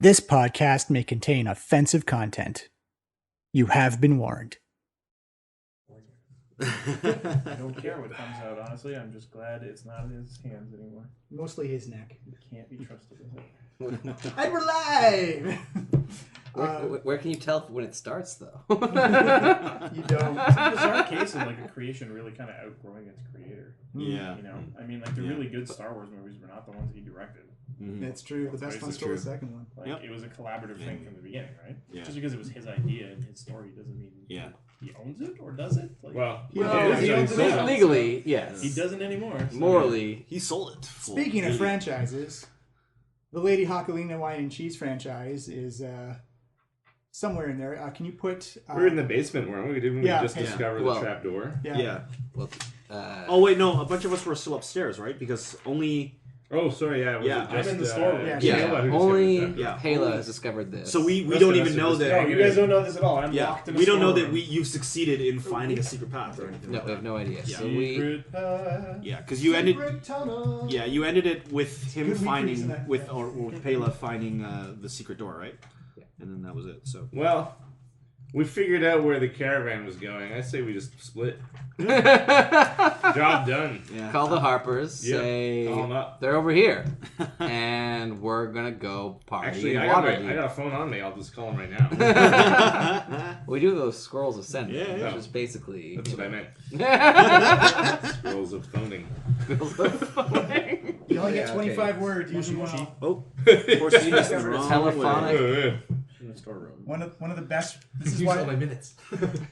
This podcast may contain offensive content. You have been warned. I don't care what comes out, honestly. I'm just glad it's not in his hands anymore. Mostly his neck. He can't be trusted with it. And we're live! Where can you tell when it starts, though? You don't. It's a bizarre case of like a creation really kind of outgrowing its creator. Yeah. You know? I mean, like the really good Star Wars movies were not the ones he directed. Mm-hmm. That's true. The best one's still the second one. Like, it was a collaborative thing from the beginning, right? Yeah. Just because it was his idea and his story doesn't mean Yeah. he owns it or does it? Like, He owns it now, legally, yes. he doesn't anymore. So Morally, He sold it. Speaking of franchises, the Lady Hockalina Wine and Cheese franchise is somewhere in there. Can you put... We're in the basement, weren't we? Didn't we just discover the trap door? Yeah. well, Oh wait, no. A bunch of us were still upstairs, right? Because only. Oh, sorry, yeah. Was Yeah, it just, I'm in the storeroom. Yeah. Paela who only discovered the trap door? Paela has discovered this. So we Rest don't of us even are know just- that. No, you guys don't know this at all. I'm Yeah, locked in a we don't know that storeroom. you've succeeded in finding a secret path or anything. No, like we have that. no idea. Yeah. So we, Secret path. Yeah, because you ended. Secret tunnel. Yeah, you ended it with him Good week finding reason that- or with Paela finding the secret door, right? Yeah. And then that was it. So. Well, we figured out where the caravan was going. I say we just split. Job done. Yeah. call the Harpers, Yep, say call 'em up. they're over here, and we're gonna go party. Actually, in I got Waterdeep. a phone on me. I'll just call him right now. We do those scrolls of sending, Yeah, yeah. which is basically. That's what I meant. I Scrolls of phoning. You only get Yeah, 25 okay. words. Use them Mushy. well. Oh, forced you the wrong Telephonic. way. In the storeroom. One of the best. This is Use all why. my minutes.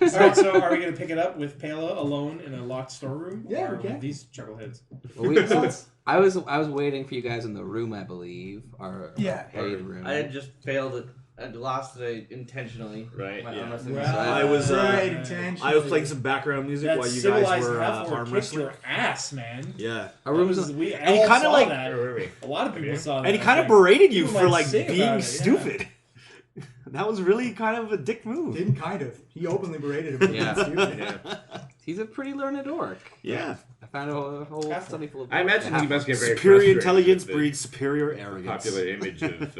Alright, so are we going to pick it up with Paela alone in a locked storeroom? Yeah, or we can. with these chuckleheads? I was waiting for you guys in the room, I believe, our paid room. I had just failed it. I'd lost it intentionally. Right, My yeah. arm wrestling. Well, So I was, right, intentionally. I was playing some background music That while you guys civilized were half-orc arm kicked wrestling. your ass, man. Yeah. Our room was. We And he all kinda saw like- that. Where were we? A lot of people saw that. And he kind of Like, berated you people for might like sing being about it, stupid. That was really kind of a dick move. Didn't kind of. He openly berated him. Yeah. Stupid. Yeah. He's a pretty learned orc. Yeah. I found a whole study full of. I imagine he must get very Superior frustrated intelligence with the breeds superior arrogance. popular image of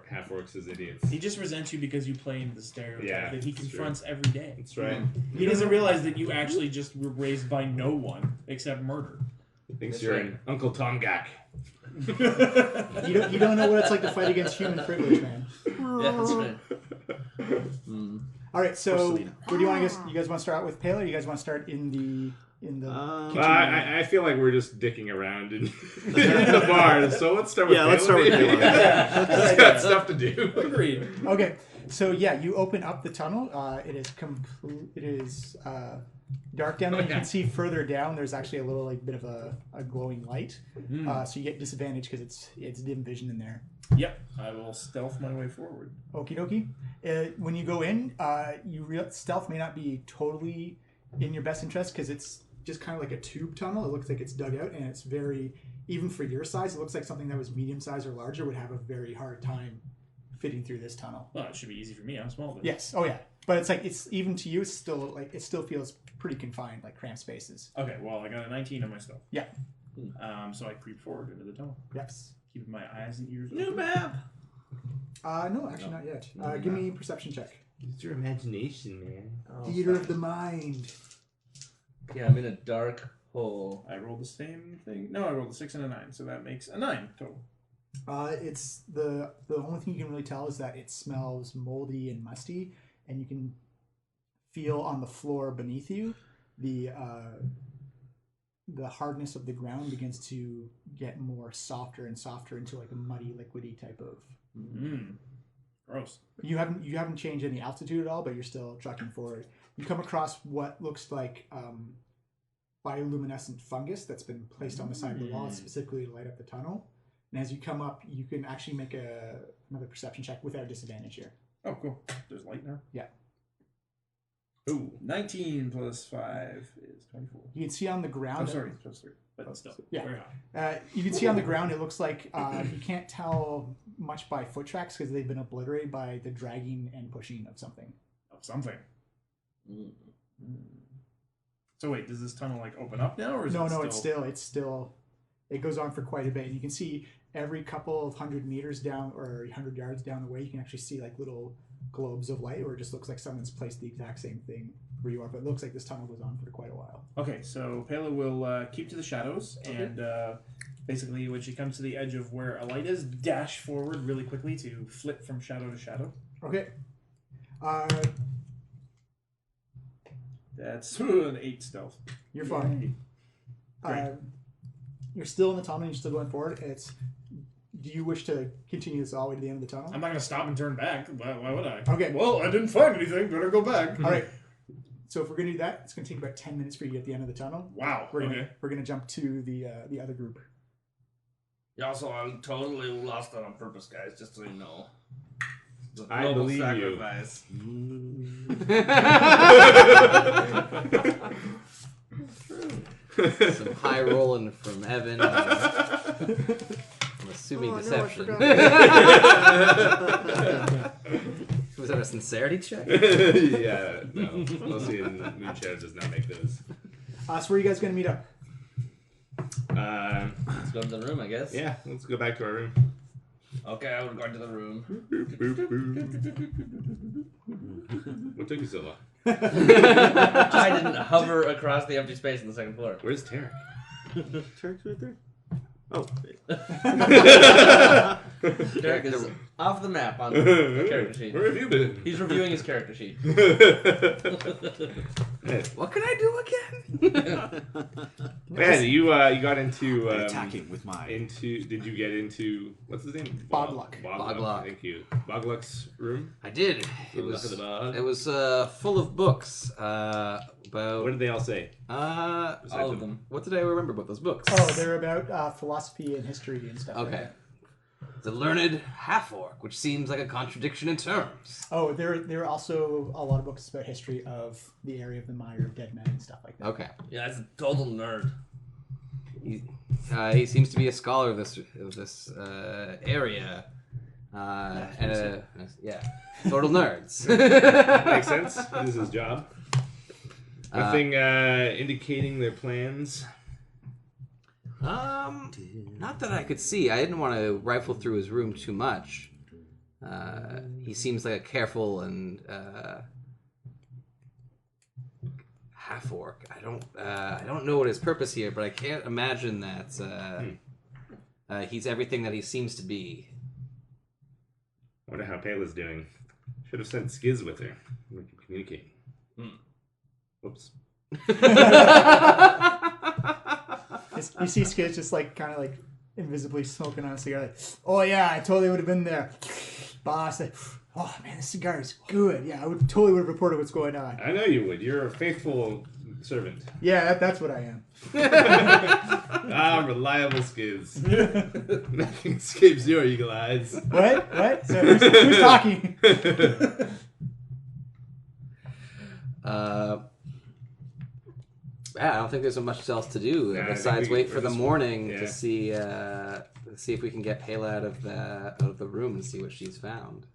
half-orcs as idiots. He just resents you because you play into the stereotype Yeah, that he that's confronts every day. That's right. He doesn't realize that you actually just were raised by no one except murder. He thinks you're an Uncle Tom Gak. You don't know what it's like to fight against human privilege, man. Yeah, that's right. All right, so Selena. where do you want to go? You guys want to start out with Paela? Or you guys want to start in the Well, I feel like we're just dicking around in the bar, so let's start with Yeah, let's start with Paela. Paela. He's got stuff to do. Agreed. Okay, so yeah, you open up the tunnel. It is dark down there. You can see further down. There's actually a little like bit of a glowing light. So you get disadvantage because it's dim vision in there. Yep, I will stealth my way forward. Okie dokie. When you go in, stealth may not be totally in your best interest because it's just kind of like a tube tunnel. It looks like it's dug out, and it's very, even for your size, it looks like something that was medium size or larger would have a very hard time fitting through this tunnel. Well, it should be easy for me. I'm small. But... Yes. Oh yeah. But it's like it's even to you. It's still like it still feels pretty confined, like cramped spaces. Okay, well, I got a 19 on my stealth. Yeah. So I creep forward into the tunnel, Yes. keeping my eyes and ears New open. map. No, actually not yet. Give me a perception check. It's your imagination, man. Oh, Theater of the mind. Yeah, I'm in a dark hole. I rolled the same thing. No, I rolled a 6 and a 9, so that makes a 9 total. It's the only thing you can really tell is that it smells moldy and musty, and you can feel on the floor beneath you the hardness of the ground begins to get more softer and softer into like a muddy, liquidy type of. Gross. You haven't changed any altitude at all, but you're still trucking forward. You come across what looks like bioluminescent fungus that's been placed on the side of the wall specifically to light up the tunnel. And as you come up, you can actually make another perception check without disadvantage here. Oh, cool. There's light now. Yeah. Ooh, 19 plus 5 is 24. You can see on the ground. Oh, sorry, plus 3. But still, Yeah. very high. You can see on the ground, it looks like you can't tell much by foot tracks because they've been obliterated by the dragging and pushing of something. Of something. So wait, does this tunnel like open up now, or is No, it it's still. It goes on for quite a bit. You can see every couple of 100 meters down or 100 yards down the way, you can actually see like little globes of light, where it just looks like someone's placed the exact same thing where you are. But it looks like this tunnel goes on for quite a while. Okay, so Paela will keep to the shadows, and basically when she comes to the edge of where a light is, dash forward really quickly to flip from shadow to shadow. Okay. That's an 8 stealth. You're fine. You're still in the tunnel and you're still going forward. Do you wish to continue this all the way to the end of the tunnel? I'm not going to stop and turn back. Why would I? Okay. Well, I didn't find anything. Better go back. All right. So if we're going to do that, it's going to take about 10 minutes for you to get to the end of the tunnel. Wow. We're going to jump to the other group. Yeah, also, I'm totally lost on purpose, guys, just so you know. I Noble believe sacrifice. Some high rolling from Evan. I'm assuming deception. Was that a sincerity check? Yeah, no. Mostly in Moonshine does not make those. So where are you guys going to meet up? Let's go to the room, I guess. Yeah, let's go back to our room. Okay, I would go into the room. Boop, boop, boop. What took you so long? I didn't hover across the empty space on the second floor. Where's Tarek? Tarek's right there. Oh. Derek is off the map on the character sheet. Where have you been? He's reviewing his character sheet. What can I do again? Man, you got into attacking with my. Did you get into what's his name? Bogluck. Bogluck. Thank you. Bogluck's room. I did. It was full of books about. What did they all say? All of them. What did I remember about those books? Oh, they're about philosophy and history and stuff. Okay. Like that. The learned half-orc, which seems like a contradiction in terms. Oh, there are also a lot of books about history of the area of the Mire of Dead Men and stuff like that. Okay. Yeah, that's a total nerd. He seems to be a scholar of this area. Total nerds. Makes sense. This is his job. Nothing indicating their plans. Not that I could see. I didn't want to rifle through his room too much. He seems like a careful and half-orc. I don't know what his purpose here, but I can't imagine that he's everything that he seems to be. I wonder how Paela's doing. Should have sent Skiz with her. We can communicate. Whoops. You see Skid just like kind of like invisibly smoking on a cigar. Like, oh yeah, I totally would have been there. Boss, like, oh man, this cigar is good. Yeah, I totally would have reported what's going on. I know you would. You're a faithful servant. Yeah, that's what I am. Reliable Skiz. Nothing escapes your eagle eyes. What? So who's talking? I don't think there's much else to do besides wait for the morning to see if we can get Paela out of the room and see what she's found.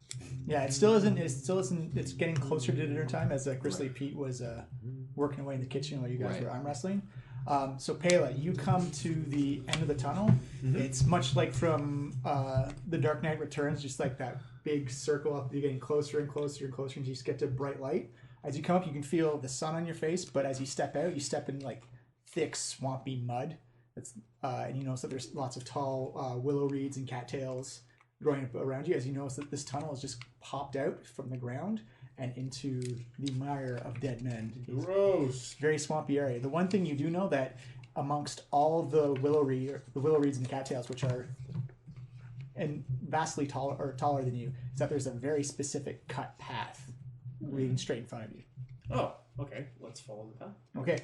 Yeah, it still isn't. It's getting closer to dinner time as Grizzly Pete was working away in the kitchen while you guys were arm wrestling. So Paela, you come to the end of the tunnel. It's much like from The Dark Knight Returns, just like that big circle up. You're getting closer and closer and closer, and you just get to bright light. As you come up, you can feel the sun on your face, but as you step out, you step in like thick, swampy mud. And you notice that there's lots of tall willow reeds and cattails growing up around you. As you notice that this tunnel has just popped out from the ground and into the mire of dead men. Gross. Very swampy area. The one thing you do know that amongst all of the willow reeds and cattails, which are vastly taller than you, is that there's a very specific cut path leading straight in front of you. Oh, okay. Let's follow the path. Okay.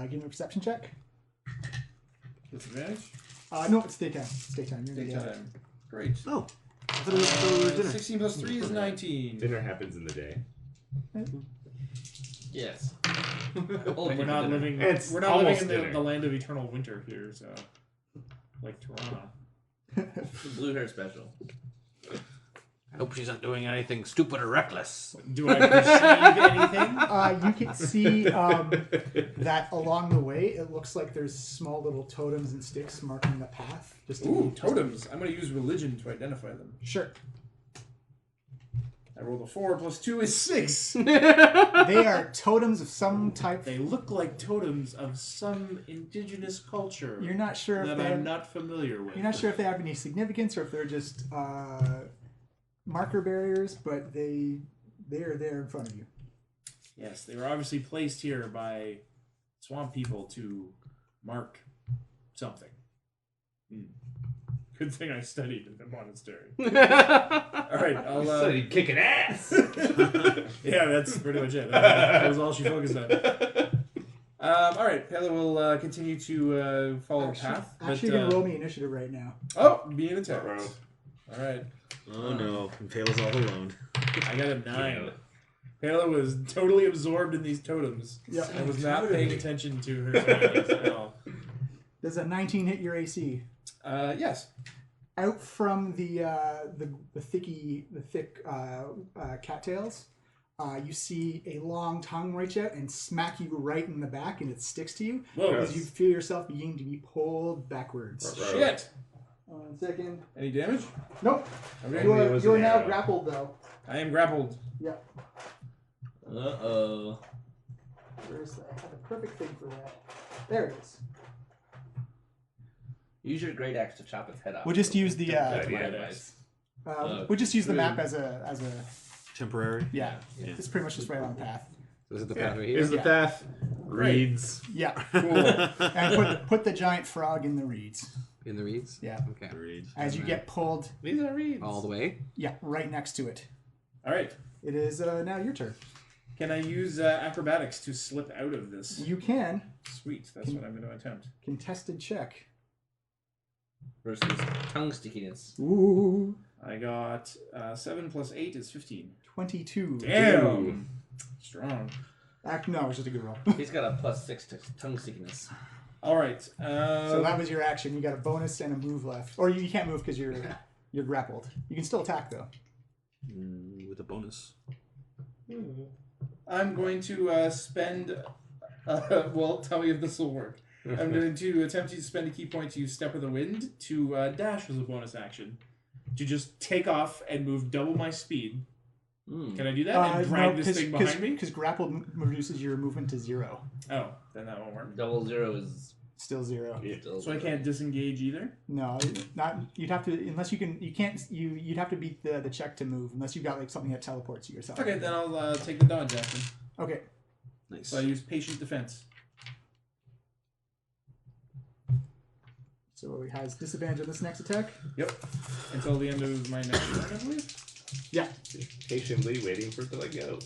Give me a perception check. Disadvantage? No, it's daytime. It's daytime. You're in the Daytime. Great. Oh. I thought it was dinner. 16 plus 3 is 19. Dinner happens in the day. Yes. We're not living. It's We're not living almost in dinner. the land of eternal winter here, so like Toronto. The blue hair special. Hope she's not doing anything stupid or reckless. Do I perceive anything? You can see that along the way, it looks like there's small little totems and sticks marking the path. Ooh, totems. I'm going to use religion to identify them. Sure. I rolled a 4 plus 2 is 6. They are totems of some type. They look like totems of some indigenous culture. You're not sure if that they I'm have, not familiar with. you're not sure if they have any significance or if they're just marker barriers, but they are there in front of you. Yes, they were obviously placed here by swamp people to mark something. Good thing I studied in the monastery. All right, I'll. Studied kicking ass. Yeah, that's pretty much it. That was all she focused on. All right, Paela will continue to follow the path. Actually, you're going to roll me initiative right now. Oh, being attacked. Bro. All right. Oh no, Paela's all alone. I got a 9. Paela was totally absorbed in these totems. Yep. I was not paying attention to her surroundings at all. Does a 19 hit your AC? Yes. Out from the thick cattails, you see a long tongue reach out and smack you right in the back, and it sticks to you Whoa. as you feel yourself beginning to be pulled backwards. Shit. 1 second. Any damage? Nope. Okay. You are now grappled, though. I am grappled. Yep. Uh-oh. Where's that? I have a perfect thing for that. There it is. Use your great axe to chop its head off. We'll just use the we'll just use the map as a Temporary. yeah. It's pretty much just right on the path. This is the path right here. Here's the path. Reeds. Yeah. Cool. And put the giant frog in the reeds. In the reeds? Yeah. Okay. As you get pulled, These are reeds. All the way? yeah, right next to it. All right. It is now your turn. Can I use acrobatics to slip out of this? You can. Sweet. That's what I'm going to attempt. Contested check. Versus tongue stickiness. Ooh. I got 7 plus 8 is 15. 22. Damn. Strong. No, it was just a good roll. He's got a plus 6 to tongue stickiness. All right. So that was your action. You got a bonus and a move left. Or you can't move because you're grappled. You can still attack, though. With a bonus. I'm going to spend... well, tell me if this will work. I'm going to attempt to spend a key point to use Step of the Wind to dash as a bonus action. To just take off and move double my speed. Can I do that and drag this thing behind me? Because grappled reduces your movement to 0. Oh, then that won't work. Double 0 is Still 0. still So I can't disengage either? No, not. You'd have to unless you can. You can't. You'd have to beat the check to move unless you've got like something that teleports you or something. Okay, then I'll take the dodge action. Okay. Nice. So I use patient defense. So he has disadvantage on this next attack. Yep. Until the end of my next turn, I believe. Yeah. Patiently waiting for it to let go.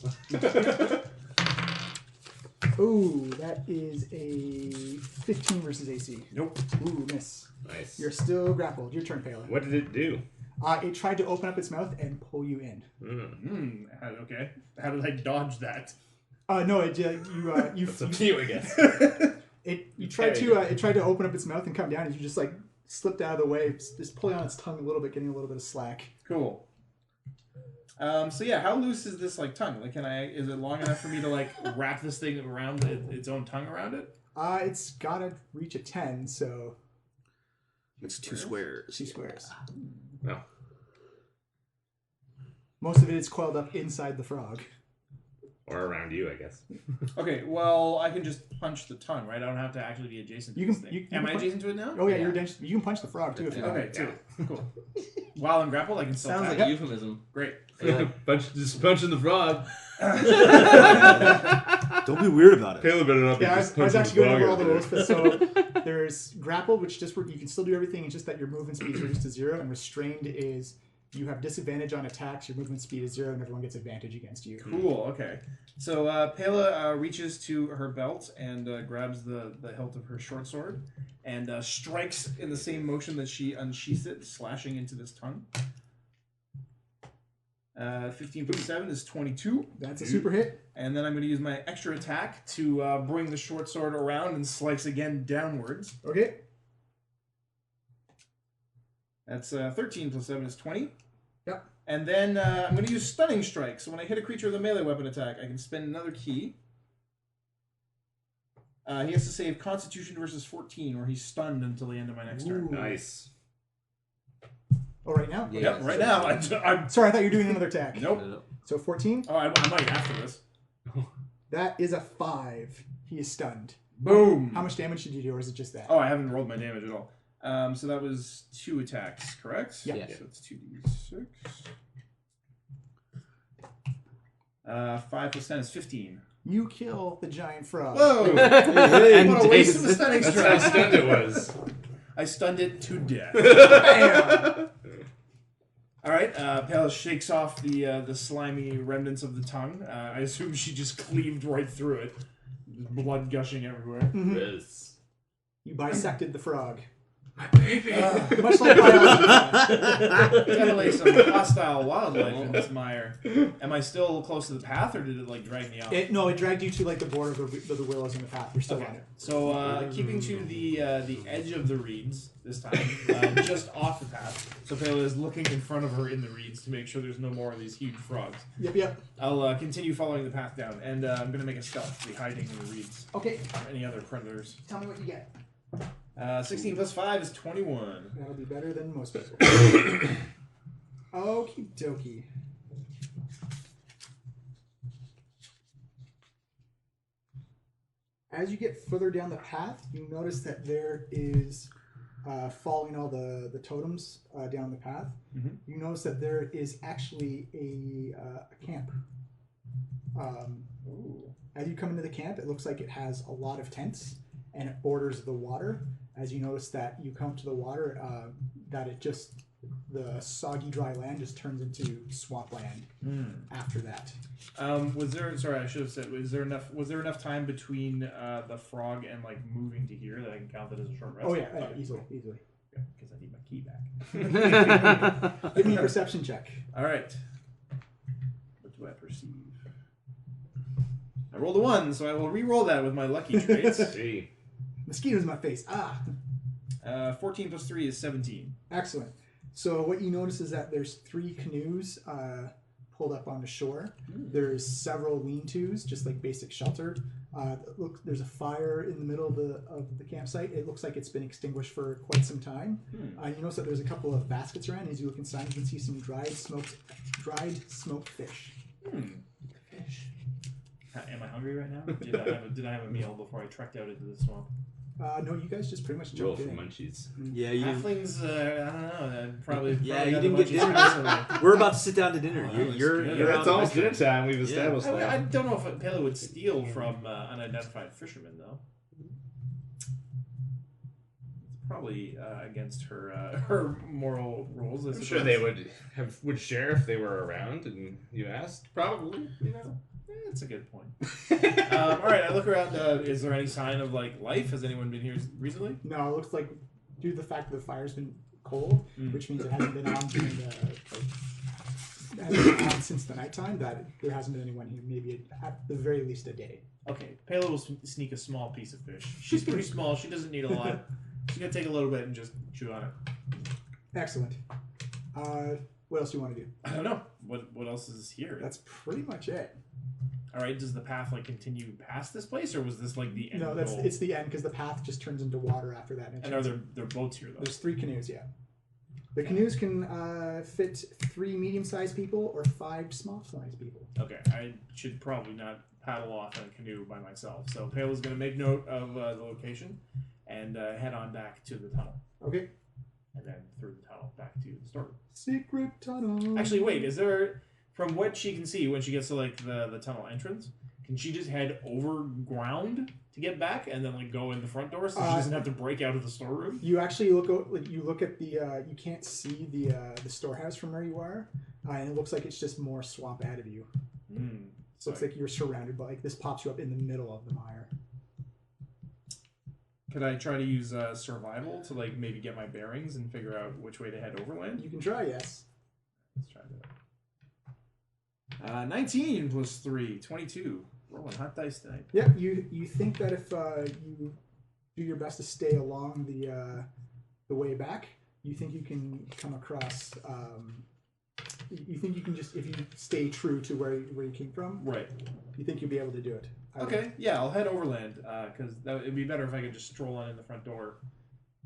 Ooh, that is a 15 versus AC. Nope. Ooh, miss. Nice. You're still grappled. Your turn, Paela. What did it do? It tried to open up its mouth and pull you in. Okay. How did I dodge that? No, you It's up to you, I guess. it tried to open up its mouth and come down, and you just like slipped out of the way, just pulling on its tongue a little bit, getting a little bit of slack. Cool. So yeah, how loose is this like tongue? Like, is it long enough for me to like wrap this thing around its own tongue around it? It's gotta reach a 10, so It's 2 squares. 2 squares. No. Most of it is coiled up inside the frog. Or around you, I guess. Okay, well, I can just punch the tongue, right? I don't have to actually be adjacent to this thing. Am I adjacent to it now? Oh yeah, you're adjacent. You can punch the frog too if you want. Okay, cool. While I'm grappled, I can still sounds attack. like a euphemism. Great. Just punching the frog. Don't be weird about it. Caleb better not be Yeah, I just was punching actually the going over all frog the over rules. there. So there's grapple, which just you can still do everything. It's just that your movement speed is reduced to 0, and restrained is you have disadvantage on attacks. Your movement speed is 0, and everyone gets advantage against you. Cool, okay. So Paela reaches to her belt and grabs the hilt of her short sword and strikes in the same motion that she unsheaths it, slashing into this tongue. 15 plus 7 is 22. That's a super hit. And then I'm going to use my extra attack to bring the short sword around and slice again downwards. Okay. That's 13 plus 7 is 20. Yep. And then I'm going to use Stunning Strike. So when I hit a creature with a melee weapon attack, I can spend another key. He has to save Constitution versus 14, or he's stunned until the end of my next turn. Nice. Oh, right now? Yeah. Yep, right now. I'm Sorry, I thought you were doing another attack. Nope. So 14? Oh, I might after this. That is a 5. He is stunned. Boom. How much damage did you do, or is it just that? Oh, I haven't rolled my damage at all. So that was 2 attacks, correct? Yeah. Yeah. So it's 2d6. 5 plus 10 is 15. You kill the giant frog. Whoa! And What a waste of a Dave's- stunning That's how strike. stunned it was. I stunned it to death. Bam! All right, Paela shakes off the slimy remnants of the tongue. I assume she just cleaved right through it. Blood gushing everywhere. Yes. You bisected the frog. My baby. Much like Paela. Definitely some hostile wildlife in this mire. Am I still close to the path, or did it like drag me out? No, it dragged you to like the border of the willows in the path. You're still on Okay. it. So keeping to the edge of the reeds this time, just off the path. So Paela is looking in front of her in the reeds to make sure there's no more of these huge frogs. Yep. I'll continue following the path down, and I'm going to make a stealth to be hiding in the reeds Okay, from any other predators. tell me what you get. 16 plus 5 is 21. That'll be better than most people. Okie dokie. As you get further down the path, you notice that there is, following all the totems down the path, Mhm. you notice that there is actually a camp. Ooh. As you come into the camp, it looks like it has a lot of tents, and it borders the water. As you notice that you come to the water, that it just, the soggy dry land just turns into swampland after that. Was there? Sorry, I should have said. Was there enough time between the frog and like moving to here that I can count that as a short rest? Oh yeah, Okay. easily. Because I need my key back. Give me a perception check. All right. What do I perceive? I rolled a 1, so I will re-roll that with my lucky traits. Gee. Mosquitoes in my face. 14 plus 3 is 17. Excellent. So what you notice is that there's 3 canoes pulled up on the shore. There's several lean-tos, just like basic shelter. Look, there's a fire in the middle of the campsite. It looks like it's been extinguished for quite some time. You notice that there's a couple of baskets around. As you look inside, you can see some dried smoked fish. Fish. Am I hungry right now? Did I have a meal before I trekked out into the swamp? No, you guys just pretty much Roll jumped for in. munchies. Yeah, you didn't, Halflings, I don't know. Probably. yeah, probably you got didn't the get munchies dinner. recently. We're about to sit down to dinner. Oh, that looks You're good. Yeah, out it's the almost restaurant. dinner time. We've established I that. don't know if Paela would steal from unidentified fishermen, though. It's probably against her moral rules. I'm sure they would share if they were around and you asked. Probably, you know. That's a good point. All right, I look around. Is there any sign of like life? Has anyone been here recently? No, it looks like due to the fact that the fire's been cold, which means it hasn't been on during since the nighttime, that there hasn't been anyone here. Maybe at the very least a day. Okay, Paela will sneak a small piece of fish. She's pretty small. She doesn't need a lot. She's gonna take a little bit and just chew on it. Excellent. What else do you want to do? I don't know. What else is here? That's pretty much it. All right. Does the path like continue past this place, or was this like the end? No, goal? it's the end because the path just turns into water after that. And are there boats here though? There's 3 canoes, yeah. The canoes can fit 3 medium-sized people or 5 small-sized people. Okay, I should probably not paddle off in a canoe by myself. So Paela's gonna make note of the location and head on back to the tunnel, Okay. and then through the tunnel back to the storeroom. Secret tunnel. Actually, wait. Is there, from what she can see when she gets to like the tunnel entrance, can she just head over ground to get back and then like go in the front door so she doesn't have to break out of the storeroom? You actually look at the you can't see the storehouse from where you are, and it looks like it's just more swamp ahead of you. So looks like you're surrounded by, like, this pops you up in the middle of the mire. Could I try to use survival to like maybe get my bearings and figure out which way to head overland? You can try, yes. Let's try that. 19 plus 3, 22. Rolling hot dice tonight. Yep. You think that if you do your best to stay along the way back, you think you can come across You think you can just, if you stay true to where you came from, Right. you think you'll be able to do it? Okay, yeah, I'll head overland, because it'd be better if I could just stroll on in the front door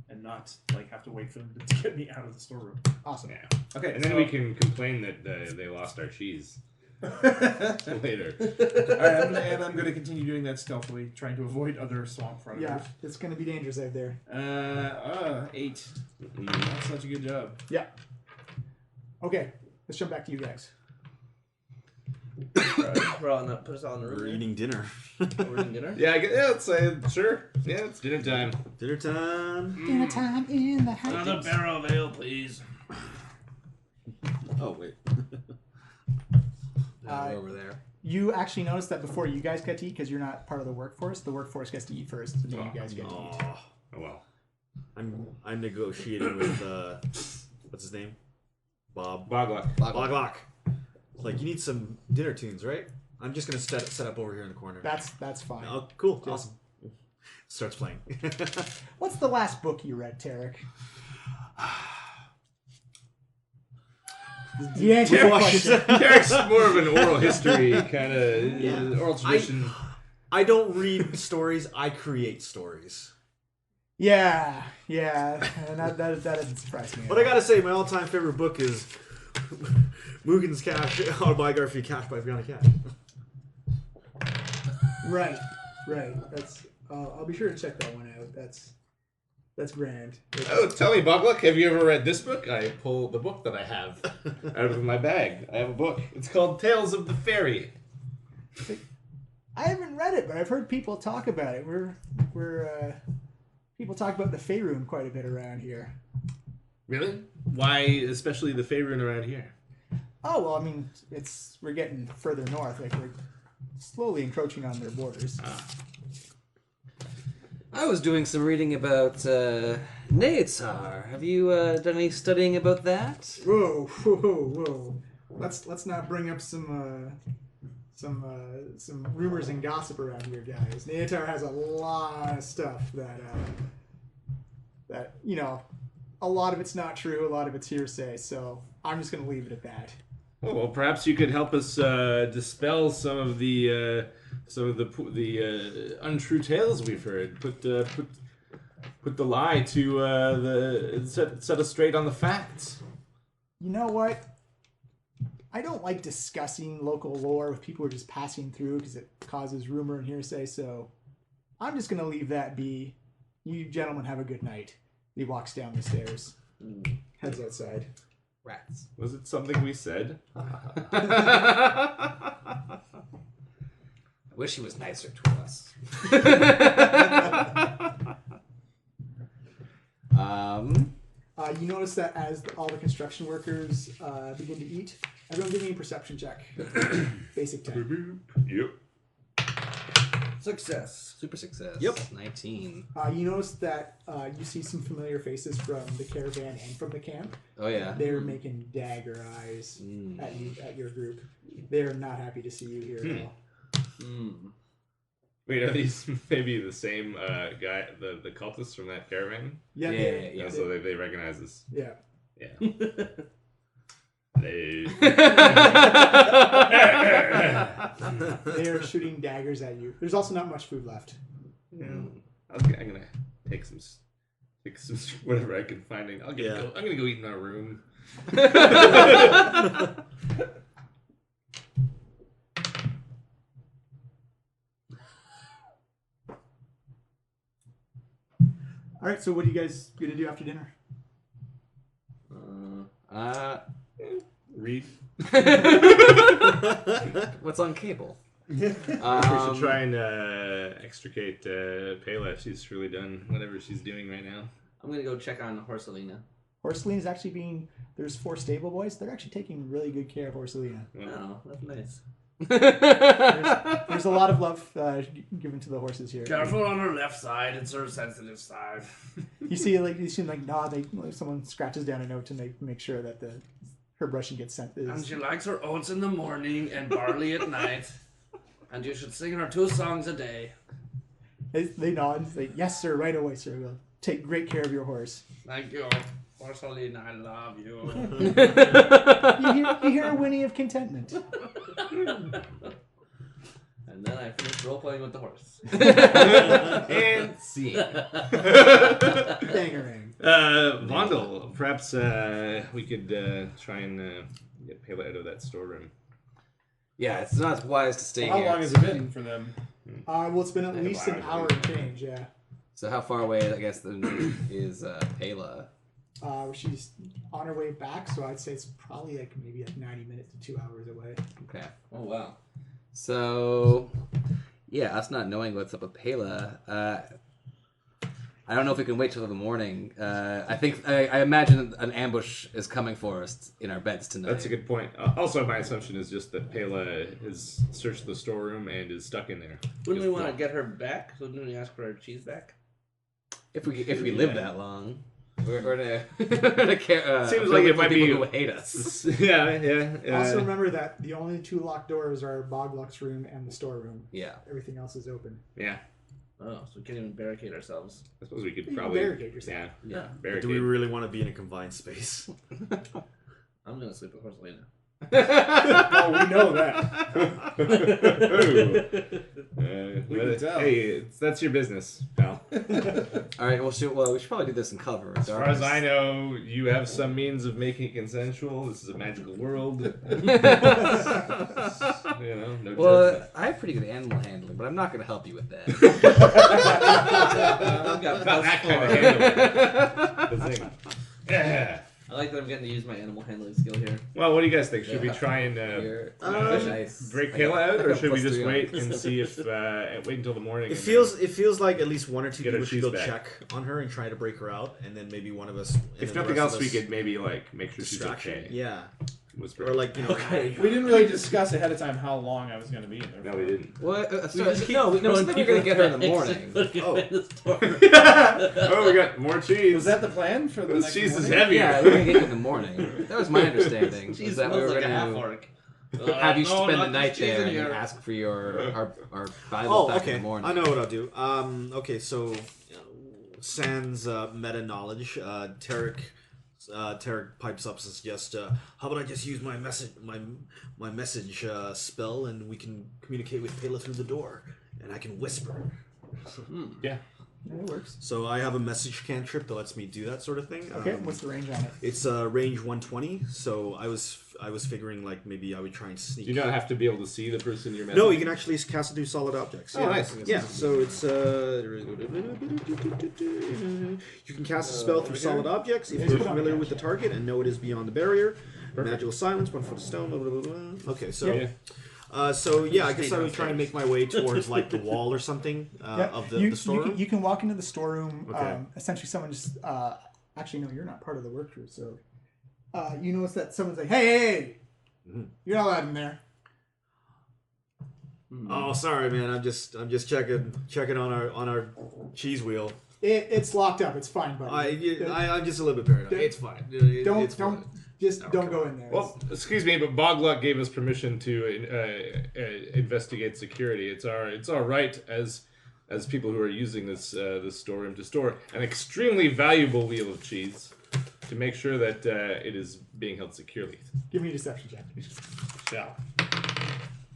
and not, like, have to wait for them to get me out of the storeroom. Awesome. Yeah. Okay, And then we can complain that they lost our cheese later. Alright, I'm going to continue doing that stealthily, trying to avoid other swamp predators. Yeah, it's going to be dangerous out there. 8. That's such a good job. Yeah. Okay, let's jump back to you guys. We're all put us all in the room. We're eating dinner. We're eating dinner. Yeah, let's say sure. Yeah, it's dinner time. Dinner time. Dinner time in the house. Another barrel of ale, please. Oh wait. Over there. You actually notice that before you guys get to eat, because you're not part of the workforce gets to eat first, and then you guys get to eat. Oh well. I'm negotiating with what's his name? Bob. Boglock. Boglock. Like, you need some dinner tunes, right? I'm just gonna set up over here in the corner. That's fine. Oh, cool. Just- Awesome. Starts playing. What's the last book you read, Tarek? The answer to the question. Derek's more of an oral history kind of oral tradition. I don't read stories. I create stories. Yeah, and that doesn't surprise me. But I gotta say, my all-time favorite book is Mugen's Cash autobiography, Cash by Fiona Cash. Right. That's. I'll be sure to check that one out. That's grand. Oh, tell me, Boglock, have you ever read this book? I pull the book that I have out of my bag. I have a book. It's called Tales of the Fairy. I haven't read it, but I've heard people talk about it. People talk about the Faerun quite a bit around here. Really? Why, especially the Faerun around here? Oh well, I mean, we're getting further north. Like, we're slowly encroaching on their borders. I was doing some reading about Naerytar. Have you done any studying about that? Whoa! Let's not bring up some rumors and gossip around here, guys. Naerytar has a lot of stuff that a lot of it's not true, a lot of it's hearsay. So I'm just gonna leave it at that. Oh, well, perhaps you could help us dispel some of the untrue tales we've heard. Put the lie to set us straight on the facts. You know what? I don't like discussing local lore with people who are just passing through because it causes rumor and hearsay. So I'm just gonna leave that be. You gentlemen have a good night. He walks down the stairs, heads outside. Rats. Was it something we said? I wish he was nicer to us. You notice that as all the construction workers begin to eat, everyone give me a perception check. Basic 10. Yep. Success. Super success. Yep. 19. You notice that you see some familiar faces from the caravan and from the camp. Oh, yeah. They're making dagger eyes at your group. They're not happy to see you here at all. Wait, are these maybe the same guy, the cultists from that caravan? Yeah. Oh, so they recognize us. Yeah. Yeah. They They're shooting daggers at you. There's also not much food left. Yeah. I'm gonna take some whatever I can find. I'm gonna go eat in my room. All right. So what are you guys gonna do after dinner? Read. What's on cable? We should try and extricate Paela if she's truly done whatever she's doing right now. I'm gonna go check on Horselina. Horselina is actually there's 4 stable boys. They're actually taking really good care of Horselina. Oh, that's nice. There's a lot of love given to the horses here. Careful on her left side. It's her sensitive side. You see someone scratches down a note to make sure that her brushing gets sent. And she likes her oats in the morning and barley at night. And you should sing her 2 songs a day. They nod and say, "Yes, sir. Right away, sir. We'll take great care of your horse." Thank you. Porcelain, I love you. You hear a whinny of contentment. And then I finished role-playing with the horse. And scene. Bangerang. Vondel, perhaps we could try and get Paela out of that storeroom. Yeah, it's not wise to stay How here. long has it been for them? Well, it's been at Yeah, least an hour and change, yeah. So how far away, I guess, then is Paela? She's on her way back, so I'd say it's probably like maybe like 90 minutes to 2 hours away. Okay. Oh, wow. So, yeah, us not knowing what's up with Paela, I don't know if we can wait till the morning. I imagine an ambush is coming for us in our beds tonight. That's a good point. Also, my assumption is just that Paela has searched the storeroom and is stuck in there. Wouldn't we want to get her back? So didn't we ask for our cheese back? If we live that long, we're gonna care. Seems like it might be people who hate us. Yeah. Also remember that the only two locked doors are Bogluck's room and the storeroom. Yeah. Everything else is open. Yeah. Oh, so we can't even barricade ourselves. I suppose we could You can probably barricade yourself. Yeah. Yeah. Barricade. Do we really want to be in a confined space? I'm gonna sleep with Porcelain. Oh, we know that. We can tell. Hey, that's your business, pal. All right. Well, we should probably do this in cover. As far as I know, you have some means of making it consensual. This is a magical world. No Well, judgment. I have pretty good animal handling, but I'm not going to help you with that. I've got Not that kind of handling. The thing. Yeah. I like that I'm getting to use my animal handling skill here. Well, what do you guys think? Should we try and Nice. break I Paela got- out, I or got should we plus just 3 on wait it. and see if wait until the morning? It and feels like at least one or two Get our people should go cheese back. check on her and try to break her out, and then maybe one of us. if nothing else, we could maybe like make sure she's distraction. okay. Yeah, Whisper. or like We didn't really discuss ahead of time how long I was going to be in there. No, we didn't. What? We just keep No, we throwing said we were going to get her in the people morning. Oh. in the store. Oh, we got more cheese. Was that the plan for the This next cheese is morning? heavy. Yeah, we were going to get you in the morning. That was my understanding. Cheese Was that we smells were like a going half to orc. have you No, spend the not night this cheese there in and here. ask for our valuable Oh, back in okay. the morning. I know what I'll do. Okay, so sans meta knowledge, Tarek pipes up and suggests, how about I just use my message spell, and we can communicate with Paela through the door, and I can whisper. Yeah. It works. So I have a message cantrip that lets me do that sort of thing. Okay, what's the range on it? It's range 120. So I was figuring like maybe I would try and sneak. Do you not have to be able to see the person you're messaging? No, you can actually cast it through solid objects. Oh, yeah. nice. Yeah, so it's you can cast a spell through solid objects if you're familiar with the target and know it is beyond the barrier. Magical silence, 1 foot of stone. Blah, blah, blah, blah. Okay, so Yeah. I guess I would try and make my way towards like the wall or something of the storeroom. You can walk into the storeroom. Okay. Essentially, someone just actually no, you're not part of the work crew, so you notice that someone's like, "Hey, you're not allowed in there." Oh, sorry, man. I'm just checking on our cheese wheel. It's locked up. It's fine, buddy. I'm just a little bit paranoid. It's fine. Don't go in there. Well, excuse me, but Bogluck gave us permission to investigate security. It's our right as people who are using this storeroom to store an extremely valuable wheel of cheese to make sure that it is being held securely. Give me a deception check. Shall.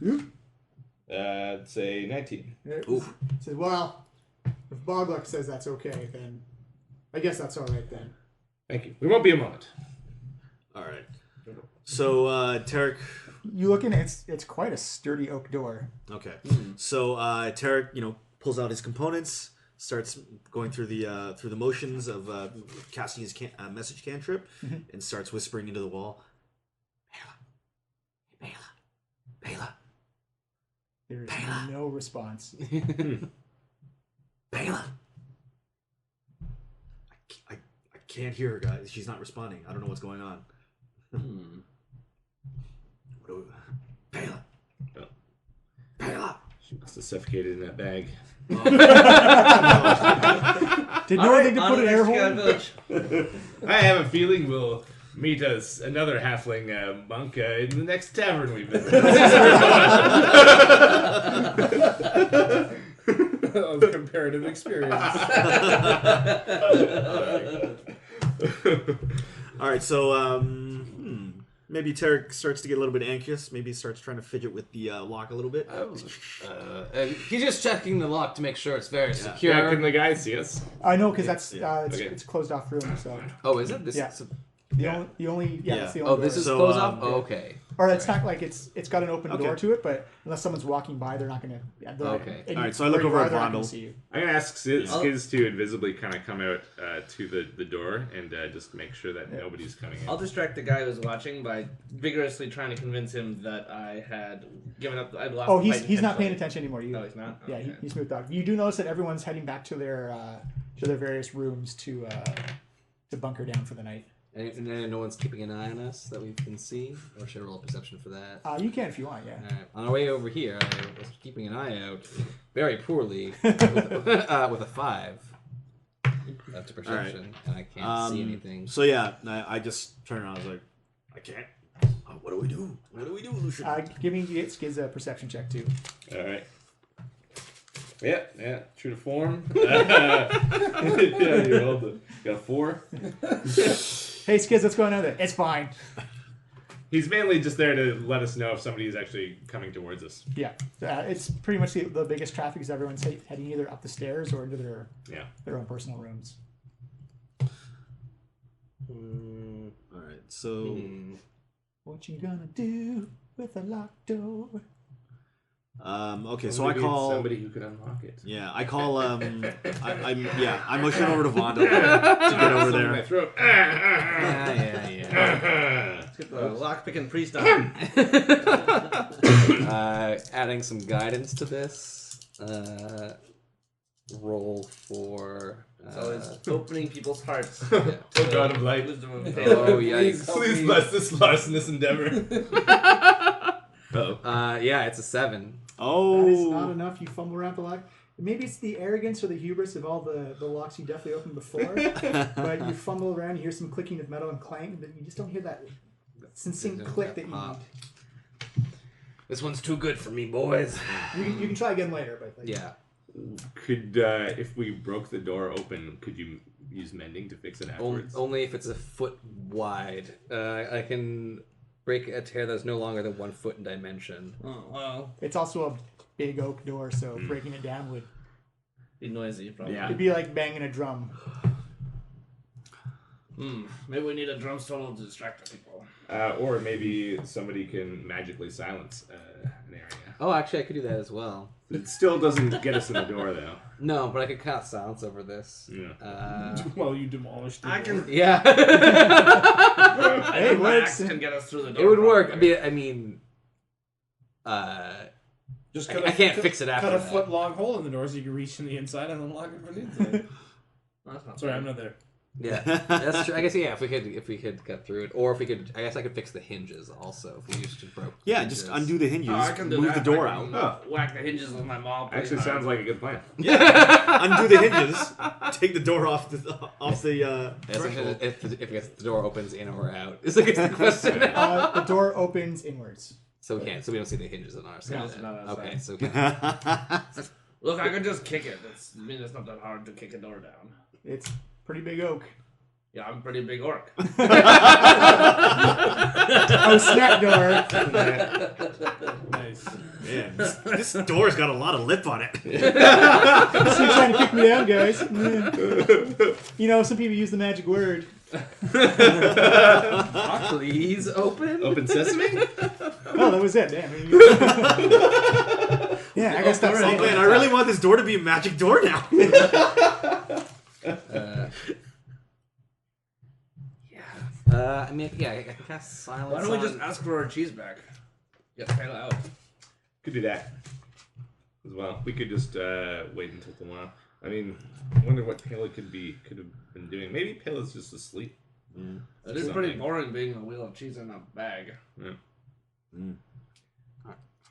Oop. Say 19. Oof. Says, well, if Bogluck says that's okay, then I guess that's all right then. Thank you. We won't be a moment. All right. So Tarek. You look in it. It's quite a sturdy oak door. Okay. So Tarek, pulls out his components, starts going through the motions of casting his message cantrip, and starts whispering into the wall. Paela. There is Paela. no response. Paela. I can't hear her, guys. She's not responding. I don't know what's going on. Paela. Oh. Paela. She must have suffocated in that bag. Did no one think to put an air hole? Village. I have a feeling we'll meet us another halfling monk in the next tavern we visit. Of comparative experience. All right, so maybe Tarek starts to get a little bit anxious. Maybe he starts trying to fidget with the lock a little bit. He's just checking the lock to make sure it's very secure. Yeah, can the guy see us? I know because that's Okay. it's a closed off room. So Oh, is it? This Yeah. is- the only that's the only Oh, door. this is So, closed off? Oh, okay. Or it's not like it's got an open Okay. door to it, but unless someone's walking by, they're not gonna. Yeah, Okay. and All right, so I look where you over are, at they're not gonna Vondel. see you. I'm gonna ask Skiz to invisibly kind of come out to the door and just make sure that nobody's coming in. I'll distract the guy who's watching by vigorously trying to convince him that I had given up. I'd lost Oh, the fight he's not paying intentionally. attention anymore. No, he's not. Yeah, Okay. he's moved on. You do notice that everyone's heading back to their various rooms to bunker down for the night. And no one's keeping an eye on us that we can see? Or should I roll a perception for that? You can if you want. Yeah. Alright. On our way over here, I was keeping an eye out very poorly with a 5 to perception, and I can't see anything. So yeah, I just turned around. I was like, I can't. What do we do? What do we do, Lucian? Give me Skiz a perception check too. All right. Yeah, true to form. Yeah, you rolled it. Got a 4. Hey Skiz, what's going on there? It's fine. He's mainly just there to let us know if somebody is actually coming towards us. Yeah, it's pretty much the biggest traffic is everyone's heading either up the stairs or into their own personal rooms. All right, so What you gonna do with a locked door? okay, so I call somebody who could unlock it. Yeah, I call I motion over to Vondel to get over Something in my there. throat. Yeah. Let's get the lockpicking priest on. Adding some guidance to this. Roll for. So it's opening people's hearts. Oh God of light. Wisdom of Oh, yikes. Please bless this larcenous endeavor. Yeah, it's a 7. That is not Oh, enough. You fumble around the lock. Maybe it's the arrogance or the hubris of all the locks you definitely opened before. But you fumble around, you hear some clicking of metal and clang, but you just don't hear that succinct click that you pop. need. This one's too good for me, boys. You can try again later, but Yeah. Could if we broke the door open, could you use mending to fix it afterwards? Only if it's a foot wide. I can break a tear that's no longer than 1 foot in dimension. Oh, well, it's also a big oak door, so breaking it down would be noisy, probably. Yeah. it'd be like banging a drum. Maybe we need a drum solo to distract the people. Or maybe somebody can magically silence an area. Oh, actually, I could do that as well. It still doesn't get us in the door, though. No, but I could cast silence over this. Yeah. Well, you demolished the I door. can. Yeah. I Hey, think my works. axe can get us through the door. It would work. probably. I mean, Just I can't fix it after Cut a that. foot long hole in the door so you can reach from the inside and unlock it from the inside. No, that's not Sorry, bad. I'm not there. yeah, that's true. I guess if we could cut through it, or if we could, I guess I could fix the hinges also if we used to broke. yeah, hinges. just undo the hinges, Oh, I can do move that. the door I can out. Whack the hinges with my mom. Actually, sounds like a good plan. Undo the hinges, take the door off the Yes, threshold. if the door opens in or out, is I guess the question. The door opens inwards. So we can't. So we don't see the hinges on our side. No, it's not outside. Okay, so we can't. Look, I can just kick it. It's not that hard to kick a door down. It's pretty big oak. Yeah, I'm a pretty big orc. Oh, snap door. Nice. Man, this door's got a lot of lip on it. You're trying to kick me down, guys. You know, some people use the magic word. Please open. Open sesame? Oh, that was it. Damn. Yeah, I gotta stop Oh saying man, that. I really want this door to be a magic door now. I mean, yeah, I can cast silence. Why don't we on- just ask for our cheese back? Get Paela out. Could do that as well. We could just wait until tomorrow. I mean, I wonder what Paela could have been doing. Maybe Paela's just asleep. It is pretty boring being a wheel of cheese in a bag. Yeah.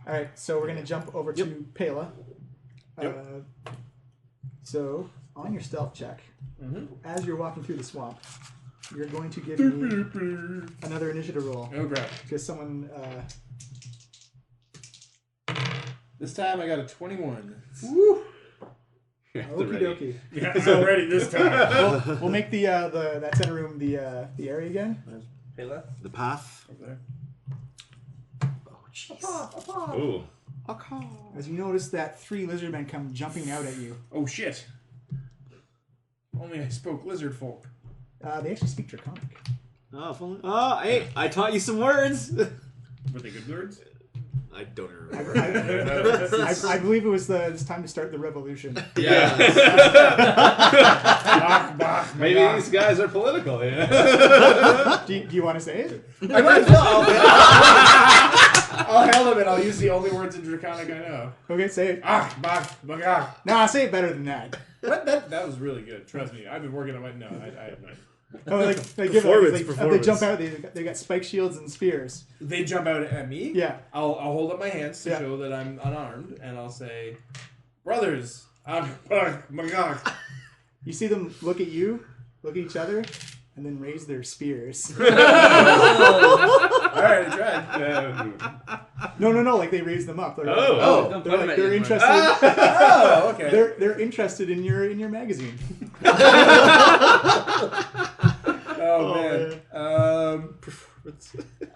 All right, so we're gonna jump over to Paela. So on your stealth check, as you're walking through the swamp, you're going to give me another initiative roll Oh, crap. because someone. This time I got a 21. Woo! Okie dokie. Yeah, I'm ready this time. We'll make the that center room the area again. Paela? The path. Over there. Oh, jeez. Ooh. As you notice that 3 lizardmen come jumping out at you. Oh shit. Only I spoke lizard folk. They actually speak Draconic. Oh, if only- oh, hey, I taught you some words. Were they good words? I don't remember. I believe it was it's time to start the revolution. Yeah. Maybe these guys are political. Yeah. Do you want to say it? I might as well. I'll hail them and I'll use the only words in Draconic I know. Okay, say it. Bagah. Nah, say it better than that. What? That was really good. Trust me. I've been working on my... No, I have not. Oh, they Performance. jump out. They got spike shields and spears. They jump out at me? Yeah. I'll hold up my hands to Yeah. show that I'm unarmed, and I'll say, brothers, Bagah. You see them look at you, look at each other, and then raise their spears. Alright, I tried. No, like they raise them up. They're Don't put 'em at they're you, interested. Oh, okay. They're interested in your magazine. Oh, man.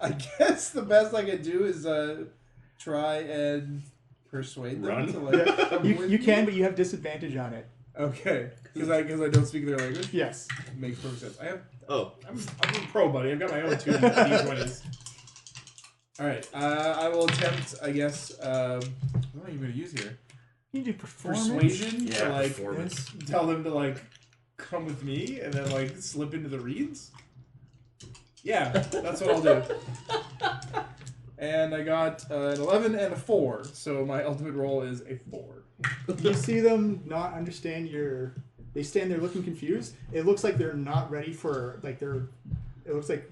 I guess the best I can do is try and persuade them Run. to like come with You me. can, but you have disadvantage on it. Okay, because I don't speak their language. Yes. Makes perfect sense. Oh, I'm a pro, buddy. I've got my own 2 D20s. All right, I will attempt. I guess. What am I going to use here? You do performance. Persuasion to yeah, like performance. tell them to like come with me and then like slip into the reeds. Yeah, that's what I'll do. And I got an 11 and a 4, so my ultimate roll is a 4. You see them not understand They stand there looking confused. It looks like they're not ready for It looks like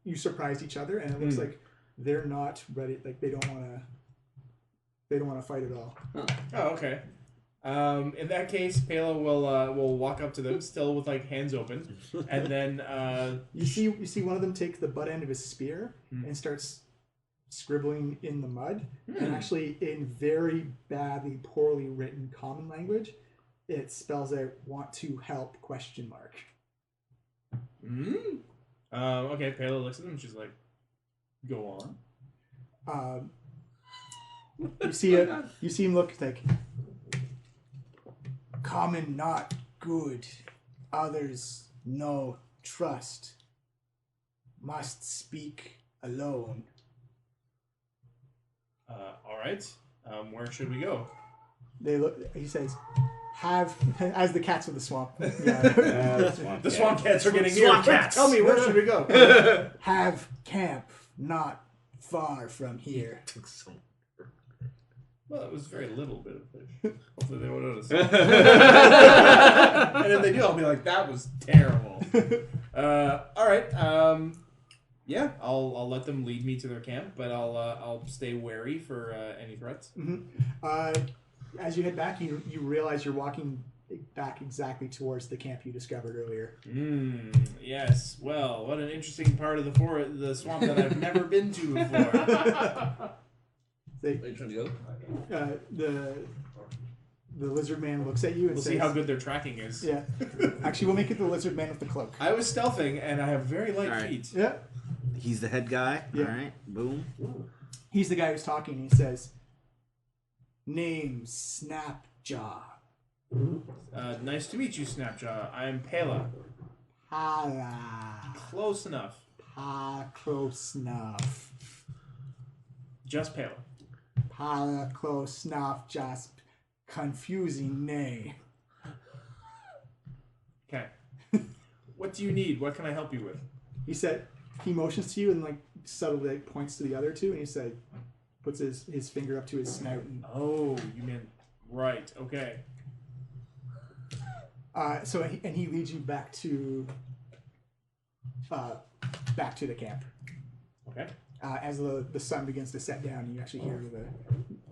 you surprised each other, and it looks like they're not ready. Like they don't want to fight at all. Oh, okay. In that case, Paela will walk up to them, still with like hands open, and then You see one of them take the butt end of his spear and starts scribbling in the mud, and actually in very badly, poorly written common language, it spells out "want to help?" ? Okay, Paela looks at them and she's like, "Go on." You see him look like common, not good. Others no trust. Must speak alone. All right. Where should we go? They look. He says, "Have as the cats of the swamp." Yeah. The swamp cats are getting here. Swamp cats. Tell me, where should we go? Have camp not far from here. Well, it was very little bit of fish. Hopefully they won't notice. And if they do, I'll be like, that was terrible. All right. Yeah, I'll let them lead me to their camp, but I'll stay wary for any threats. As you head back, you realize you're walking back exactly towards the camp you discovered earlier. Yes. Well, what an interesting part of the swamp that I've never been to before. Where are you trying to go? The lizard man looks at you and We'll says, see how good their tracking is. Yeah. Actually, we'll make it the lizard man with the cloak. I was stealthing, and I have very light All right. feet. Yeah. He's the head guy. Yeah. All right. Boom. He's the guy who's talking. He says, "Name Snapjaw." Nice to meet you, Snapjaw. I'm Paela. Paela. Close enough. Close enough. Just Paela. Paela, close enough. Just confusing name. Okay. What do you need? What can I help you with? He said, he motions to you and like subtly like, points to the other two, and he said, puts his finger up to his snout. And, Oh, you meant right. Okay. so he leads you back to the camp. Okay. As the sun begins to set down, you actually hear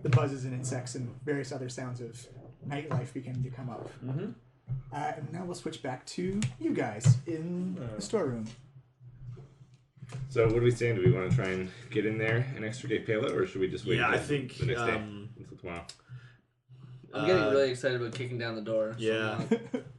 the buzzes and insects and various other sounds of nightlife beginning to come up. Mm-hmm. And now we'll switch back to you guys in the storeroom. So what are we saying? Do we want to try and get in there and extricate Paela, or should we just wait Yeah, I until think, the next day? Until tomorrow. I'm getting really excited about kicking down the door. So Yeah.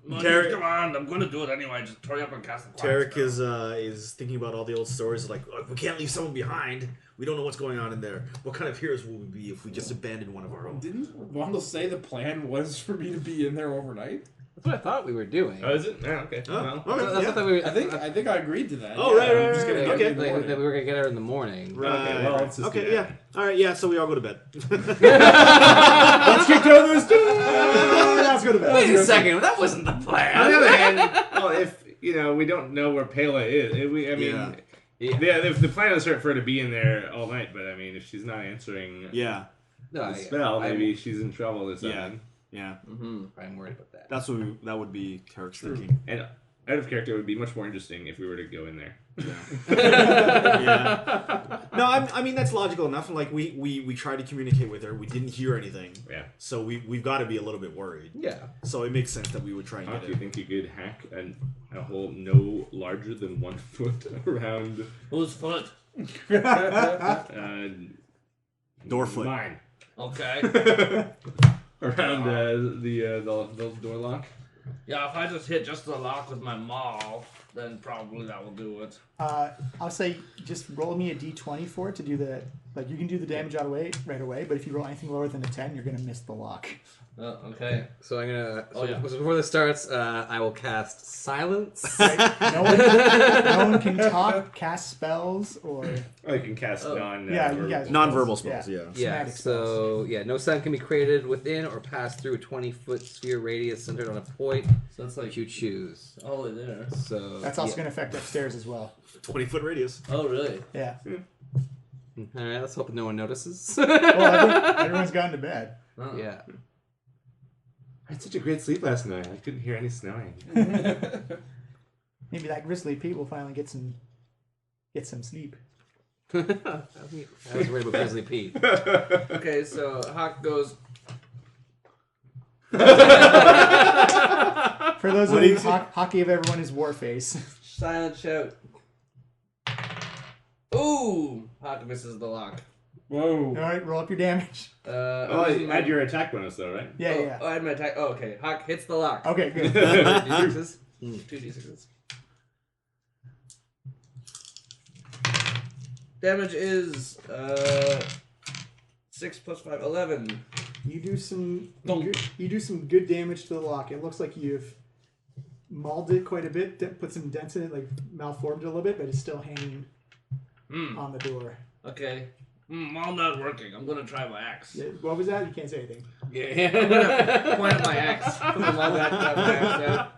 Tarek, come on, I'm going to do it anyway. Just hurry up and cast the quiet Tarek spell. is thinking about all the old stories like, oh, we can't leave someone behind. We don't know what's going on in there. What kind of heroes will we be if we just abandon one of our own? Didn't Wandel say the plan was for me to be in there overnight? That's what I thought we were doing. Oh, is it? Oh, okay. Oh, Well, all right, That's yeah. what we were, I think I agreed to that. Oh, right, I'm right, just gonna right, get okay. it in the morning. that we were gonna get her in the morning. Okay, well, let's just do okay, that. yeah. All right, yeah. So we all go to bed. Let's kick down those doors. Let's go to bed. Wait a second, that wasn't the On plan. the other hand, well, if we don't know where Paela is, the plan is for her to be in there all night. But I mean, if she's not answering Yeah, No, the spell, maybe she's in trouble or something. yeah. I'm worried about that. That's what that would be Tarek's thinking. And out of character, it would be much more interesting if we were to go in there. Yeah. No, I mean that's logical enough. Like we tried to communicate with her, we didn't hear anything. Yeah. So we've got to be a little bit worried. Yeah. So it makes sense that we would try and How get do you it. think you could hack a hole no larger than 1 foot around Whose foot? Door foot. mine? Okay. Around the door lock? Yeah, if I just hit just the lock with my maul, then probably that will do it. I'll say just roll me a d20 for it to do the like you can do the damage right away, but if you roll anything lower than a 10, you're gonna miss the lock. Okay. So I'm gonna. Oh, yeah. So before this starts, I will cast silence. Right? No one can talk, cast spells, or Oh, you can cast non. yeah, you guys Non-verbal spells, yeah. Yeah. Somatic So no sound can be created within or pass through a 20-foot sphere radius centered on a point So that's that like you choose. all the way there. So That's also gonna affect upstairs as well. 20-foot radius. Oh, really? Yeah. All right. Let's hope no one notices. Well, I think everyone's gone to bed. Oh. Yeah. I had such a great sleep last night. I couldn't hear any snowing. Maybe that grizzly Pete will finally get some sleep. I was worried about Grizzly Pete. Okay, so Hakh goes. For those of you, Hakh gave everyone his war face. Silent shout. Ooh! Hakh misses the lock. Whoa. All right, roll up your damage. Add your attack bonus though, right? Yeah, oh, yeah. Oh, I had my attack. Oh, okay. Hakh hits the lock. Okay, good. D6s? 2 D6s. Damage is 6 plus 5, 11. You do some good damage to the lock. It looks like you've mauled it quite a bit, put some dents in it, like malformed it a little bit, but it's still hanging on the door. Okay. Maul not working. I'm gonna try my axe. Yeah, what was that? You can't say anything. Yeah. I'm gonna point at my axe. Put the maul back, grab my axe out.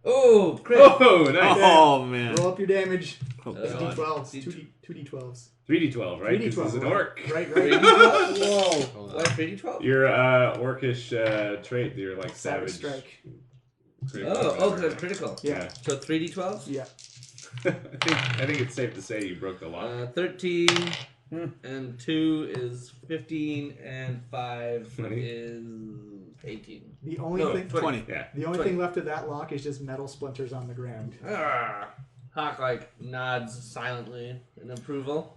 Oh, crit! Oh, nice. Oh man. Roll up your damage. Oh, It's God. D12s. 2D12s. 3d12, right? 'Cause 3D12. He's an orc. Right. 3d12? Whoa. What, 3d12? Your orcish trait, your like Savage savage. strike. critical, Oh, whatever. because it's critical. Yeah. So 3d12s? Yeah. I think it's safe to say you broke the lock. 13 and 2 is 15 and 5 20. is 18. The only No, thing 20. Yeah. the only 20. thing left of that lock is just metal splinters on the ground. Ah. Hakh like nods silently in approval.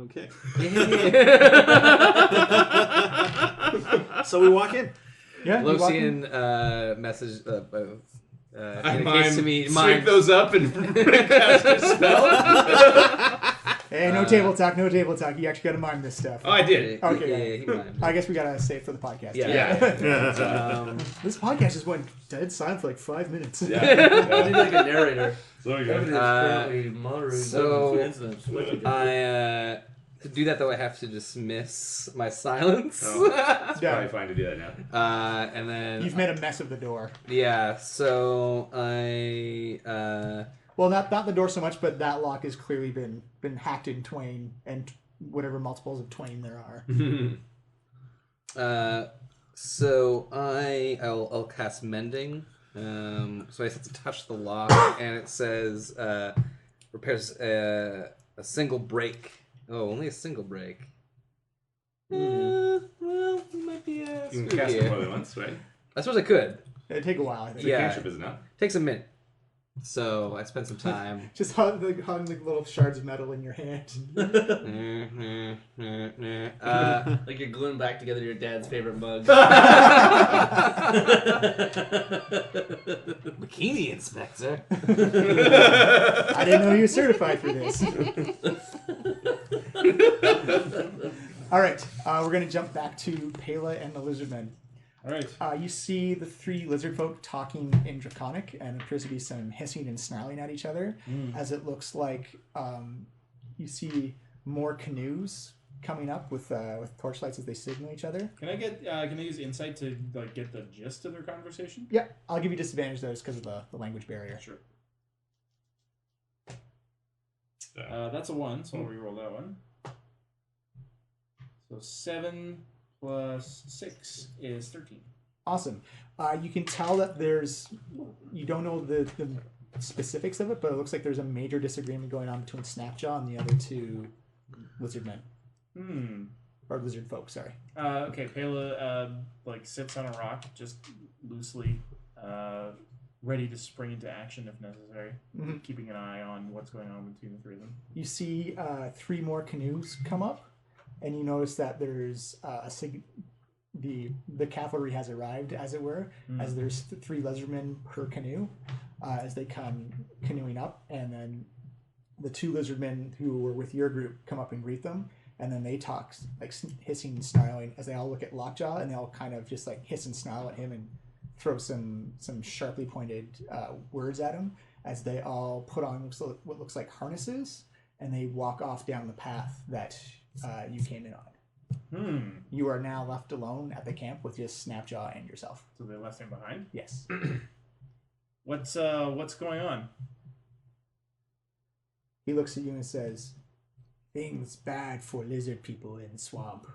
Okay. Yeah. So we walk in. Yeah. you walk in. Losian message I indicates to me. sweep those up and cast a spell. Hey, no table talk. No table talk. You actually got to mime this stuff. Oh, I did. Okay. Yeah, he mimed. I guess we gotta save for the podcast. Yeah. This podcast just went dead silent for like 5 minutes. I did like a narrator. So we Everybody's go. currently monitoring so, incidents. What you do? to do that though, I have to dismiss my silence. Oh, it's Yeah. probably fine to do that now. And then You've made a mess of the door. yeah, so I Well, not the door so much, but that lock has clearly been hacked in twain, and whatever multiples of twain there are. so I'll cast mending. So I just have to touch the lock, and it says repairs a single break. Oh, only a single break. Well, it might be You can screw cast it here. more than once, right? Uh, I suppose I could. It'd take a while, I think. It's a Yeah. cantrip, is it not? Takes a minute. So I spent some time. Just hung the little shards of metal in your hand. Like you're gluing back together your dad's favorite mug. Bikini inspector. I didn't know you were certified for this. All right, we're going to jump back to Paela and the lizardmen. All right. You see the three lizard folk talking in Draconic, and there appears to be some hissing and snarling at each other, as it looks like you see more canoes coming up with torchlights as they signal each other. Can I use insight to like get the gist of their conversation? Yeah, I'll give you disadvantage though, because of the language barrier. Sure. That's a 1, so I'll reroll that one. So 7 plus 6 is 13. Awesome. You can tell that you don't know the specifics of it, but it looks like there's a major disagreement going on between Snapjaw and the other two lizardmen. Or lizard folk, sorry. Okay, Paela sits on a rock, just loosely, ready to spring into action if necessary, keeping an eye on what's going on between the three of them. You see 3 more canoes come up, and you notice that there's the cavalry has arrived, as it were, as there's 3 lizardmen per canoe as they come canoeing up, and then the 2 lizardmen who were with your group come up and greet them, and then they talk like hissing and snarling as they all look at Lockjaw, and they all kind of just like hiss and snarl at him and throw some sharply pointed words at him as they all put on what looks like harnesses, and they walk off down the path that you came in on. You are now left alone at the camp with just Snapjaw and yourself. So they left him behind? Yes. What's going on? He looks at you and says, "Things bad for lizard people in swamp.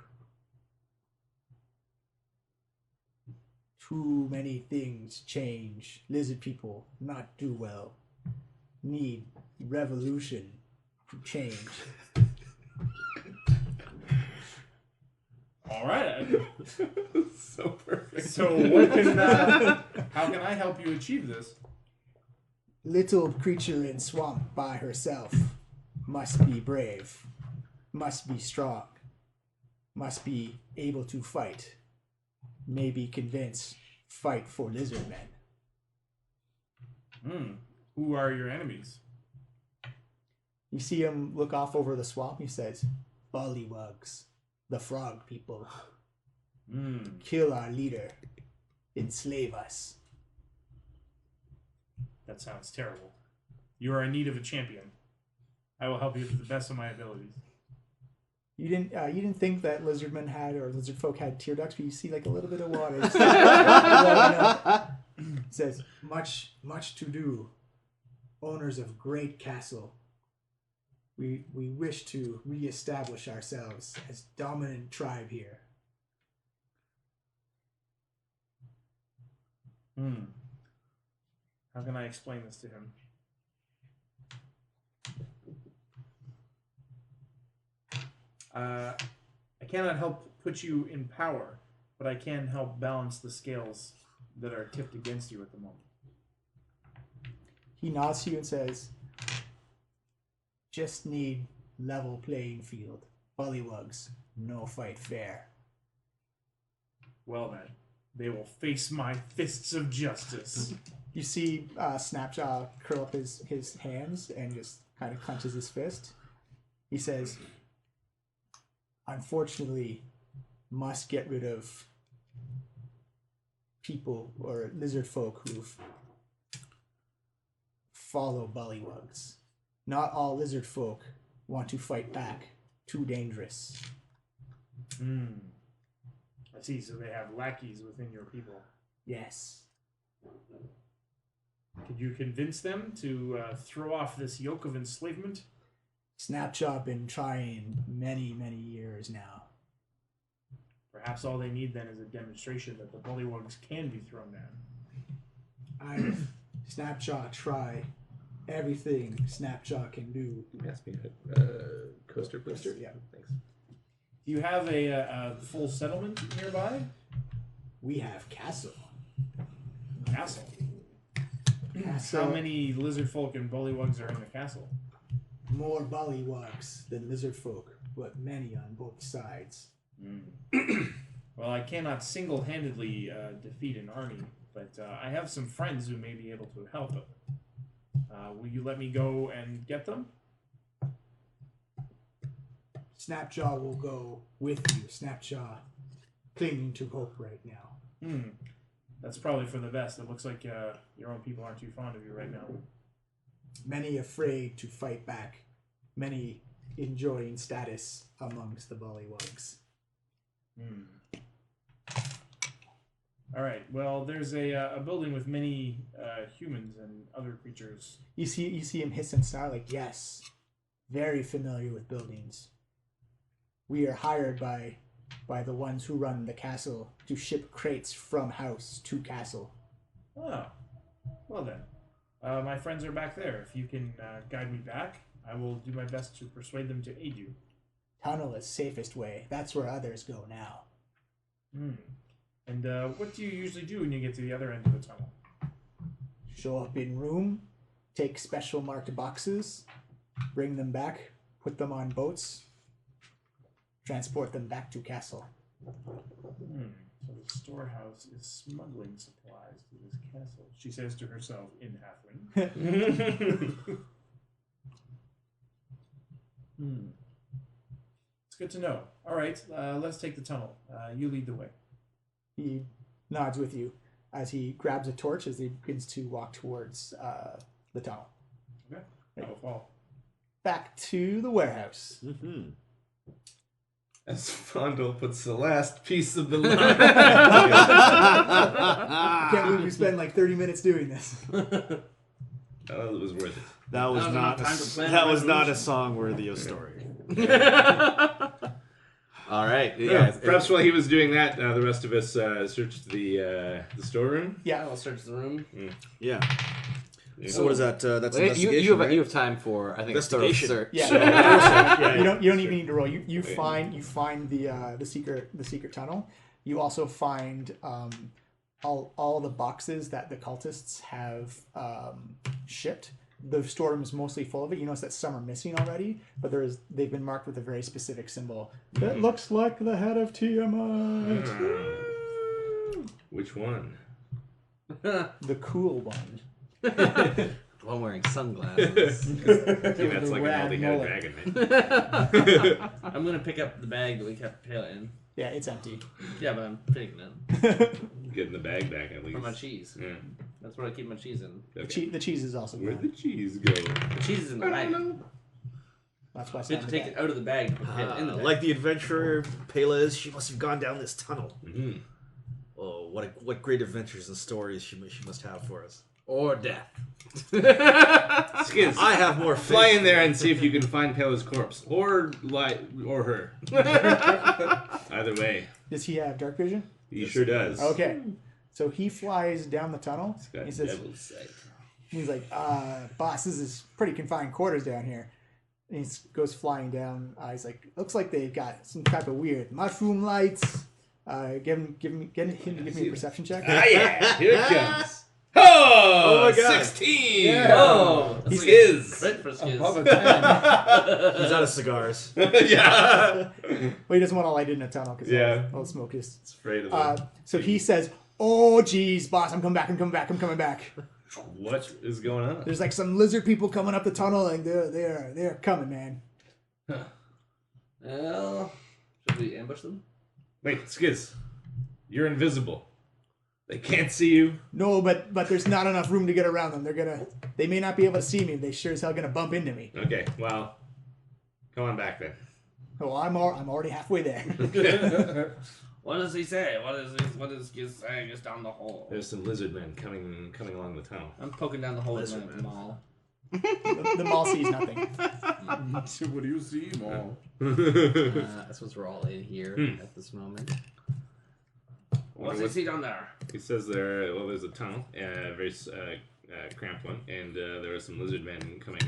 Too many things change. Lizard people not do well. Need revolution to change." All right. So perfect. So what can how can I help you achieve this? Little creature in swamp by herself must be brave, must be strong, must be able to fight, maybe convince, fight for lizard men. Who are your enemies? You see him look off over the swamp. He says, "Bullywugs, the frog people. Kill our leader, enslave us." That sounds terrible. You are in need of a champion. I will help you to the best of my abilities. You didn't think that lizardmen had, or lizard folk had tear ducts, but you see like a little bit of water. It says, much to do. Owners of great castle. We wish to reestablish ourselves as dominant tribe here. How can I explain this to him? I cannot help put you in power, but I can help balance the scales that are tipped against you at the moment. He nods to you and says, "Just need level playing field. Bullywugs, no fight fair." Well then, they will face my fists of justice. You see Snapjaw curl up his hands and just kind of clenches his fist. He says, "Unfortunately, must get rid of people or lizard folk who follow bullywugs. Not all lizard folk want to fight back. Too dangerous." I see, so they have lackeys within your people. Yes. Could you convince them to throw off this yoke of enslavement? Snapjaw been trying many, many years now. Perhaps all they need then is a demonstration that the bullywugs can be thrown down. Snapjaw try everything Snapjaw can do. Pass me a coaster, please. Coaster, yeah. Thanks. Do you have a full settlement nearby? We have castle. Castle. How many lizard folk and bullywugs are in the castle? More bullywugs than lizard folk, but many on both sides. Well, I cannot single-handedly defeat an army, but I have some friends who may be able to help. Will you let me go and get them? Snapjaw will go with you. Snapjaw clinging to hope right now. That's probably for the best. It looks like your own people aren't too fond of you right now. Many afraid to fight back. Many enjoying status amongst the bullywugs. All right. Well, there's a building with many humans and other creatures. You see him hiss and snarl like, yes, very familiar with buildings. We are hired by the ones who run the castle to ship crates from house to castle. Oh, well then. My friends are back there. If you can guide me back, I will do my best to persuade them to aid you. Tunnel is safest way. That's where others go now. And what do you usually do when you get to the other end of the tunnel? Show up in room, take special marked boxes, bring them back, put them on boats, transport them back to castle. So the storehouse is smuggling supplies to this castle, she says to herself in halfling. It's good to know. All right, let's take the tunnel. You lead the way. He nods with you as he grabs a torch as he begins to walk towards the tunnel. Okay, I will follow. Back to the warehouse. As Fondle puts the last piece of the line. I can't believe we spent like 30 minutes doing this. Oh, it was worth it. That was not. That was not a song worthy of story. All right. Yeah, perhaps while he was doing that, the rest of us searched the storeroom. Yeah, I'll search the room. Yeah. So what is that? That's investigation, you right? have time for I think Investigation. search. Yeah. You don't even need to roll. You find the secret tunnel. You also find all the boxes that the cultists have shipped. The storeroom is mostly full of it. You notice that some are missing already, but they've been marked with a very specific symbol that looks like the head of Tiamat. Which one? The cool one. One wearing sunglasses. That's like an multi-headed dragon, man. I'm gonna pick up the bag that we kept Paela in. Yeah, it's empty. Yeah, but I'm taking it Getting the bag back at least. for my cheese. Yeah. That's where I keep my cheese in. Okay. The cheese is also Where'd gone. the cheese go? The cheese is in the bag. That's why it's We have not to in take the it out of the bag to put Paela in the bag. Like the adventurer Paela is, she must have gone down this tunnel. Mm-hmm. Oh, what great adventures and stories she must have for us. Or death. Skiz, I have more faith. fly in there and see if you can find Paela's corpse, or her. Either way, Does he have dark vision? he sure does. Okay. So he flies down the tunnel. Got He says, devil's sight. he's like, boss, this is pretty confined quarters down here. And he goes flying down. He's like, looks like they got some type of weird mushroom lights. Get him to give me a perception check. Ah, yeah, here it comes. Oh, my God. 16! Yeah. Oh, He that's like is. a crit for Skiz. Above a 10. He's out of cigars. Yeah. Well, he doesn't want to light it in a tunnel because all the smoke is. It's afraid of them. So he says, oh, geez, boss, I'm coming back. What is going on? There's like some lizard people coming up the tunnel, and they're coming, man. Well, should we ambush them? Wait, Skiz, you're invisible. They can't see you. No, but there's not enough room to get around them. They may not be able to see me. They sure as hell gonna bump into me. Okay, well, come on back then. Oh, I'm already halfway there. What does he say? What is Skiz saying? Just down the hole. There's some lizardmen coming along the tunnel. I'm poking down the hole in the mall. The mall sees nothing. What do you see, Maul? I suppose we're all in here at this moment. What's he see down there? He says there's a tunnel, a very cramped one, and there are some lizardmen coming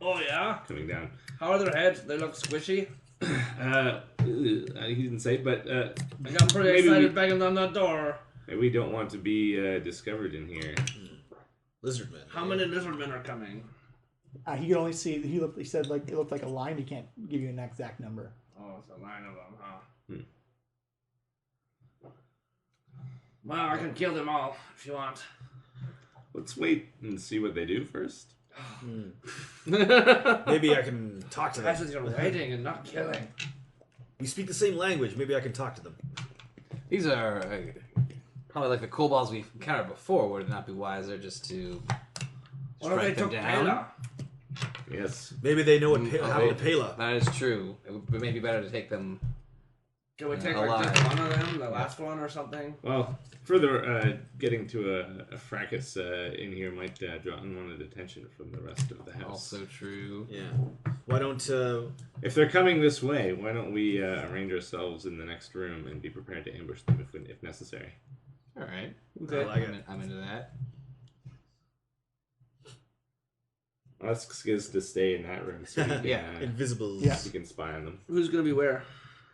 Oh yeah? coming down. How are their heads? They look squishy. He didn't say, but I got pretty Maybe excited we- banging on that door. we don't want to be discovered in here. Lizardmen. How many lizardmen are coming? He could only see. He said like it looked like a line. He can't give you an exact number. Oh, it's a line of them, huh? Well, I can kill them all if you want. Let's wait and see what they do first. Maybe I can talk to Guys, them. you're waiting and not killing. We speak the same language. Maybe I can talk to them. These are probably like the kobolds we've encountered before. Would it not be wiser just to What if they strike them took down? Paela? Yes. Maybe they know what happened to Paela. That is true. It would maybe better to take them. Can we take alive. like just one of them, the last one or something? Well, further getting to a fracas in here might draw unwanted attention from the rest of the house. Also true. Yeah. Why don't... If they're coming this way, why don't we arrange ourselves in the next room and be prepared to ambush them if necessary? All right. I like it. I'm into that. Ask Skiz to stay in that room so we can, Yeah. Invisibles. Yeah. we can spy on them. Who's gonna be where?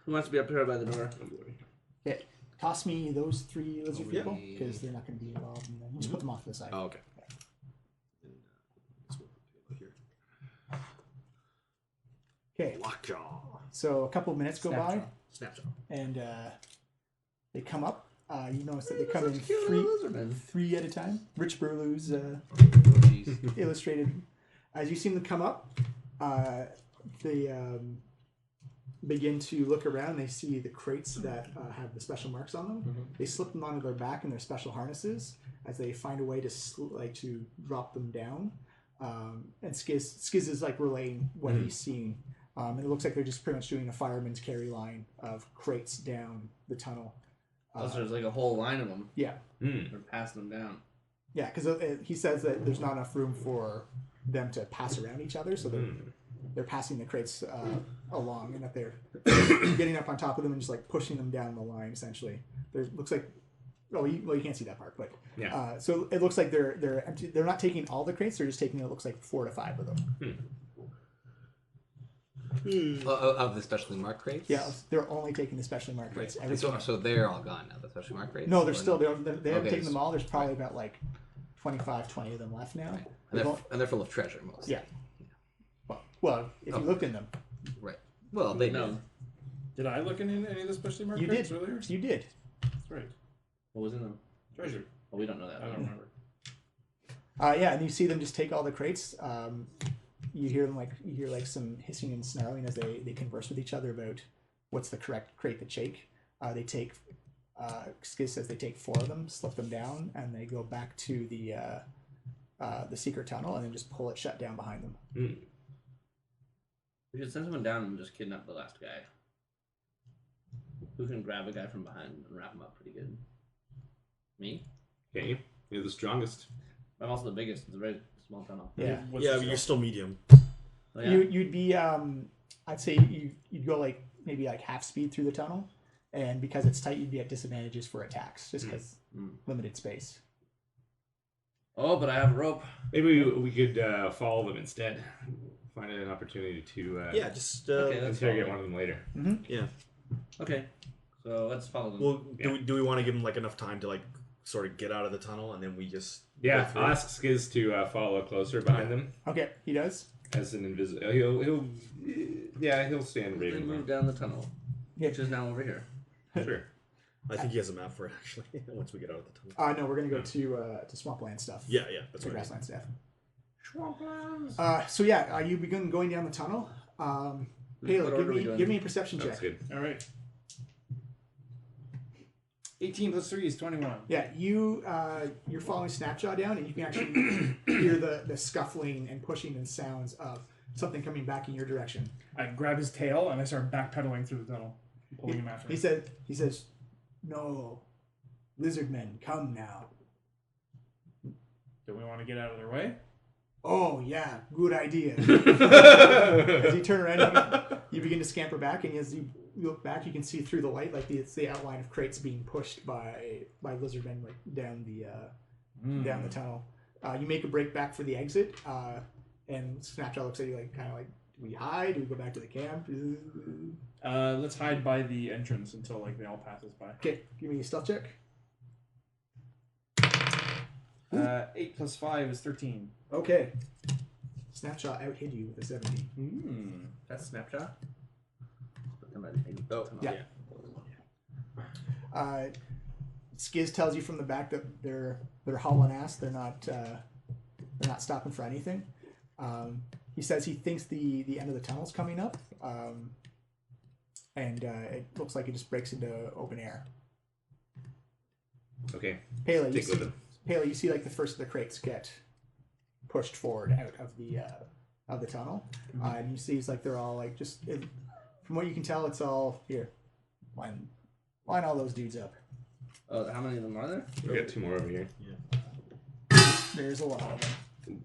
Who wants to be up here by the door? Okay, toss me those 3 lizard Yeah. people because they're not going to be involved. In them. Just put them off to the side. Oh, okay. Okay, Lockjaw. so a couple of minutes go by, Snapshot. and they come up. You notice that they come in Lizardmen. three at a time. Rich Burlew's Oh, jeez. illustrated. As you see them come up, they begin to look around. They see the crates that have the special marks on them. They slip them onto their back in their special harnesses as they find a way to to drop them down. And Skiz is like relaying what he's seeing. And it looks like they're just pretty much doing a fireman's carry line of crates down the tunnel. Oh, so there's like a whole line of them. Yeah. They're passing them down. Yeah, because he says that there's not enough room for them to pass around each other, so they're passing the crates along, and that they're getting up on top of them and just like pushing them down the line. Essentially, there looks like you can't see that part, but Yeah. so it looks like they're empty. They're not taking all the crates; they're just taking it looks like 4 to 5 of them. Of the specially marked crates? Yeah, they're only taking the specially marked crates. And so they're all gone now, the specially marked crates? No, they're Or still they haven't Okay, taken so- them all. There's probably about like 25, 20 of them left now. And they're full of treasure, mostly. Yeah. Well, if you looked in them, Right. Well, they No. know. Did I look in any of the specially marked you crates did. earlier? You did. That's right. What was in them? Treasure. Well, we don't know that. I don't remember. Yeah, and you see them just take all the crates. You hear like some hissing and snarling as they converse with each other about what's the correct crate to take. They take. Skiz says they take 4 of them, slip them down, and they go back to the secret tunnel and then just pull it shut down behind them. We should send someone down and just kidnap the last guy. Who can grab a guy from behind and wrap him up pretty good? Me? Okay, you're the strongest. I'm also the biggest. It's a very small tunnel. Yeah. What's Yeah, the but you're skill? still medium. Oh, yeah. You'd be I'd say you'd go like maybe like half speed through the tunnel, and because it's tight, you'd be at disadvantages for attacks just because limited space. Oh, but I have a rope. Maybe we could follow them instead. Find an opportunity to Yeah, just... Okay, that's interrogate fine. one of them later. yeah. Okay, so let's follow them. Well, do we want to give him like enough time to like sort of get out of the tunnel and then we just... Yeah, go through I'll it? ask Skiz to follow closer behind them Okay, he does. as an invisible. He'll stand They Raven. move down the tunnel, Yeah. which is now over here. Sure. I think he has a map for it, actually, once we get out of the tunnel. No, we're gonna go to swampland stuff. Yeah, that's To right. grassland stuff. Swamplands. So yeah, you begin going down the tunnel. Paela, order are we doing? give me a perception That's check. good. All right. 18 plus 3 is 21. Yeah, you're following Snapshot down, and you can actually hear the scuffling and pushing and sounds of something coming back in your direction. I grab his tail and I start backpedaling through the tunnel, pulling him after He me. says, "No, lizardmen, come now." Do we want to get out of their way? Oh yeah, good idea. As you turn around, you begin to scamper back, and as you look back, you can see through the light, like it's the outline of crates being pushed by lizardmen like down the tunnel. You make a break back for the exit, and Snapshot looks at you like kind of like, do we hide? Do we go back to the camp? Let's hide by the entrance until like they all pass us by. Okay, give me a stealth check. 8 plus 5 is 13. Okay. Snapshot outhid you with a 17. That's snapshot. Oh, Yeah. Skiz tells you from the back that they're hauling ass. They're not stopping for anything. He says he thinks the end of the tunnel's coming up, and it looks like it just breaks into open air. Okay. Paela, Stick with him. you see like the first of the crates get pushed forward out of the tunnel, and you see it's like they're all like from what you can tell, it's all here. Line all those dudes up. Oh, how many of them are there? We got 2 more over here. There's a lot of them.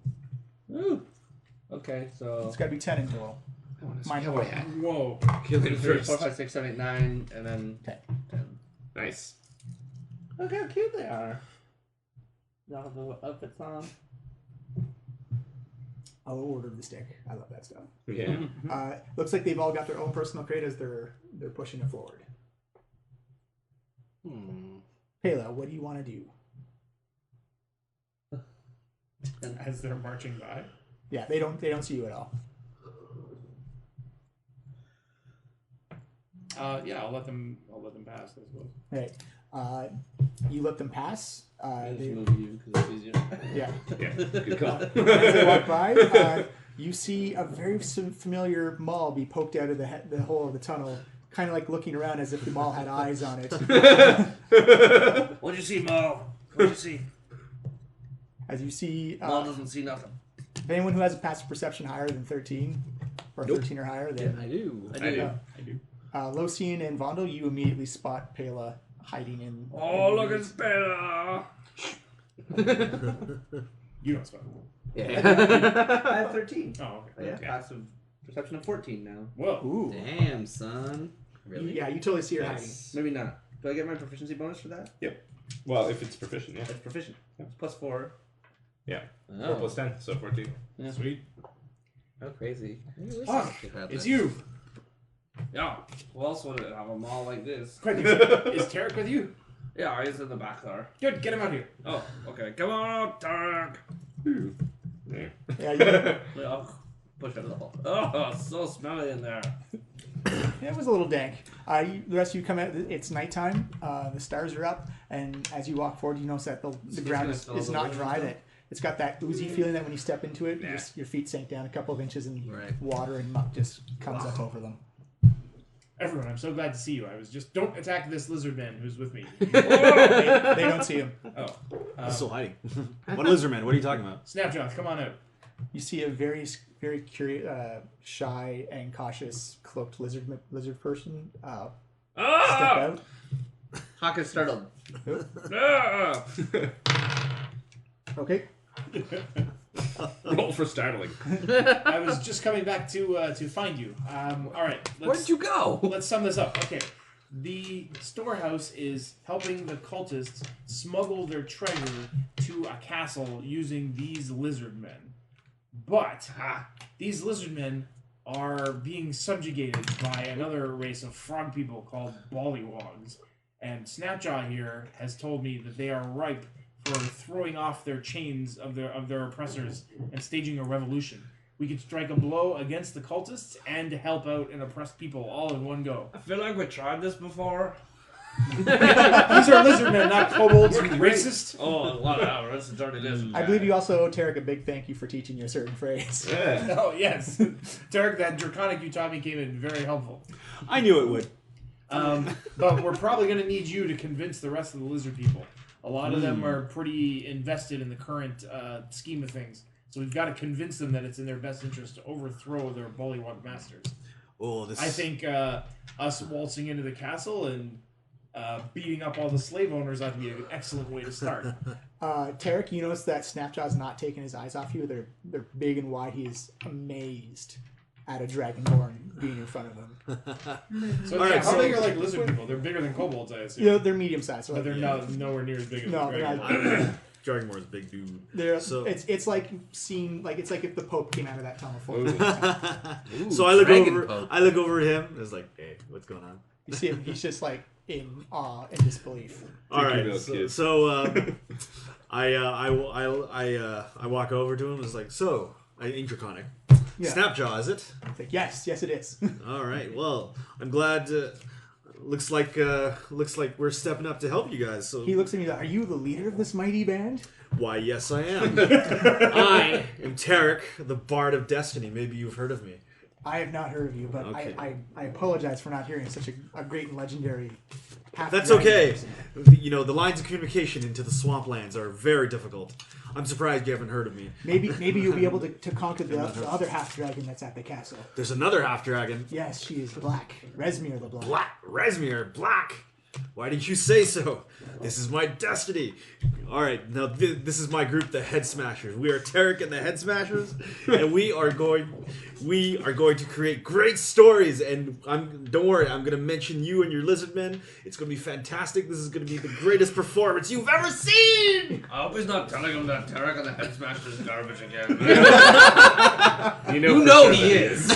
Ooh. Okay, so It's got to be 10 in total. Mine Cowboy hat. Whoa. Kill him 3, first. 4, 5, 6, 7, 8, 9, and then 10. 10. Nice. Look how cute they are. They all have the outfits on. I'll order the stick. I love that stuff. Yeah. Looks like they've all got their own personal crate as they're pushing it forward. Paela, what do you want to do? As they're marching by. Yeah, they don't see you at all. Yeah, I'll let them pass, I suppose. Right. You let them pass. I just They, move you because it's easier. yeah. Yeah. Good call. As they walk by, you see a very familiar maul be poked out of the hole of the tunnel, kind of like looking around as if the maul had eyes on it. What'd you see, Mo? What'd you see? As you see, Mo doesn't see nothing. if anyone who has a passive perception higher than 13, or 13 or higher, then I do. I do. I do. Locian and Vondel, you immediately spot Paela hiding in. Oh, in look the at Paela! You don't spell. Yeah. I have 13. Oh, okay. Yeah, passive perception of 14 now. Whoa. Ooh. Damn, son. Really? Yeah, you totally see her Nice. Maybe not. Do I get my proficiency bonus for that? Well, if it's proficient, yeah. It's proficient. It's plus 4. Yeah. Oh. 4 plus 10, so 14. Yeah. Sweet. Oh, crazy. Fuck, it's you. Yeah. Who else would it have a mall like this? Quick, is Tarek with you? Yeah, he's in the back there. Good, get him out here. Oh, okay. Come on out, Tarek. Yeah. Yeah, Oh, push it a little. Oh, so smelly in there. it was a little dank. The rest of you come out. It's nighttime. The stars are up, and as you walk forward, you notice that the ground is not dry. That it's got that oozy feeling that when you step into it, your feet sink down a couple of inches, and water and muck just comes up over them. Everyone, I'm so glad to see you. I was just, don't attack this lizardman who's with me. They don't see him. Oh. He's still hiding. What lizard man? What are you talking about? Snapshot, come on out. You see a very curious, shy and cautious cloaked lizard person step out. Hakh is startled. Ah! Okay. Roll for startling. I was just coming back to find you. All right. Where'd you go? Let's sum this up. Okay. The storehouse is helping the cultists smuggle their treasure to a castle using these lizardmen. But these lizardmen are being subjugated by another race of frog people called Bollywogs. And Snapjaw here has told me that they are ripe for throwing off their chains of their oppressors and staging a revolution. We could strike a blow against the cultists and help out and oppress people all in one go. I feel like we tried this before. These are lizardmen, not kobolds. You racist. Oh, whatever. It's a dirty lizard. I believe you also owe Tarek a big thank you for teaching you a certain phrase. Yeah. Oh yes, Tarek, that Draconic you taught me came in very helpful. I knew it would. But we're probably going to need you to convince the rest of the lizard people. A lot of them are pretty invested in the current scheme of things. So we've got to convince them that it's in their best interest to overthrow their bullywug masters. Oh, this. I think us waltzing into the castle and beating up all the slave owners ought to be an excellent way to start. Tarek, you notice that Snapjaw's not taking his eyes off you. They're big and wide. He is amazed at a dragonborn being in front of him. So All yeah, right, how so- big are like lizard people? They're bigger than kobolds, I assume. You know, they're medium sized. So But they're not nowhere near as big as No, the they're dragon. not. Dragonborn is a big dude. So it's like seeing it's like if the Pope came out of that tunnel for Ooh, So I look dragon over. poke. I look over at him. It's like, hey, what's going on? You see him, he's just like in awe and disbelief. All right. Little kid. So I walk over to him and was like, so, in Draconic. Yeah. Snapjaw, is it? It's like, yes, it is. All right. Well, I'm glad. Looks like we're stepping up to help you guys. So He looks at me like, are you the leader of this mighty band? why, yes, I am. I am Tarek, the Bard of Destiny. Maybe you've heard of me. I have not heard of you, but Okay. I apologize for not hearing such a great and legendary half. That's okay. You know, the lines of communication into the swamplands are very difficult. I'm surprised you haven't heard of me. Maybe you'll be able to conquer the other half dragon that's at the castle. There's another half dragon. Yes, she is black. Resmir the Black. Black. Resmir, black. Why didn't you say so? This is my destiny. All right, now this is my group, the Head Smashers. We are Tarek and the Head Smashers, and we are going to create great stories. And don't worry, I'm going to mention you and your lizardmen. It's going to be fantastic. This is going to be the greatest performance you've ever seen. I hope he's not telling him that Tarek and the Head Smasher is garbage again. You know he is.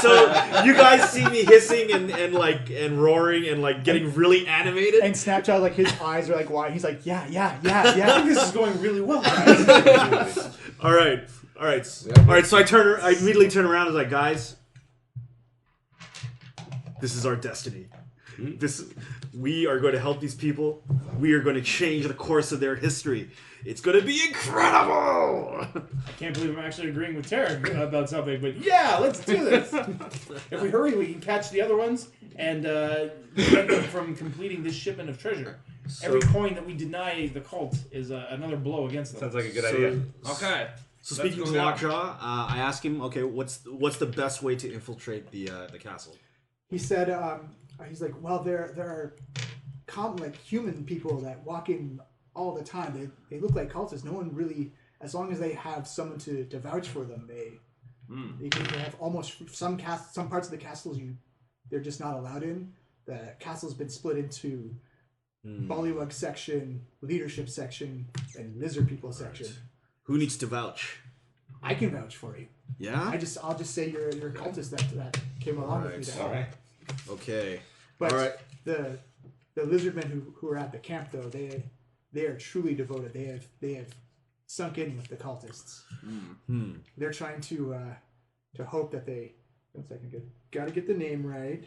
So you guys see me hissing and roaring and like getting really animated. And Snapchat, like his eyes are like wide. He's like, yeah. I think this is going really well, guys. All right. So I immediately turn around and like, guys, this is our destiny. We are going to help these people. We are going to change the course of their history. It's going to be incredible. I can't believe I'm actually agreeing with Tarek about something, but yeah, let's do this. If we hurry, we can catch the other ones and prevent them from completing this shipment of treasure. Every coin that we deny the cult is another blow against them. Sounds like a good idea. Okay. So speaking to Lockjaw, I ask him, okay, what's the best way to infiltrate the castle? He said, he's like, well, there are common like human people that walk in all the time. They look like cultists. No one really, as long as they have someone to vouch for them, they can have almost some parts of the castles they're just not allowed in. The castle's been split into Bullywug section, leadership section, and lizard people section. Who needs to vouch? I can vouch for you. Yeah? I'll just say you're a cultist that came along with me. To help. Okay. But all right. the lizardmen who are at the camp though, they are truly devoted. They have sunk in with the cultists. They're trying to hope that they. 1 second, gotta get the name right.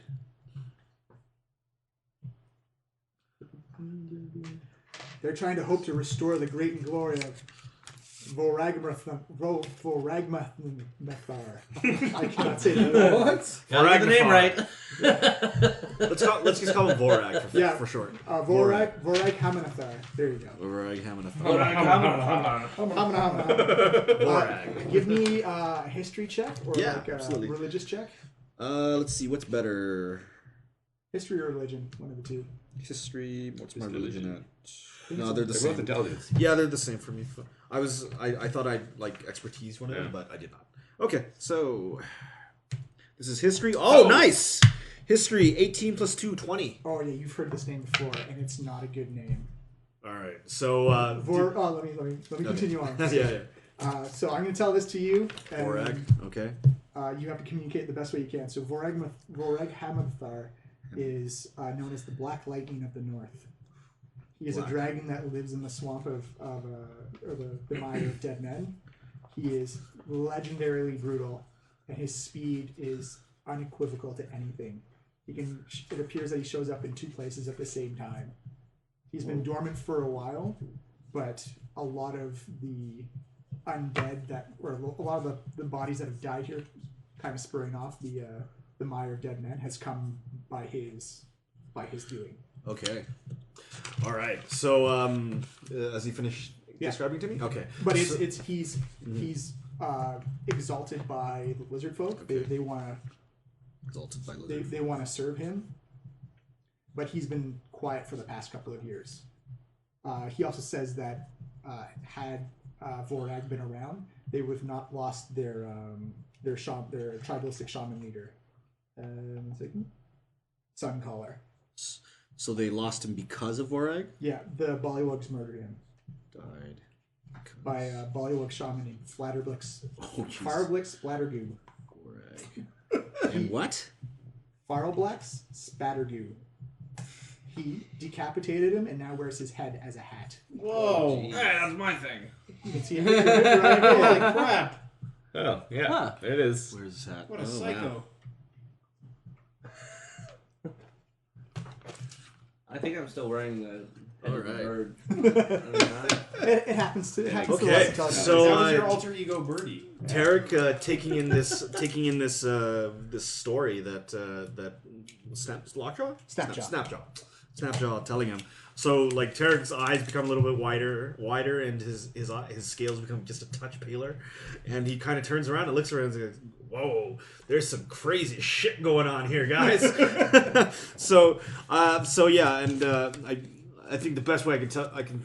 They're trying to hope to restore the great and glory of Voragmathar. I cannot say that. What? Gotta get the name right. Let's just call him Vorag for short. Vorag Hamanathar. There you go. Vorag Hamanathar. Vorag. Give me a history check or absolutely. Religious check. Let's see, what's better? History or religion, one of the two. History. What's my religion at? think No, it's they're the They're same. both intelligence. Yeah, they're the same for me. I thought I'd like expertise one of them, Yeah. but I did not. Okay, so this is history. Oh, nice! History 18 plus 2, 20. Oh yeah, you've heard this name before, and it's not a good name. All right, so Let me continue on. yeah. So I'm going to tell this to you. And, Vorag. Okay. you have to communicate the best way you can. So Vorag Hamanathar is known as the Black Lightning of the North. He is a dragon that lives in the swamp of the mire of dead men. He is legendarily brutal, and his speed is unequivocal to anything. It appears that he shows up in two places at the same time. He's been dormant for a while, but a lot of the undead a lot of the bodies that have died here, kind of spurring off the mire of dead men, has come by his doing. Okay. All right. So has he finished describing to me? Okay. But he's exalted by the lizard folk. Okay. They want to. Exalted by lizard. They want to serve him, but he's been quiet for the past couple of years. He also says that had Vorag been around, they would have not lost their tribalistic shaman leader. 1 second. Suncaller. So they lost him because of Vorag? Yeah, the Bullywugs murdered him Died. by a Bullywug shaman named Flatterblix. Oh, jeez. Fireblix Splattergoo. Vorag. And what? Farleblax Spattergoo. He decapitated him and now wears his head as a hat. Whoa. Hey, that's my thing. You can see it right Holy away. crap. Oh, yeah. Huh. There it is. Where's that? What a Oh, psycho. wow. I think I'm still wearing the head of the Alright. bird. It happens to us. Okay, so That was your alter ego birdie. Tarek taking in this this story that Lockjaw? Snapjaw telling him. So like Tarek's eyes become a little bit wider, and his scales become just a touch paler, and he kind of turns around and looks around and says, "Whoa, there's some crazy shit going on here, guys." so yeah, and I think the best way I can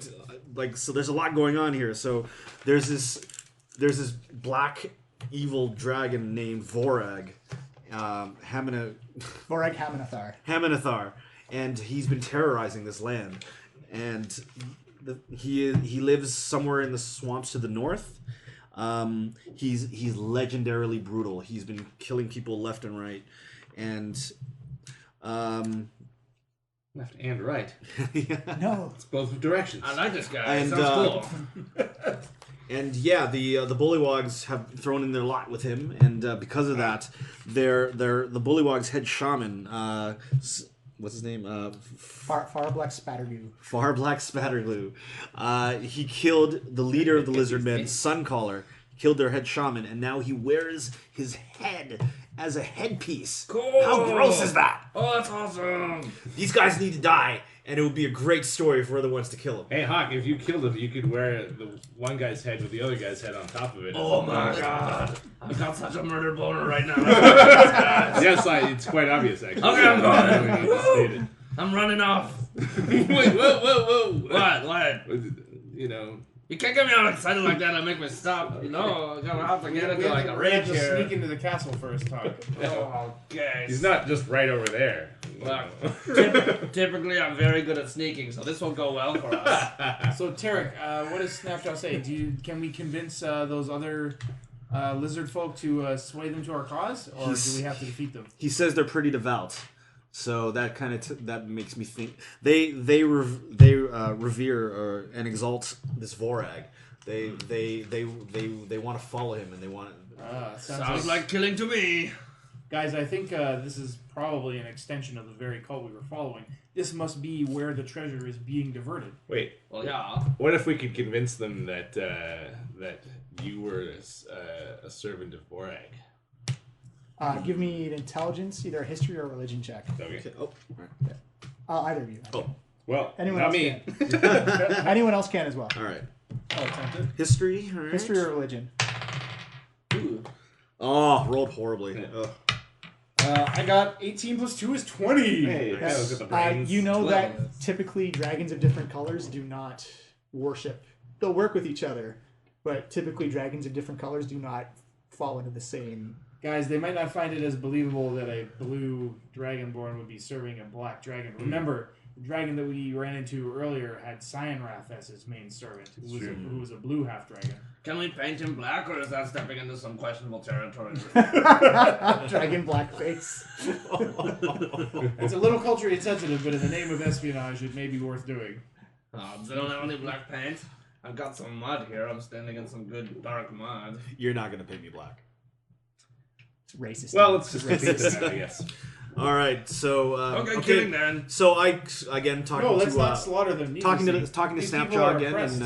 so there's a lot going on here. So there's this black evil dragon named Vorag, Vorag Haminathar. Haminathar, and he's been terrorizing this land, and he lives somewhere in the swamps to the north. He's legendarily brutal. He's been killing people left and right, and Left and right. No. It's both directions. I like this guy. And, Sounds cool. And yeah, the Bullywogs have thrown in their lot with him, and because of that, the Bullywogs' head shaman, what's his name? Farblack Spattergoo. Farblack Spatterglue. He killed the leader of the lizardmen, Suncaller. Killed their head shaman, and now he wears his head as a headpiece. Cool. How gross is that? Oh, that's awesome. These guys need to die, and it would be a great story for other ones to kill him. Hey, Hakh, if you killed him, you could wear the one guy's head with the other guy's head on top of it. Oh my god. I've got such a murder boner right now. Yes, it's quite obvious, actually. Okay, I'm going. I just stated. I'm running off. Wait, whoa. What? You know, You can't get me all excited like that and make me stop. You know, I'm gonna have to get into like a We have rage to here. sneak into the castle first, Todd. Oh, okay. he's not just right over there. Well, typically, I'm very good at sneaking, so this will go well for us. So Tarek, what does Snapjaw say? Can we convince those other lizard folk to sway them to our cause, or do we have to defeat them? He says they're pretty devout, so that kind of that makes me think they revere and exalt this Vorag. They want to follow him, and they want. Sounds like killing to me. Guys, I think this is probably an extension of the very cult we were following. This must be where the treasure is being diverted. Wait, Well, yeah. what if we could convince them that you were a servant of Vorag? Give me an intelligence, either a history or a religion check. Okay. Oh, all right. Either of you. Well, Anyone not else me. can. Anyone else can as well. All right. Oh, tempted. History. All right. History or religion. Ooh. Oh, rolled horribly. Ugh. I got 18 plus 2 is 20. Hey, Yes. look at the brains. You know 12. that typically dragons of different colors do not worship. They'll work with each other, but typically dragons of different colors do not fall into the same. Guys, they might not find it as believable that a blue dragonborn would be serving a black dragon. Remember, the dragon that we ran into earlier had Cyanrath as his main servant, who was a blue half dragon. Can we paint him black, or is that stepping into some questionable territory? Dragon blackface. It's a little culturally insensitive, but in the name of espionage, it may be worth doing. They don't have any black paint. I've got some mud here. I'm standing in some good dark mud. You're not gonna paint me black. It's racist. Well, let's just repeat that, I guess. All right. So Okay, killing then. So I again talking No, to let's not slaughter them. talking to needlessly. These people Snapjaw are again oppressed.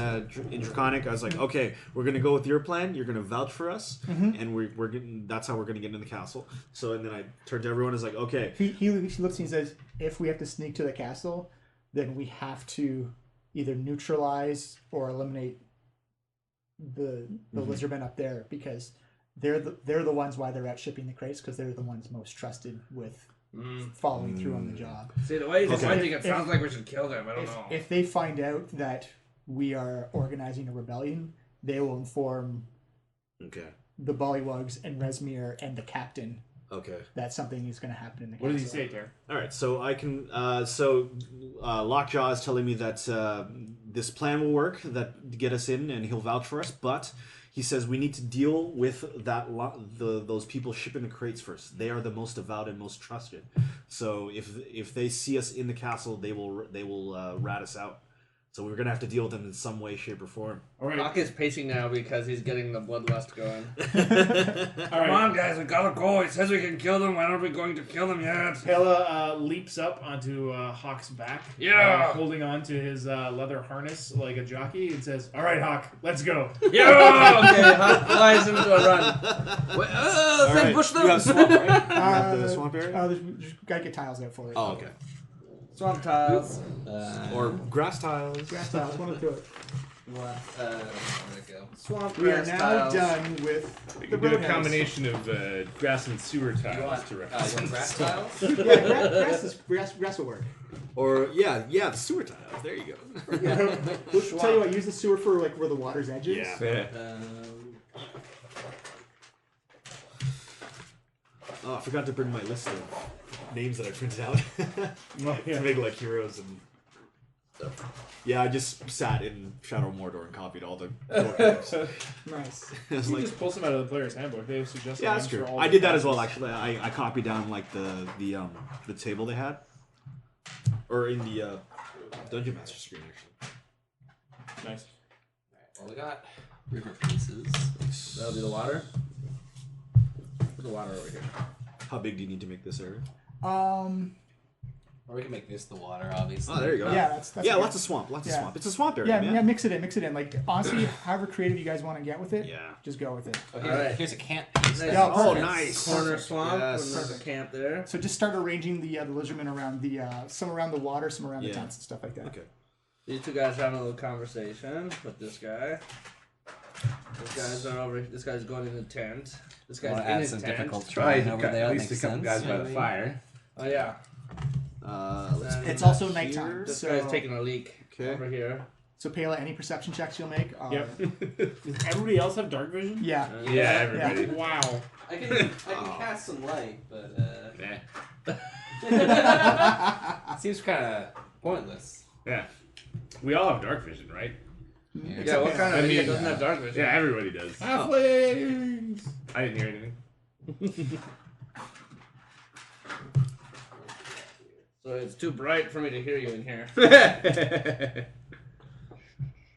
in Draconic. I was like, okay, we're gonna go with your plan. You're gonna vouch for us, and we're getting. That's how we're gonna get into the castle. So and then I turned to everyone. I was like, okay, He looks and he says, if we have to sneak to the castle, then we have to either neutralize or eliminate the lizardmen up there, because they're the ones why they're out shipping the crates, because they're the ones most trusted with following through on the job. See, the way he's Okay. pointing, it sounds like we should kill them. I don't know. If they find out that we are organizing a rebellion, they will inform okay, the Bullywugs and Resmir and the captain okay. that something is going to happen in the What castle. did he say, Ter? All right, so I can. Lockjaw is telling me that this plan will work, that to get us in, and he'll vouch for us. But he says we need to deal with those people shipping the crates first. They are the most devout and most trusted. So if they see us in the castle, they will rat us out. So we're gonna have to deal with them in some way, shape, or form. All right. Hakh is pacing now because he's getting the bloodlust going. All Come right. on, guys, we gotta go. He says we can kill them. Why aren't we going to kill them yet? Paela leaps up onto Hawk's back, Yeah. holding on to his leather harness like a jockey, and says, "All right, Hakh, let's go." Yeah. Okay, Hakh flies into a run. Wait, All right. ambush them! You have swamp, right? You have the swamp area? There's gotta get tiles out for it. Oh, okay. Swamp tiles. Or grass tiles. Grass tiles, one of the two. Where'd it go? Swamp We are grass now tiles. done with We the can do a roadhouse. combination of grass and sewer You tiles want, to you represent. want grass tiles? Yeah, grass will work. Or yeah, the sewer tiles. There you go. Yeah. Tell you what, use the sewer for like where the water's edge is. Yeah. Yeah. Oh, I forgot to bring my list of names that I printed out to make like heroes and stuff. Yeah, I just sat in Shadow Mordor and copied all the names. Nice. I was You like, just pull some out of the player's handbook. They have suggested yeah, that's names true. for all I the did that as well. classes. Actually, I copied down like the table they had, or in the Dungeon Master screen actually. Nice. Well, we got river pieces. That'll be the water. Put the water over here. How big do you need to make this area? Or we can make this the water, obviously. Oh, there you go. Yeah, that's yeah, good. lots of swamp. Lots of Yeah. swamp. It's a swamp area, Yeah, man. yeah, mix it in. Like honestly, however creative you guys want to get with it, Yeah. just go with it. Oh, Alright. here's a camp piece. Nice. Yeah, Oh, perfect. nice. Corner swamp. Yes. And there's a camp there. So just start arranging the lizardmen around the some around the water, some around the Yeah. tents and stuff like that. Okay. These two guys are having a little conversation with this guy. This guy's going in the tent. This I guy's want to in add his some tent. difficult Try terrain over there. at That least makes a couple sense. guys by the fire. Oh yeah. Let's And It's put also that nighttime. here. This So- guy's taking a leak Okay. over here. So Paela, any perception checks you'll make? Yep. Does everybody else have dark vision? Yeah. Yeah, everybody. Wow. I can cast some light, but Yeah. seems kind of pointless. Yeah. We all have dark vision, right? Yeah, what kind of I idiot mean, doesn't have dark vision? Yeah, everybody does. Halflings. I didn't hear anything. So it's too bright for me to hear you in here.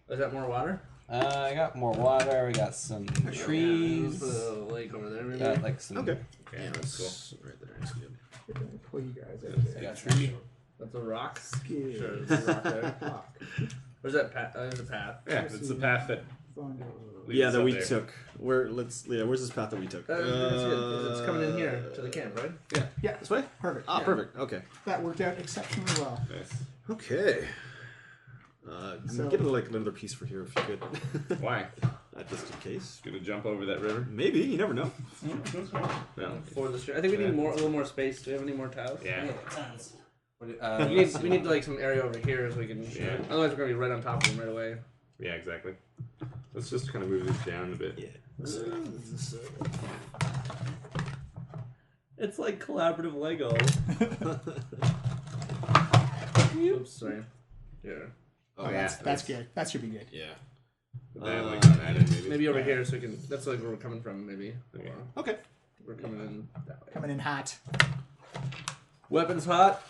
Is that more water? I got more water. We got some trees. Put a lake over there, maybe. Got like some. Okay. Yeah, that's cool. Right there is good. Pull you guys out I got tree. That's a rock. Yeah. Sure, there's a rock there. Where's that path? There's a path. Yeah, it's the path that. leads Yeah, us that up we there. took. Where's this path that we took? It's coming in here to the camp, right? Yeah, This way? perfect. Ah, Yeah. perfect. Okay. That worked out exceptionally well. Nice. Okay. So- Get like another piece for here if you could. Why? Just in case. Gonna jump over that river? Maybe you never know. No. For the street. I think we need a little more space. Do we have any more tiles? Yeah. Tons. We need like some area over here so we can. Yeah. Otherwise, we're gonna be right on top of them right away. Yeah, exactly. Let's just kind of move this down a bit. Yeah. It's like collaborative Lego. Oops, sorry. Here. Oh, yeah. That's good. That should be good. Yeah. Put that like on that end, maybe. Maybe over here so we can. That's like where we're coming from. Maybe. Okay. Okay. We're coming in that way. Coming in hot. Weapons hot.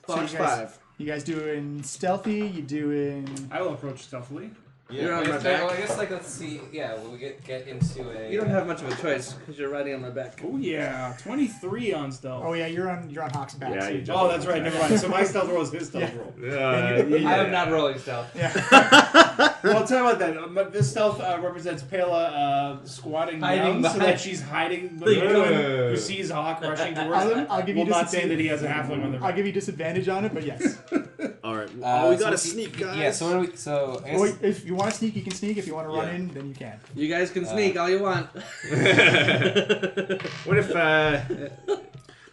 So Fox you guys- 5. You guys doing stealthy? You doing? I will approach stealthily. You're on I my guess, back. well, I guess like let's see. Yeah, we'll get into a. You don't have much of a choice because you're riding on my back. Oh yeah, 23 on stealth. Oh yeah, you're on Hawk's back. Yeah, so you you- jump Oh, that's right. Never mind. So my stealth roll is his stealth Yeah. roll. I am not rolling stealth. yeah. Well, I'll tell you about that. This stealth represents Paela squatting Hiding down so behind- that she's hiding. you go. Anyone who sees Hawk rushing towards them I'll give you will not say disadvantage. that he has a halfling on their I'll back. give you disadvantage on it, but yes. All right. Oh, we so got to let's- sneak, guys. Yeah. So what do we? So I guess. Well, if you want to sneak, you can sneak. If you want to run Yeah. in, then you can. You guys can sneak all you want. What if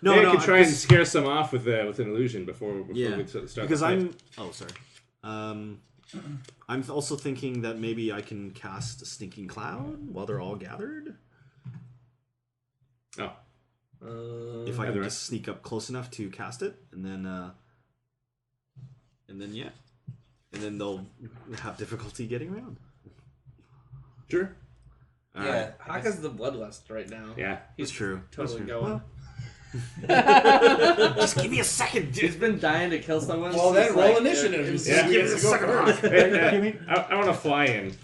No, maybe no. I could try and because- scare some off with an illusion before Yeah. we start Because the fight. I'm. Oh, sorry. I'm also thinking that maybe I can cast a sneaking cloud while they're all gathered. Oh. If I Either can way. just sneak up close enough to cast it, and then yeah, and then they'll have difficulty getting around. Sure. Yeah. Hakh has the bloodlust right now. Yeah. He's That's true. totally That's true. going. Well, Just give me a second, He's dude. been dying to kill someone. Well, since, then roll like, initiative. it was- Yeah. Give me a second. Give me- I want to fly in.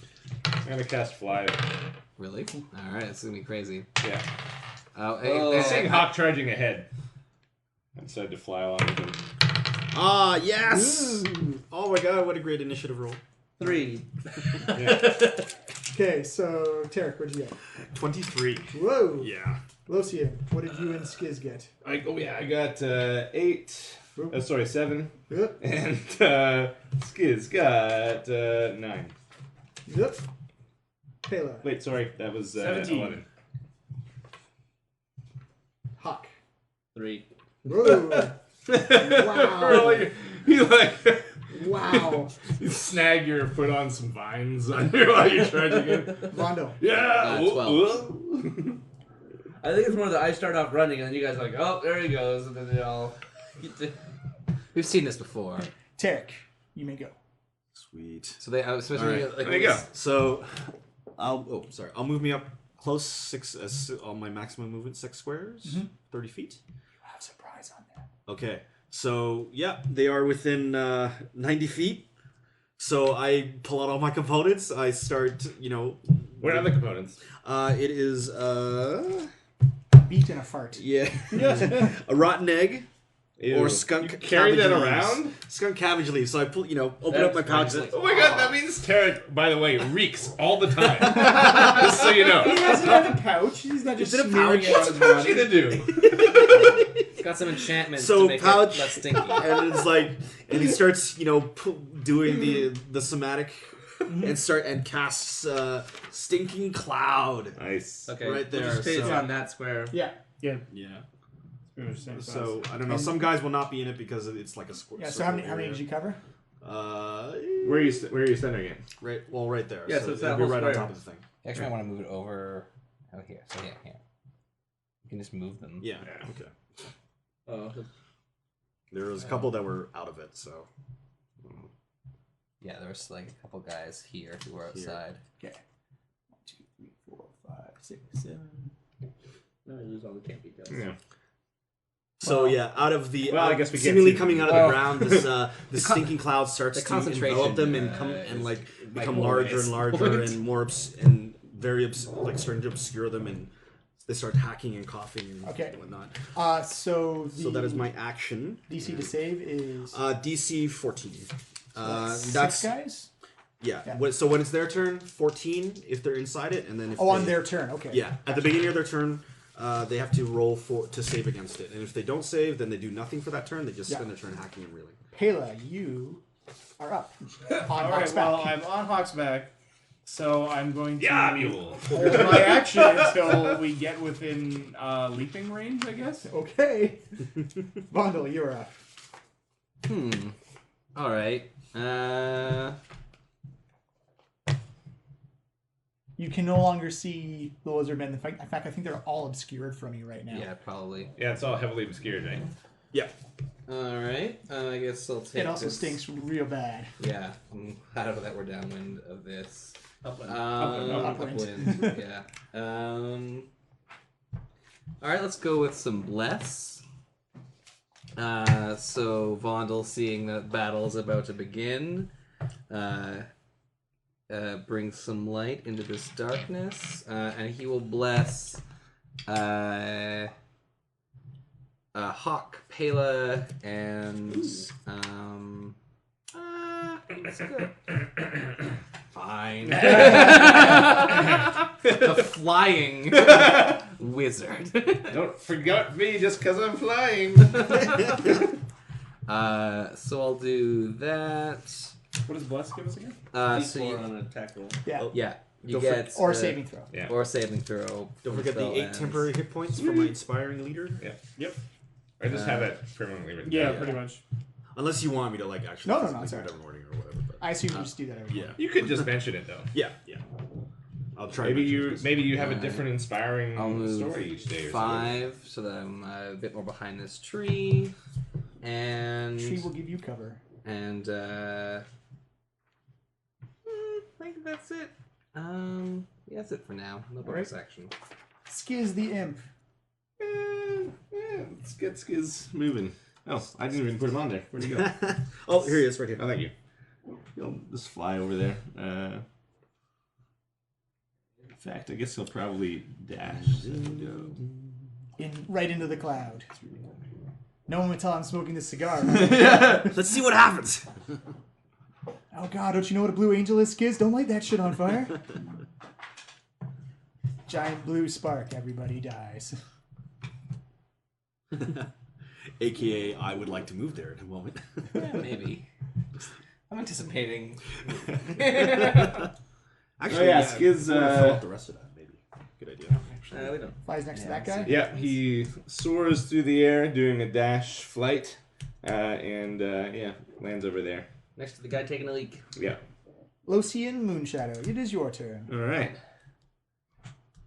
I'm gonna cast fly. Really? All right, it's gonna be crazy. Yeah. Oh, Seeing Hakh charging ahead, I decided to fly along with him. Ah, yes. Oh my god, what a great initiative roll. 3. Okay, so Tarek, what'd you get? 23. Whoa. Yeah. Locian, what did you and Skiz get? I got 8. Oop. Sorry, 7. Yep. And Skiz got 9. Yep. Paela. Wait, sorry, that was 17. 11. Hakh. 3. Whoa. Wow. Really? You like Wow. you snag your foot on some vines under while you're charging it. Rondo. Yeah. 12. I think it's more that I start off running and then you guys are like, oh, there he goes, and then they all. We've seen this before. Tarek, you may go. Sweet. So they, especially All right. like There you go. So, I'll move me up close 6 on my maximum movement 6 squares, 30 feet. You have surprise on that. Okay. So yeah, they are within 90 feet. So I pull out all my components. I start, What are the components? It is Beat and a fart. yeah, a rotten egg. Ew. Or skunk You carry that cabbage around? leaves. Skunk cabbage leaves. So I pull, open up my pouch. Oh my god, that means Tarek, by the way, reeks all the time. Just so you know. He has it in a pouch. He's not just Is it a smearing pouch? it What's on a his pouch body. gonna do? it's got some enchantments So to make pouch- it less stinky. And it's like, and he starts, doing the somatic, and casts stinking cloud Nice. Okay, right there. Just paste So, on that square. Yeah. yeah. Pretty much the same So size. I don't know. Some guys will not be in it because it's like a square. Yeah, so how many did you cover? Where are you centering it? Right there. Yeah, so it's that it'll be whole right on square. top of the thing. You actually might want to move it over. Oh, here. So yeah, here. You can just move them. Yeah. Yeah. Okay. Oh, There was a couple that were out of it, so Yeah, there was like a couple guys here who were outside. Okay. 1, 2, 3, 4, 5, 6, 7. no, lose all the camp details. Yeah. So yeah, out of the Well, I guess we can't seemingly see coming them. out of Well, the ground, this stinking cloud starts the to concentration, envelop them and is become more larger and obvious. larger and more and very starting to obscure them, and they start hacking and coughing and Okay. whatnot. So that is my action. DC to save is DC 14. 6 That's guys? yeah. Yeah. So when it's their turn, 14 if they're inside it, and then if On they- their turn, okay. yeah, at the beginning of their turn, they have to roll to save against it, and if they don't save, then they do nothing for that turn. They just Yeah. spend their turn hacking and reeling. Paela, you are up. On All right, Hawk's back. well, I'm on Hawk's back, so I'm going to Yeah, mule. hold my action until we get within leaping range, I guess. Okay. Vondel, you're up. All right. You can no longer see the lizardmen. In fact, I think they're all obscured from you right now. Yeah, probably. Yeah, it's all heavily obscured, right? Yeah. All right. I guess I'll take. It also this. stinks real bad. Yeah, I'm glad that we're downwind of this. Upland. Upwind. Yeah. All right, let's go with some bless. So Vondel, seeing that battle is about to begin, brings some light into this darkness, and he will bless Hakh, Paela, and let's go. Fine. The flying wizard. Don't forget me just because I'm flying. So I'll do that. What does Bless give us again? So D4 you, on an attack roll. Yeah. yeah, you Don't get Or saving throw. Yeah. or saving throw. Don't from forget the spell 8 ends. temporary hit points for my inspiring leader. Yeah. Yep. I just have it permanently written Yeah, down. pretty much. Unless you want me to actually No, physically it's do alright. it every morning or whatever. But I assume you just do that every yeah, morning. You could just mention it though. yeah. I'll try. Maybe to mention you this. maybe you have a different inspiring I'll move story each day. Or 5 so that I'm a bit more behind this tree, and Tree will give you cover. and I think that's it. Yeah, that's it for now. No bonus action. Skiz the imp. Let's get Skiz moving. Oh, I didn't even put him on there. Where'd he go? Oh, here he is, right here. Oh, thank you. He'll just fly over there. In fact, I guess he'll probably dash. Right into the cloud. No one would tell I'm smoking this cigar. Let's see what happens. Oh god, don't you know what a blue angel is, Skiz? Don't light that shit on fire. Giant blue spark, everybody dies. AKA, I would like to move there in a moment. Yeah, maybe. I'm anticipating. Actually, yeah, Skiz. fill out the rest of that, maybe. Good idea. We don't. Flies next to that guy. Yeah, he soars through the air doing a dash flight, and lands over there. Next to the guy taking a leak. Yeah. Locian Moonshadow, it is your turn. All right.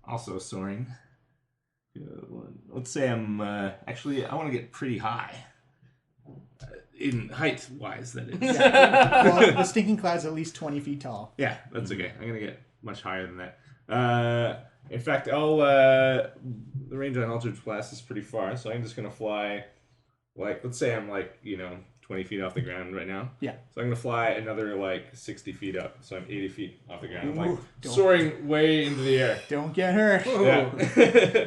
Also soaring. Let's say I'm actually I want to get pretty high. In height wise, that is. Well, the stinking cloud's at least 20 feet tall. Yeah, that's okay. I'm gonna get much higher than that. In fact, the range on Eldritch Blast is pretty far, so I'm just gonna fly. Like, let's say I'm 20 feet off the ground right now. Yeah. So I'm gonna fly another 60 feet up, so I'm 80 feet off the ground. I'm Ooh, soaring way into the air. Don't get hurt. Yeah.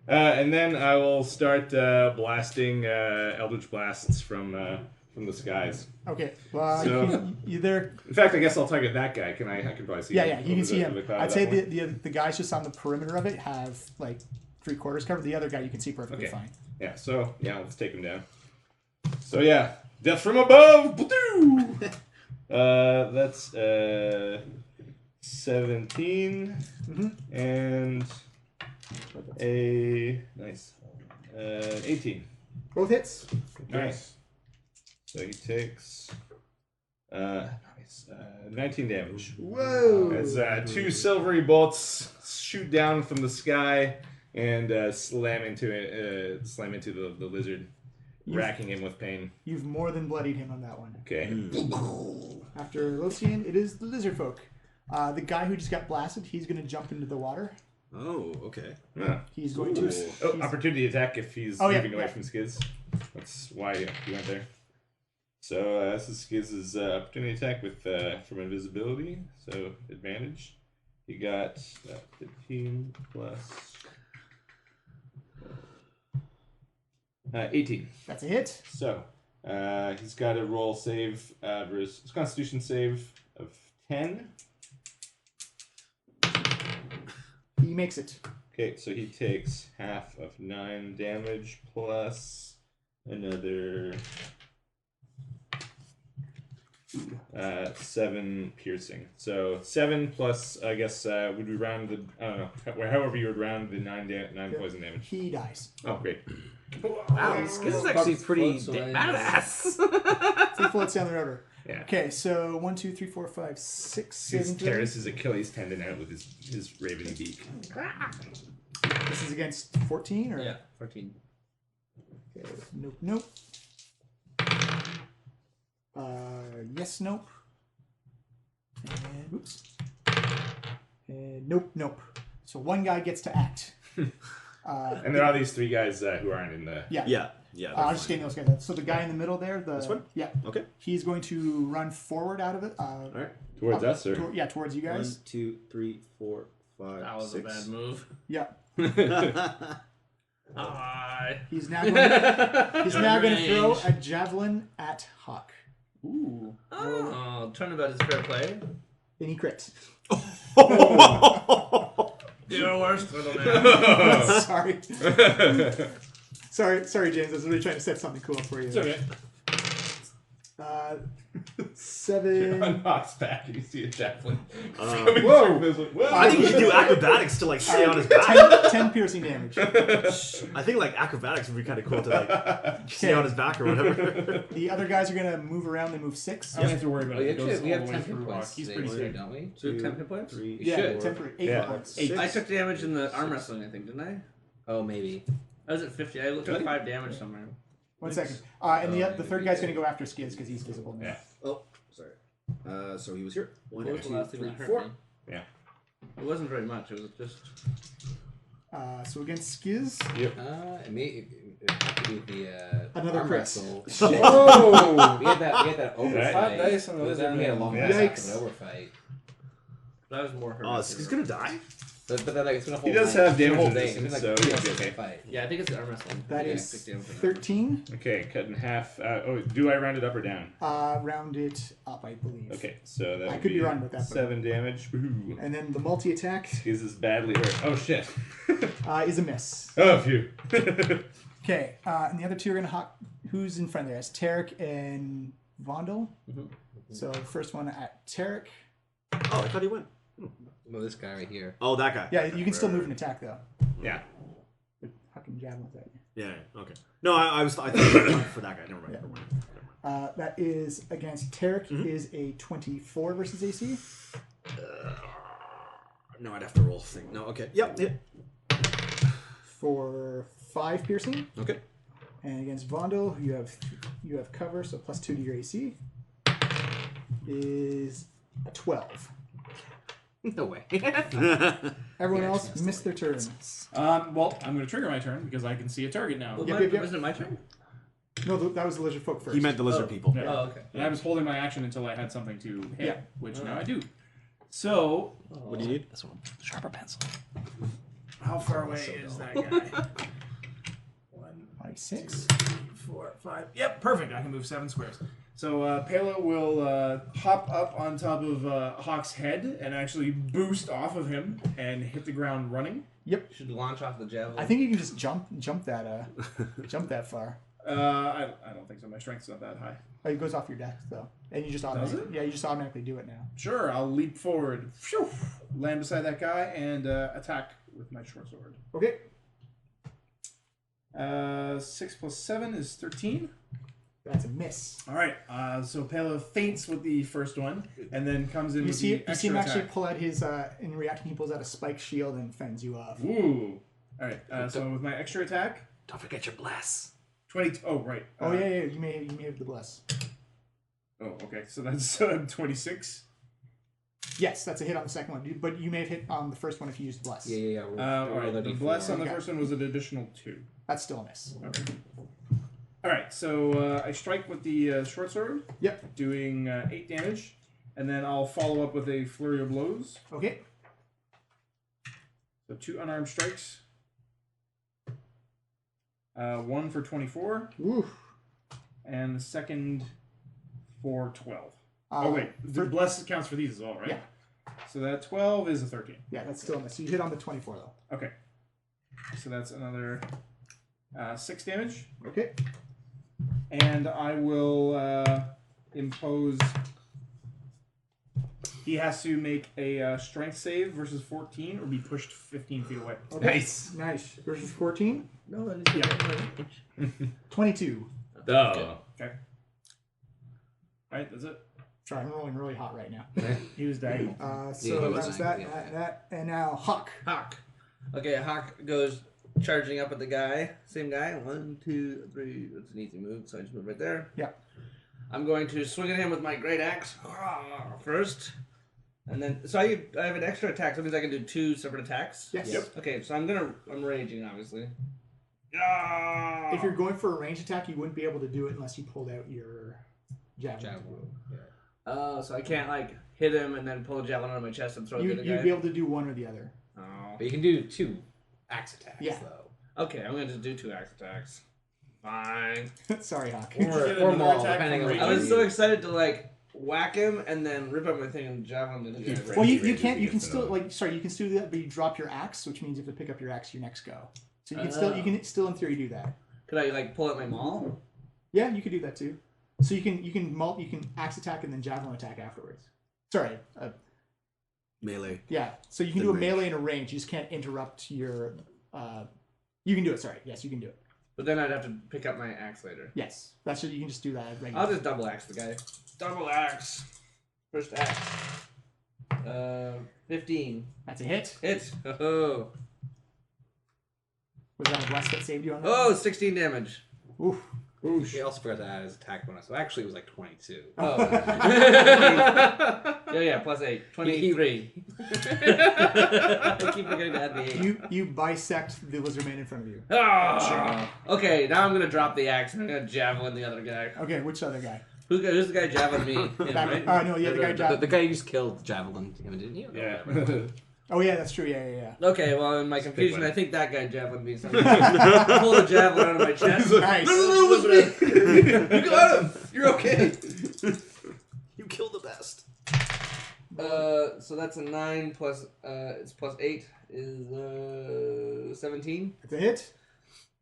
And then I will start blasting Eldritch Blasts from the skies. Okay. Well, So- you there. In fact, I guess I'll target that guy. I can probably see him. Yeah, you over can see the him. cloud I'd at say that point. the guys just on the perimeter of it have 3/4 covered. The other guy you can see perfectly Okay. fine. Yeah, so, let's take him down. So, yeah, death from above! That's 17 and a nice 18. Both hits. Nice. So he takes 19 damage. Whoa. As two silvery bolts shoot down from the sky and slam into the lizard, racking him with pain. You've more than bloodied him on that one. Okay. After Locian, it is the lizard folk. The guy who just got blasted, he's going to jump into the water. Oh, okay. Yeah. He's going to. Oh, opportunity attack if he's moving away from Skiz. That's why he went there. So this is Skiz's opportunity attack with from invisibility, so advantage. He got 15 plus 18. That's a hit. So he's got a roll save versus Constitution save of 10. He makes it. Okay, so he takes half of 9 damage plus another 7 piercing. So 7 plus, I guess, would we round the, I don't know, however you would round the 9 poison damage. He dies. Oh, great. Wow, this is actually pretty badass. He floats down the river. Yeah. Okay, so 1, 2, 3, 4, 5, 6, He 7. tears his Achilles tendon out with his raven beak. This is against 14 or? Yeah, 14. Okay, nope. Yes, nope. And oops. And nope. So one guy gets to act. And there are these 3 guys who aren't in the... Yeah. Yeah. I'll just getting those guys. So the guy in the middle there, This one? Yeah. Okay. He's going to run forward out of it. All right. Towards us, or? Towards you 1, guys. 2, 3, 4, 5, That was 6. a bad move. Yeah. Hi. He's now going to throw Range. a javelin at Hakh. Ooh. Oh, turnabout is fair play. And he crits. You're worst middleman. Sorry, James. I was really trying to set something cool up for you. It's okay. 7. On Hawk's back, and you see a javelin. Whoa. I think you should do acrobatics to stay on his back. 10 piercing damage. I think acrobatics would be kind of cool to stay on his back or whatever. The other guys are going to move around. They move 6. I don't have to worry about it. It goes We all have the 10 way hit through points. Rock. He's today, pretty safe. don't we? Do we have 10 hit points? 3, Yeah, should. 10 for 8 Yeah. points. 8. I took damage in the arm wrestling, I think, didn't I? Oh, maybe. I was at 50. I looked at 5 damage somewhere. 1 second. And the third guy's going to go after Skiz because he's visible now. Yeah. Oh, sorry. So he was here. 1, What was the 2, last thing 3, that hurt 4. me? Yeah. It wasn't very much. It was just. So against Skiz, It have to be the Another arm crit. wrestle. Oh! We had that overfight. Hot dice on the It was lizard only a man. long Yeah. time after Yikes. the overfight. That was more Oh, horrific. he's gonna die? But then like, it's been a whole He does night. have damage It's been a whole day. resistance, It's so been he'll like be 3 okay. fight. Yeah, I think it's arm wrestling. that Yeah, is 6 damage for that. 13. Okay, cut in half. Do I round it up or down? Round it up, I believe. Okay, so that I would could be wrong with that, but- 7 damage. Woohoo. And then the multi-attack Skiz is badly hurt. Oh shit. is a miss. Oh phew. Okay, and the other two are going to hawk. Who's in front there? It's Tarek and Vondel. So first one at Tarek. Oh, I thought he went. Well, this guy right here. Oh, that guy. Yeah, you can still move and attack though. Yeah. Fucking javelins at you. Yeah. Okay. No, I thought for that guy. Never mind. That is against Tarek is a 24 versus AC. No, I'd have to roll thing. No. Okay. Yep. For 5 piercing. Okay. And against Vondel, you have cover, so plus 2 to your AC. Is a 12. No way. Everyone else missed their turn. Well, I'm going to trigger my turn because I can see a target now. Well, Yep. Wasn't it my turn? No, that was the lizard folk first. He meant the lizard people. Yeah. Oh, okay. And I was holding my action until I had something to hit, Yeah. which now I do. So, What do you need? This one. Sharper pencil. how far away is that guy? 1, 5, 6. 4, 5. Yep, perfect. I can move 7 squares. So Paela will hop up on top of Hakh's head and actually boost off of him and hit the ground running. Yep. Should launch off the javelin. I think you can just jump that far. I don't think so. My strength's not that high. Oh, it goes off your deck though, and you just automatically. Yeah, you just automatically do it now. Sure, I'll leap forward, phew, land beside that guy, and attack with my short sword. Okay. 6 plus 7 is 13. That's a miss. All right, so Paela faints with the first one, and then comes in You with see, the you see him extra actually attack. pull out his. In reaction, he pulls out a spiked shield and fends you off. Ooh. All right, so with my extra attack, Don't forget your bless. 20. Oh, right. Oh yeah, you may have the bless. Oh, okay. So that's 26. Yes, that's a hit on the second one, but you may have hit on the first one if you used bless. Yeah. All right. The bless on the Okay. first one was an additional 2. That's still a miss. Okay. All right. So I strike with the short sword. Yep. Doing 8 damage, and then I'll follow up with a flurry of blows. Okay. So 2 unarmed strikes. 1 for 24, Woo. and the second for 12. Uh, Oh wait, the bless counts for these as well, right? Yeah. So that 12 is a 13. Yeah, that's still a miss. So you hit on the 24 though. Okay. So that's another 6 damage. Okay. And I will impose... He has to make a strength save versus 14 or be pushed 15 feet away. Okay. Nice. Nice. Versus 14. No, that is Yeah. 22. Oh. Okay. Alright, that's it. Sorry, I'm rolling really hot right now. He was diagonal. So Yeah, he that was was like- that, and now Hakh. Hakh. Okay, Hakh goes charging up at the guy. Same guy. 1, 2, 3. It's an easy move, so I just move right there. Yeah. I'm going to swing at him with my great axe first. And then, so I have an extra attack, so that means I can do 2 separate attacks? Yes. Yep. Okay, so I'm raging, obviously. If you're going for a range attack, you wouldn't be able to do it unless you pulled out your javelin. So I can't, like, hit him and then pull a javelin out of my chest and throw it at the You'd guy? be able to do one or the other. Oh. But you can do 2 axe attacks, Yeah. though. Okay, I'm going to just do 2 axe attacks. Fine. Sorry, Hakh. Get Or another maul, attack depending from on I what was you so need. excited to, like, whack him and then rip up my thing and javelin to the guy. Well, you Range can't. You is can against still another. you can still do that, but you drop your axe, which means you have to pick up your axe your next go. So you can still in theory do that. Could I, like, pull out my maul? Yeah, you could do that too. So you can axe attack and then javelin attack afterwards. Sorry. Melee. Yeah. So you can Then do a range. melee and a range. You just can't interrupt your. You can do it. Sorry. Yes, you can do it. But then I'd have to pick up my axe later. Yes. That's what you can just do that. Regularly. I'll just double axe the guy. Double axe. First axe. 15. That's a hit. Hit. Oh. Was that a bless that saved you on that? Oh, 16 damage. Oof. He also forgot to add his attack bonus, so actually it was like 22. Oh. yeah, plus 8. 23. I keep forgetting to add the 8. You bisect the lizardman in front of you. Ah! Okay, now I'm gonna drop the axe and I'm gonna javelin the other guy. Okay, which other guy? Who's the guy javelin me? Him, right? No, yeah, the guy. The guy you just killed javelin him, didn't you? Yeah. Oh yeah, that's true. Yeah. Okay, well, in my confusion, I think that guy javelin me. So I pull the javelin out of my chest. Nice. No, it was me. You got him. You're okay. You killed the best. So that's a 9 plus it's plus 8 is 17, It's a hit.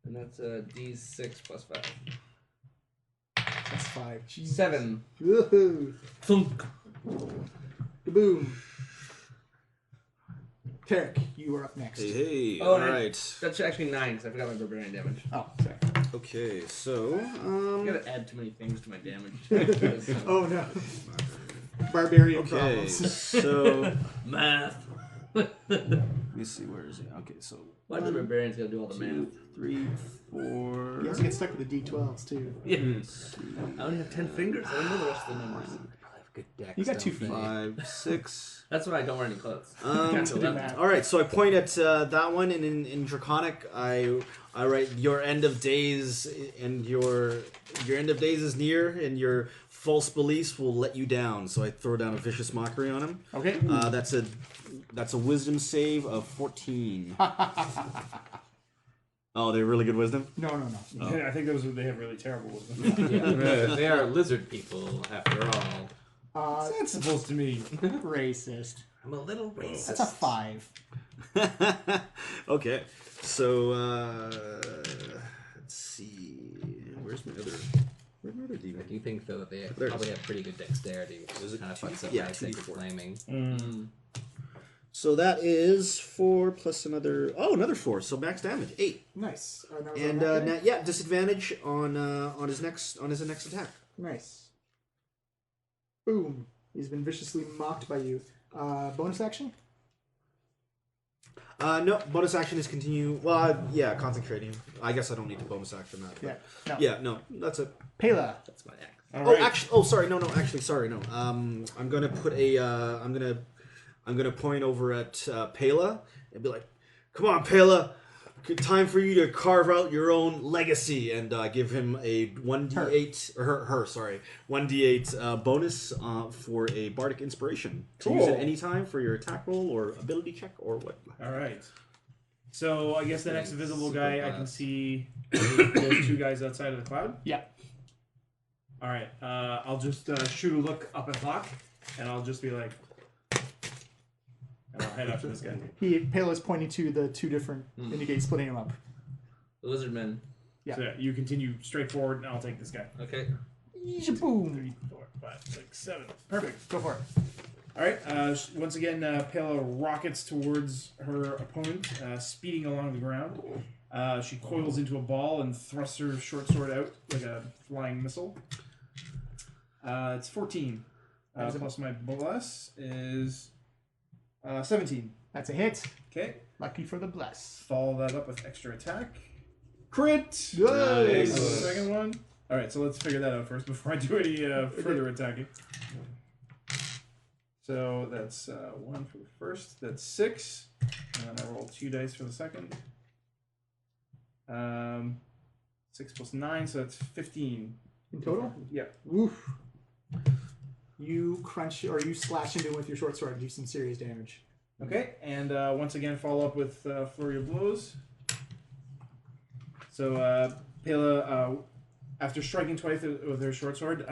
and that's a D6 plus 5. That's 5. Jesus. 7. Woohoo! Thunk. Boom. Tarek, you are up next. Hey. Oh, All and right. That's actually 9 because I forgot my barbarian damage. Oh, sorry. Okay. So. I gotta add too many things to my damage. Oh no. Barbarian Okay. problems. So. Math. Let me see. Where is it? Okay. So. Why do the barbarians gotta do all the 2, math? 3, 4. You also get stuck with the D12s too. Yeah. I only have 10 fingers. I don't know the rest of the numbers. Good deck. You got 2 stuff, feet. 5, 6. That's why I don't wear any clothes. Got to do math. All right, so I point at that one, and in Draconic, I write your end of days, and your end of days is near, and your false beliefs will let you down. So I throw down a vicious mockery on him. Okay. That's a wisdom save of 14. Oh, they're really good wisdom. No. I think they have really terrible wisdom. Yeah, they are lizard people, after all. That's supposed to mean. Racist. I'm a little racist. That's a 5. Okay, so let's see. Where's my other demon? I do think, though, that they There it probably is. have pretty good dexterity, which Is it kind of two- fucks up yeah, my 2d4. sacred flaming. So that is 4 plus another 4. So max damage 8. Nice. That was And on that guy? disadvantage on his next attack. Nice. Boom. He's been viciously mocked by you. Bonus action? No, bonus action is continue. Well, yeah, concentrating. I guess I don't need to bonus action that. Yeah. but- No. Yeah, no, that's it. Pela. That's my axe. Oh, actually, sorry, no, actually, sorry, no. I'm gonna put I'm gonna point over at Paela and be like, "Come on, Paela, time for you to carve out your own legacy," and give him a 1d8 or her 1d8 bonus for a bardic inspiration to use Cool. at any time for your attack roll or ability check or what. All right. So I guess the next invisible guy, I can see those 2 guys outside of the cloud. Yeah. All right. I'll just shoot a look up at Hakh, and I'll just be like, and I'll head after this guy. Pela's pointing to the 2 different indicate splitting them up. The lizardmen. Yeah. So you continue straight forward, and I'll take this guy. Okay. Boom. 3, 4, 5, 6, 7. Perfect. Go for it. All right. Once again, Paela rockets towards her opponent, speeding along the ground. She coils into a ball and thrusts her short sword out like a flying missile. It's 14. Plus my bless is 17. That's a hit. Okay. Lucky for the bless. Follow that up with extra attack. Crit! Nice. The second one. All right, so let's figure that out first before I do any further attacking. So that's 1 for the first. That's 6. And then I roll 2 dice for the second. 6 plus 9, so that's 15. In total? Yeah. Woof. You crunch or you slash into him with your short sword and do some serious damage. Okay, and once again, follow up with Flurry of Blows. So Paela, after striking twice with her short sword,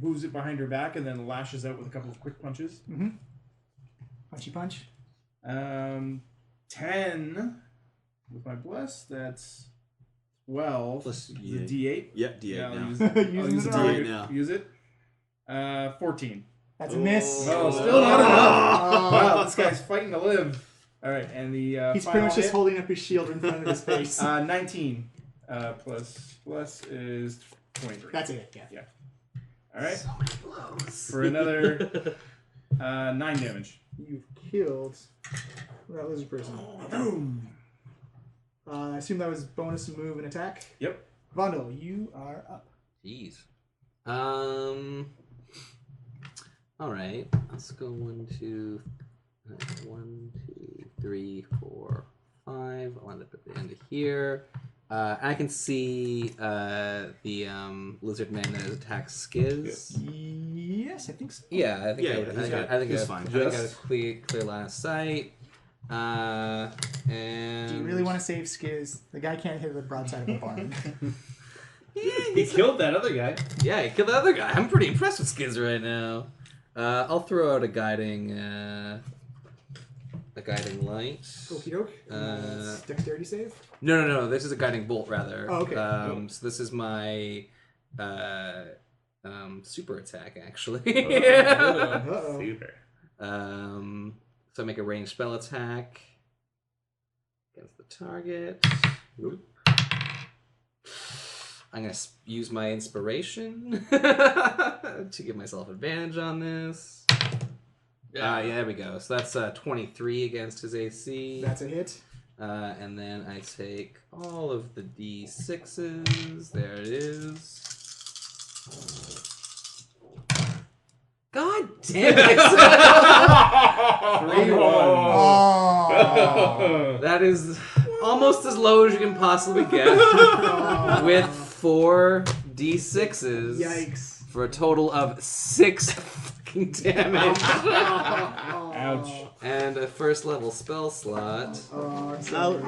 moves it behind her back and then lashes out with a couple of quick punches. Mm-hmm. Punchy punch. 10 with my bless. That's Plus 12. Plus the D8. Yeah, D8 Yeah, I'll now. use, I'll Using use it the all. D8 now. Use it. 14. That's a miss. Oh, still not enough. Wow, this guy's fighting to live. All right, and the He's final pretty much just hit, holding up his shield in front of his face. 19 plus bless is 23. That's it. Yeah. All right. So many blows. For another 9 damage. You've killed that lizard person. Boom. I assume that was bonus move and attack. Yep. Vondel, you are up. Jeez. All right. Let's go 1, 2, 3, 4, 5. I'll end up at the end of here. I can see the lizardman that attacks Skiz. Yes, I think so. Yeah, I think Yeah, I would. he's got- I think he's I fine. think I got a clear line of sight. And Do you really want to save Skiz? The guy can't hit the broadside of a barn. He killed that other guy. Yeah, he killed the other guy. I'm pretty impressed with Skiz right now. I'll throw out a guiding light. Okie doke. Dexterity save? No. This is a guiding bolt, rather. Oh, okay. So this is my super attack, actually. Uh-oh. Super. So I make a ranged spell attack against the target. Oop. I'm going to use my inspiration to give myself advantage on this. Yeah, there we go. So that's 23 against his AC. That's a hit. And then I take all of the D6s. There it is. God damn it! 3-1. Oh. That is almost as low as you can possibly get. With 4 D6s. Yikes. For a total of 6 fucking damage. Ouch. And a first level spell slot. Oh, I'm sorry.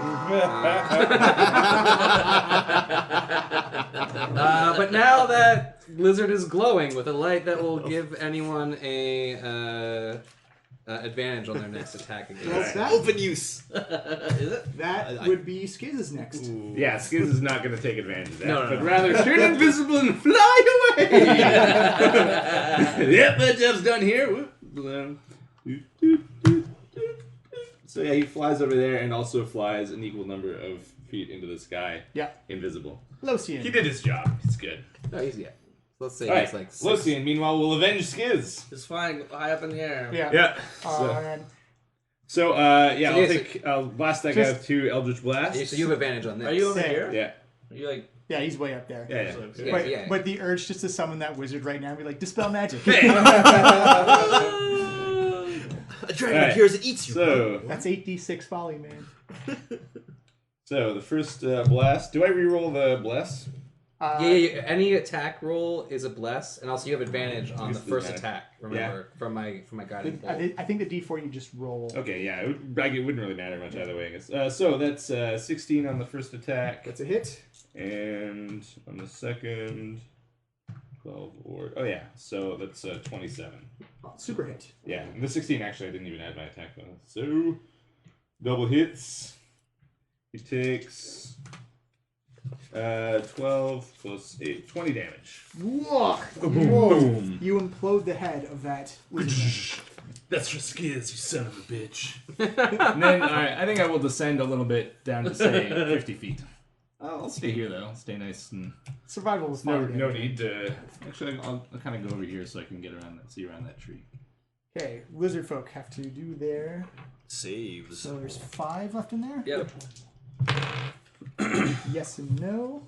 But now that Lizard is glowing with a light that will give anyone a advantage on their next attack again. Well, that, Open use. Is it? that would be Skiz's next. Yeah, Skiz is not going to take advantage of that, No. but rather turn invisible and fly away. Yep, that job's done here. Whoop. So yeah, he flies over there and also flies an equal number of feet into the sky. Yeah. Invisible. Locian. He did his job. It's good. No, he's yeah. Let's say All right, he's like 6. Lucian, meanwhile, will avenge Skiz. It's flying high up in the air. Yeah. Yeah. And I'll blast that guy Just- with 2 Eldritch Blasts. So you have advantage on this. Are you over Say- here? Yeah. Are you like? yeah, he's way up there. Yeah. But, Yeah. but the urge just to summon that wizard right now and be like, dispel magic. A dragon Alright. appears and eats you. So, That's 8d6 folly, man. the first blast. Do I reroll the bless? Yeah. Any attack roll is a bless, and also you have advantage on the Just first advantage. attack. Remember from my guiding bolt. I think the d4 you just roll. Okay, yeah, it wouldn't really matter much either way, I guess. So that's 16 on the first attack, That's a hit. and on the second, 12 or so that's 27. Oh, super hit. Yeah, and the 16 actually I didn't even add my attack bonus. So double hits. He takes 12 plus 8, 20 damage. Whoa. Whoa. You implode the head of that lizard. That's for Skiz, you son of a bitch. And then I think I will descend a little bit down to say 50 feet. I'll stay here though. I'll stay nice and Survival is no fine. need to. Actually, I'll kind of go over here so I can get around that, see around that tree. Okay, lizard folk have to do their. Saves. So there's 5 left in there. Yep. Yes and no.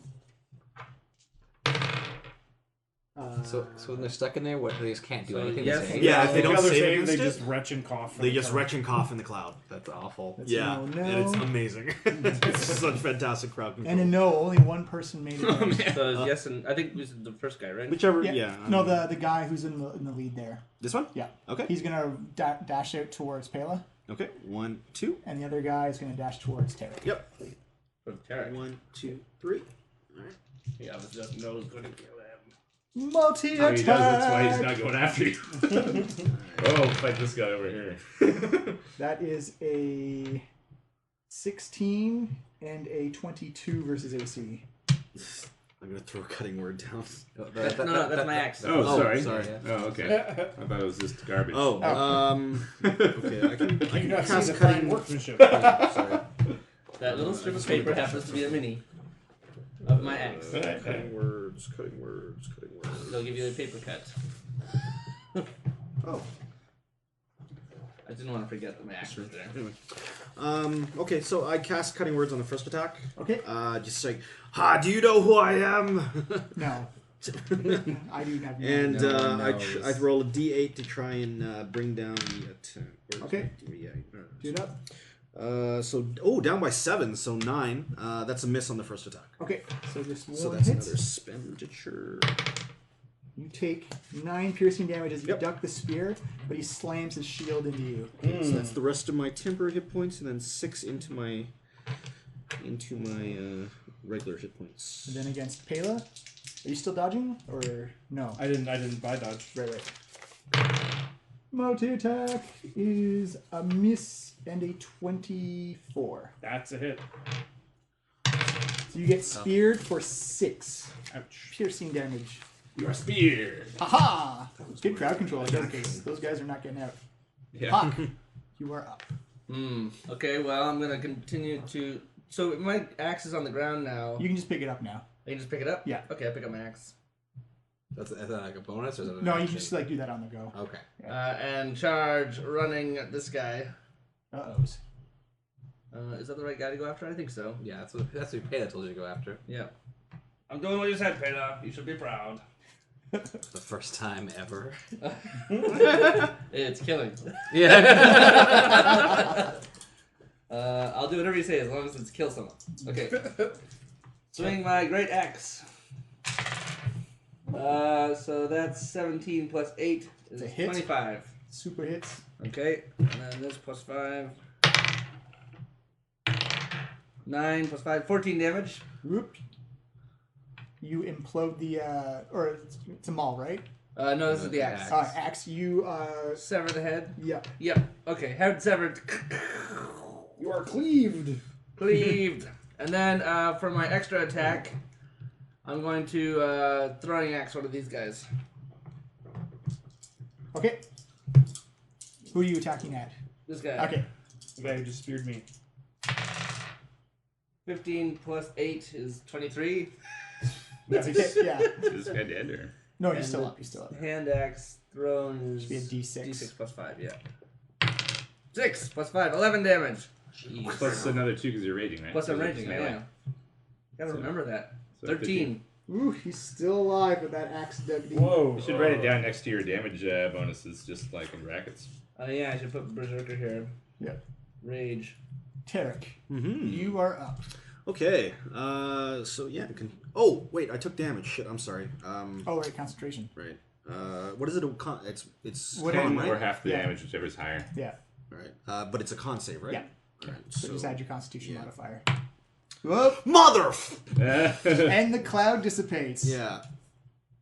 So when they're stuck in there, what they just can't do So anything. yes. to save? Yeah, if they don't Other save save, against they it, just retch and cough. they just retch and cough in the cloud. That's awful. That's Yeah, no, and it's no. amazing. It's such fantastic crowd control. And a no, only one person made it. there. So it's yes, and I think this is the first guy, right? Whichever, Yeah. yeah. No, the guy who's in the lead there. This one? Yeah. Okay. He's gonna dash out towards Paela, Okay. 1, 2. and the other guy is gonna dash towards Terry. Yep. From Tarek. 1, 2, 3. Yeah, but just knows going to kill him. Multi Oh, attack. he does. That's why he's not going after you. Oh, fight this guy over here. That is a 16 and a 22 versus AC. I'm gonna throw a cutting word down. That's my axe. Oh, sorry. sorry, yeah. Oh, okay. I thought it was just garbage. Oh, okay. I can You not see cast the fine cutting. workmanship. Sorry. That little strip of paper happens to be a mini of my axe. Cutting words. They'll give you a paper cut. Oh. I didn't want to forget that my axe was there. Anyway. Okay, so I cast Cutting Words on the first attack. Okay. Just saying, "Ha! Do you know who I am?" No. I do have. And No one I knows. roll a D8 to try and bring down the attack. Where's Okay. my D8? Do it up. Down by 7, so 9. That's a miss on the first attack. Okay. So this one So that's hits. another expenditure. You take 9 piercing damage as you Yep. duck the spear, but he slams his shield into you. So that's the rest of my temporary hit points, and then 6 into my regular hit points. And then against Paela, are you still dodging or no? I didn't buy dodge. Right. Multi-attack is a miss and a 24. That's a hit. So you get speared for 6 Ouch. piercing damage. You are speared. Haha! Good crowd control, because those guys are not getting out. Yeah. Hakh, you are up. Okay, well, I'm going to continue to... So my axe is on the ground now. You can just pick it up now. I can just pick it up? Yeah. Okay, I pick up my axe. Is that like a bonus or is it an No, you action? can just like do that on the go. Okay. And charge, running at this guy. Uh-ohs. Is that the right guy to go after? I think so. Yeah, that's what Paela told you to go after. Yeah. I'm doing what you said, Paela. You should be proud. The first time ever. It's killing. Yeah. I'll do whatever you say as long as it's kill someone. Okay. Swing my great axe. So that's 17 plus 8 is It's a hit. 25. Super hits. Okay. And then this plus 5. 9 plus 5, 14 damage. Whoop. You implode the, or it's a maul, right? No, this is the axe. Axe, you, Sever the head. yeah. Yep. Okay, head severed. You are cleaved. Cleaved. And then for my extra attack, I'm going to throwing axe one of these guys. Okay. Who are you attacking at? This guy. Okay. The guy who just speared me. 15 plus 8 is 23. That's a hit, yeah. Is this guy dead or? No, he's still up, he's still up. Hand axe thrown is Should be a D6. D6 plus 5, yeah. 6 plus 5, 11 damage. Plus another 2 because you're raging, right? Plus I'm So it's raging, melee. yeah. Gotta remember that. So 13. Ooh, he's still alive with that axe dug deep. Whoa. You should write it down next to your damage bonuses, just like in brackets. Oh yeah, I should put Berserker here. Yep. Rage. Tarek, Mm-hmm. you are up. Okay. So yeah. Oh wait, I took damage. Shit. I'm sorry. Oh, right, concentration. Right. What is it? It's What con, animal? Or right? half the Yeah. damage, whichever's higher. Yeah. Right. But it's a con save, right? Yeah. All right. So So just add your constitution yeah. modifier. Whoop! mother. And the cloud dissipates. Yeah.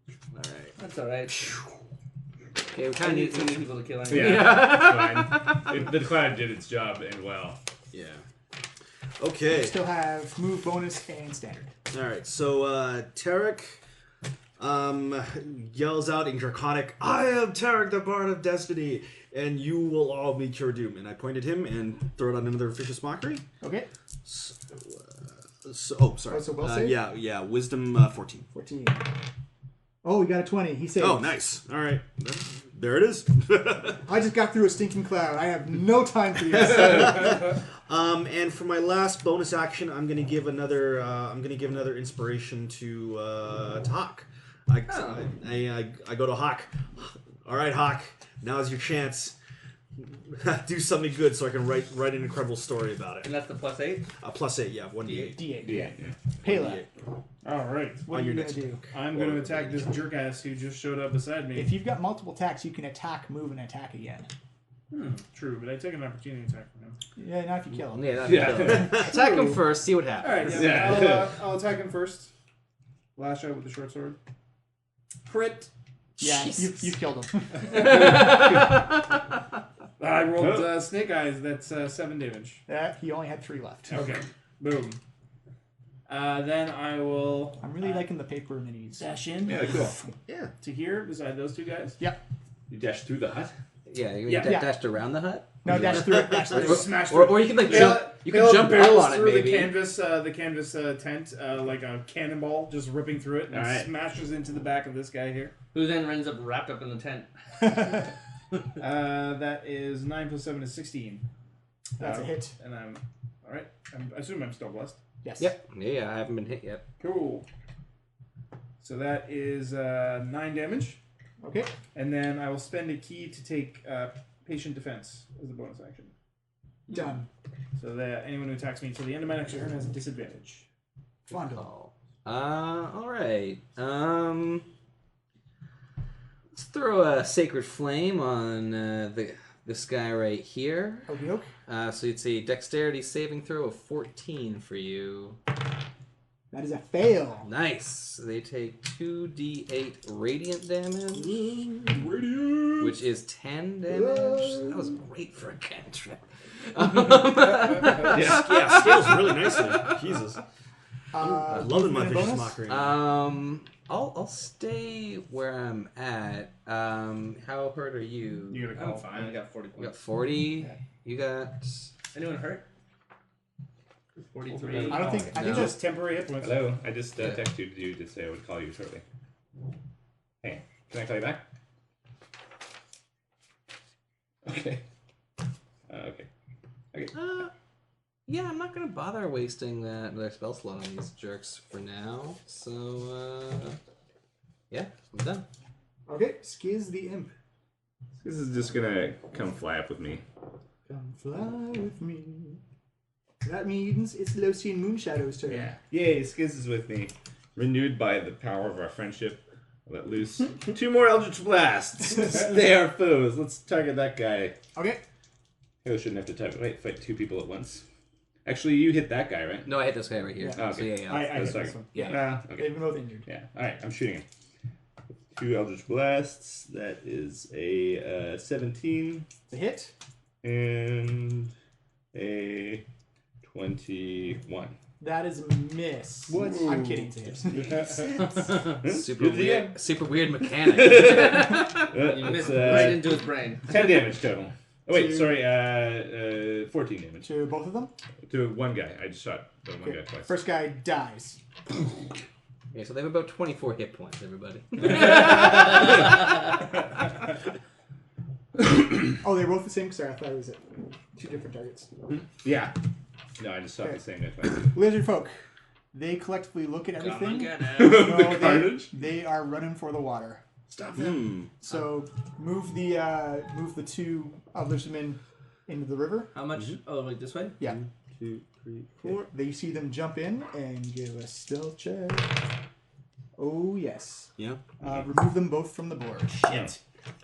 All right. That's alright. Okay, we I kind of need need too many people to kill anyway. Yeah, fine. The cloud did its job and well. Yeah. Okay. Still have move bonus and standard. All right. So Tarek yells out in Draconic, "I am Tarek, the Bard of Destiny, and you will all meet your doom." And I point at him and throw out another vicious mockery. Okay. Oh, sorry. Oh, so will save? Yeah. Wisdom 14. 14. Oh, we got a 20. He saves. Oh, nice. All right. There it is. I just got through a stinking cloud. I have no time for this. And for my last bonus action, I'm gonna give another. Inspiration to Hakh. I go to Hakh. All right, Hakh. Now's your chance. Do something good so I can write an incredible story about it. And that's the plus 8? +8, yeah, 1d8. D8. Yeah. Paela, All right. what On are you your going to next do? I'm going to attack this jerk ass who just showed up beside me. If you've got multiple attacks, you can attack, move, and attack again. True, but I take an opportunity attack from him. Yeah, not if you kill him. Yeah, that'd be killer. Attack him first, see what All right, happens. yeah. I'll attack him first. Last shot with the short sword. Crit. Yeah, you killed him. I rolled snake eyes. That's 7 damage. He only had 3 left. Okay. Boom. Then I will I'm really liking the paper minis. dash in Yeah, cool. Yeah. to here beside those two guys. Yeah. You dash through the hut? Yeah, you Yeah. dashed around the hut? No, dash through it. Dash through it. Smash Or you can like jump. You can jump up barrels on it, through maybe. the canvas tent like a cannonball, just ripping through it, and All right. smashes into the back of this guy here. Who then ends up wrapped up in the tent? That is 9 plus 7 is 16. That's a hit. And I'm all right. I assume I'm still blessed. Yes. Yep. Yeah, I haven't been hit yet. Cool. So that is 9 damage, Okay. and then I will spend a key to take patient defense as a bonus action. Done. So that anyone who attacks me until the end of my next turn has a disadvantage. Fondle. All right. Let's throw a sacred flame on this guy right here. Okey-doke. So you'd say dexterity saving throw of 14 for you. That is a fail. Nice. They take 2d8 radiant damage, Radiant. which is 10 damage. That was great for a cantrip. Yeah, scales really nicely. Jesus. Loving my movement vicious bonus? mockery. I'll stay where I'm at. How hurt are you? You gotta I'm call. fine. I got 40 You got points. 40. You got. Anyone hurt? 43. I don't think. I No. think Just that's. temporary hit points. Hello, I just texted you to say I would call you shortly. Hey, can I call you back? Okay. Okay. Yeah, I'm not gonna bother wasting that spell slot on these jerks for now. So, yeah, I'm done. Okay. Skiz the imp. This is just gonna come fly up with me. Come fly with me. That means it's Locian Moonshadow's turn. Yeah. Yay, Skiz is with me. Renewed by the power of our friendship, I'll let loose 2 more Eldritch Blasts. They are foes. Let's target that guy. Okay. I shouldn't have to fight 2 people at once. Actually, you hit that guy, right? No, I hit this guy right here. Yeah. Oh, So okay. yeah. I Oh, hit sorry. this one. Yeah. Okay. They've been both injured. Yeah. All right. I'm shooting him. 2 Eldritch Blasts. That is a 17 It's a hit. and a 21. That is a miss. What? I'm kidding. It's a hit. Super weird mechanic. You missed right into his brain. 10 damage total. Oh wait, 2. sorry. 14 damage To both of them. to one guy. I just shot the one Okay. guy twice. First guy dies. Yeah, so they have about 24 hit points, everybody. Oh, they're both the same. Sorry, I thought it was 2 different targets. Yeah. No, I just shot Okay. the same guy twice. Lizard folk. They collectively look at Come everything. on, get out. No, Carnage? they are running for the water. Stop them. So move the 2 lizardmen into the river. How much? Oh, like this way? Yeah. 1, 2, 3, 4. They see them jump in and give a stealth check. Oh yes. Yeah. Remove them both from the board. Shit.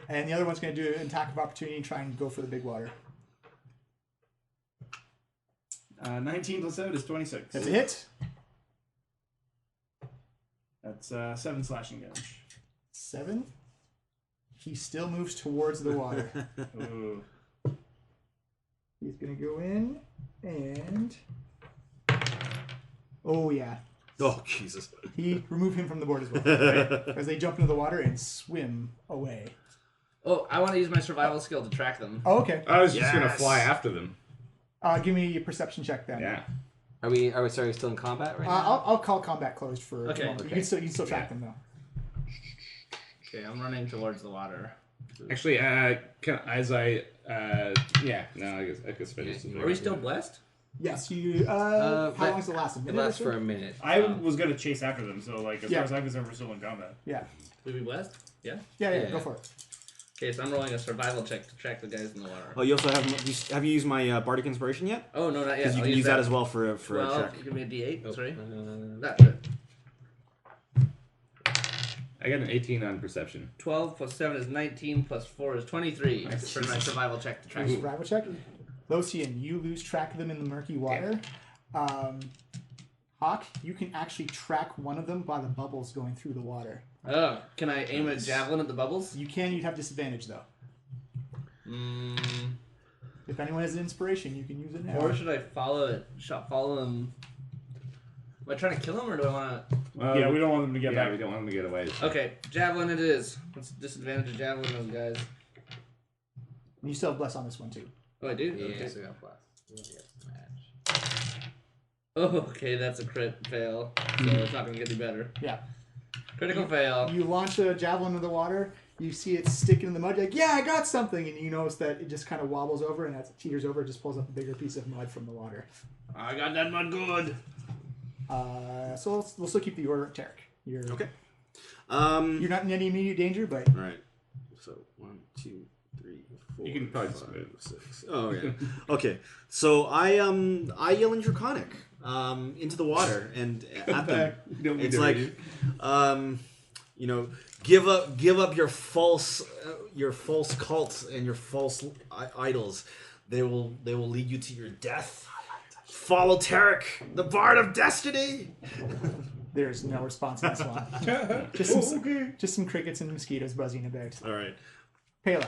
And the other one's going to do an attack of opportunity and try and go for the big water. 19 plus 7 is 26. That's a hit. That's 7 slashing damage. 7. He still moves towards the water. Ooh. He's going to go in and... Oh yeah. Oh, Jesus. He remove him from the board as well. As they jump into the water and swim away. Oh, I want to use my survival skill to track them. Oh, okay. I was just gonna Yes. fly after them. Give me a perception check then. Yeah. Are we still in combat right now? I'll call combat closed for Okay. a moment. You can still track them though. Okay, I'm running towards the water. Actually, I guess I just. Are we still blessed? Yes, you. How But long does it last? A It minute or lasts so? for a minute. I was gonna chase after them, so like as Yeah. far as I'm concerned, we're still in combat. Yeah. Did we blessed? Yeah. Yeah, go for it. Okay, so I'm rolling a survival check to track the guys in the water. Oh, you also have you used my Bardic Inspiration yet? Oh, no, not yet. Because you I'll can use that as well for a well, check. give me a D8. Sorry. Uh, That's it. I got an 18 on perception. 12 plus 7 is 19 plus 4 is 23 Nice. for my survival check to track. Survival check. Locian, you lose track of them in the murky water. Hakh, you can actually track one of them by the bubbles going through the water. Oh, can I aim a javelin at the bubbles? You can. You'd have disadvantage though. If anyone has an inspiration, you can use it now. Or should I follow it? Follow them? Am I trying to kill him or do I want to? Yeah, we don't want them to get Yeah, back. we don't want them to get away. Okay, javelin it is. What's the disadvantage of javelin, those guys? And you still have bless on this one too. Oh, I do? yeah, Okay. so we got plus. We only got match. Oh, okay, that's a crit fail. So it's not going to get any better. Yeah. Critical fail. You launch a javelin into the water. You see it sticking in the mud. You're like, yeah, I got something, and you notice that it just kind of wobbles over, and as it teeters over, it just pulls up a bigger piece of mud from the water. I got that mud good. So we'll still keep the order at Tarek. You're Okay. You're not in any immediate danger, but All right. So 1, 2, 3, 4. You can probably just 5, move. 6. Oh yeah. Okay. So I yell in Draconic into the water and at them. It's like you know, give up your false cult and your false idols. They will lead you to your death. Follow Tarek, the Bard of Destiny. there's no response in this one. Just some crickets and mosquitoes buzzing about. All right. Paela,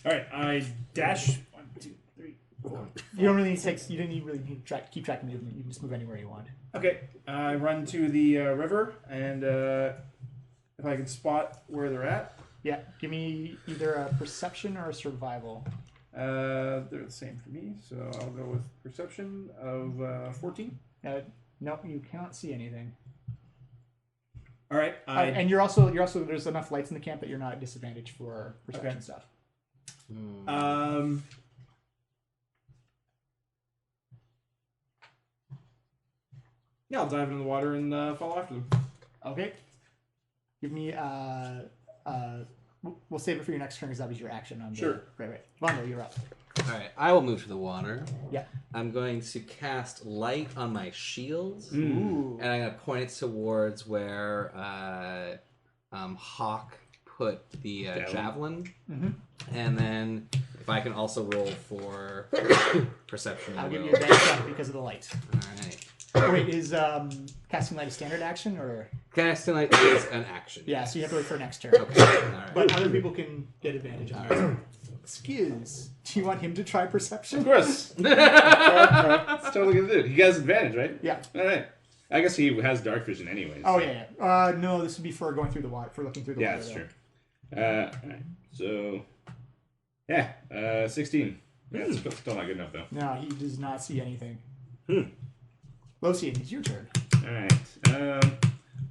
All right, I dash 1, 2, 3, 4. you don't really need to take. You didn't really need to keep track of movement. You can just move anywhere you want. Okay, I run to the river, and if I can spot where they're at, Yeah, give me either a perception or a survival. they're the same for me. So I'll go with perception of 14. No, you cannot see anything. All right, And you're also there's enough lights in the camp that you're not at disadvantage for perception Okay. stuff. Yeah, I'll dive into the water and follow after them. Okay. Give me we'll save it for your next turn because that was your action on the Sure. Right. Vondo, you're up. All right, I will move to the water. Yeah. I'm going to cast light on my shields, Ooh. and I'm going to point it towards where Hakh put the javelin. And then if I can also roll for perception, I'll I give will. you a advantage on it because of the light. All right. Oh, wait, is casting light a standard action or? Casting light is an action. Yeah, so you have to wait for next turn. Okay. All right. But other people can get advantage on it. Excuse. Do you want him to try perception? Of course. It's totally gonna do it. He has advantage, right? Yeah. All right. I guess he has dark vision anyways. Oh so. yeah. No, this would be for going through the water, for looking through the Yeah, water. that's true. All right. So, yeah, 16. Yeah, it's still not good enough though. No, he does not see anything. Locian, it's your turn. All right.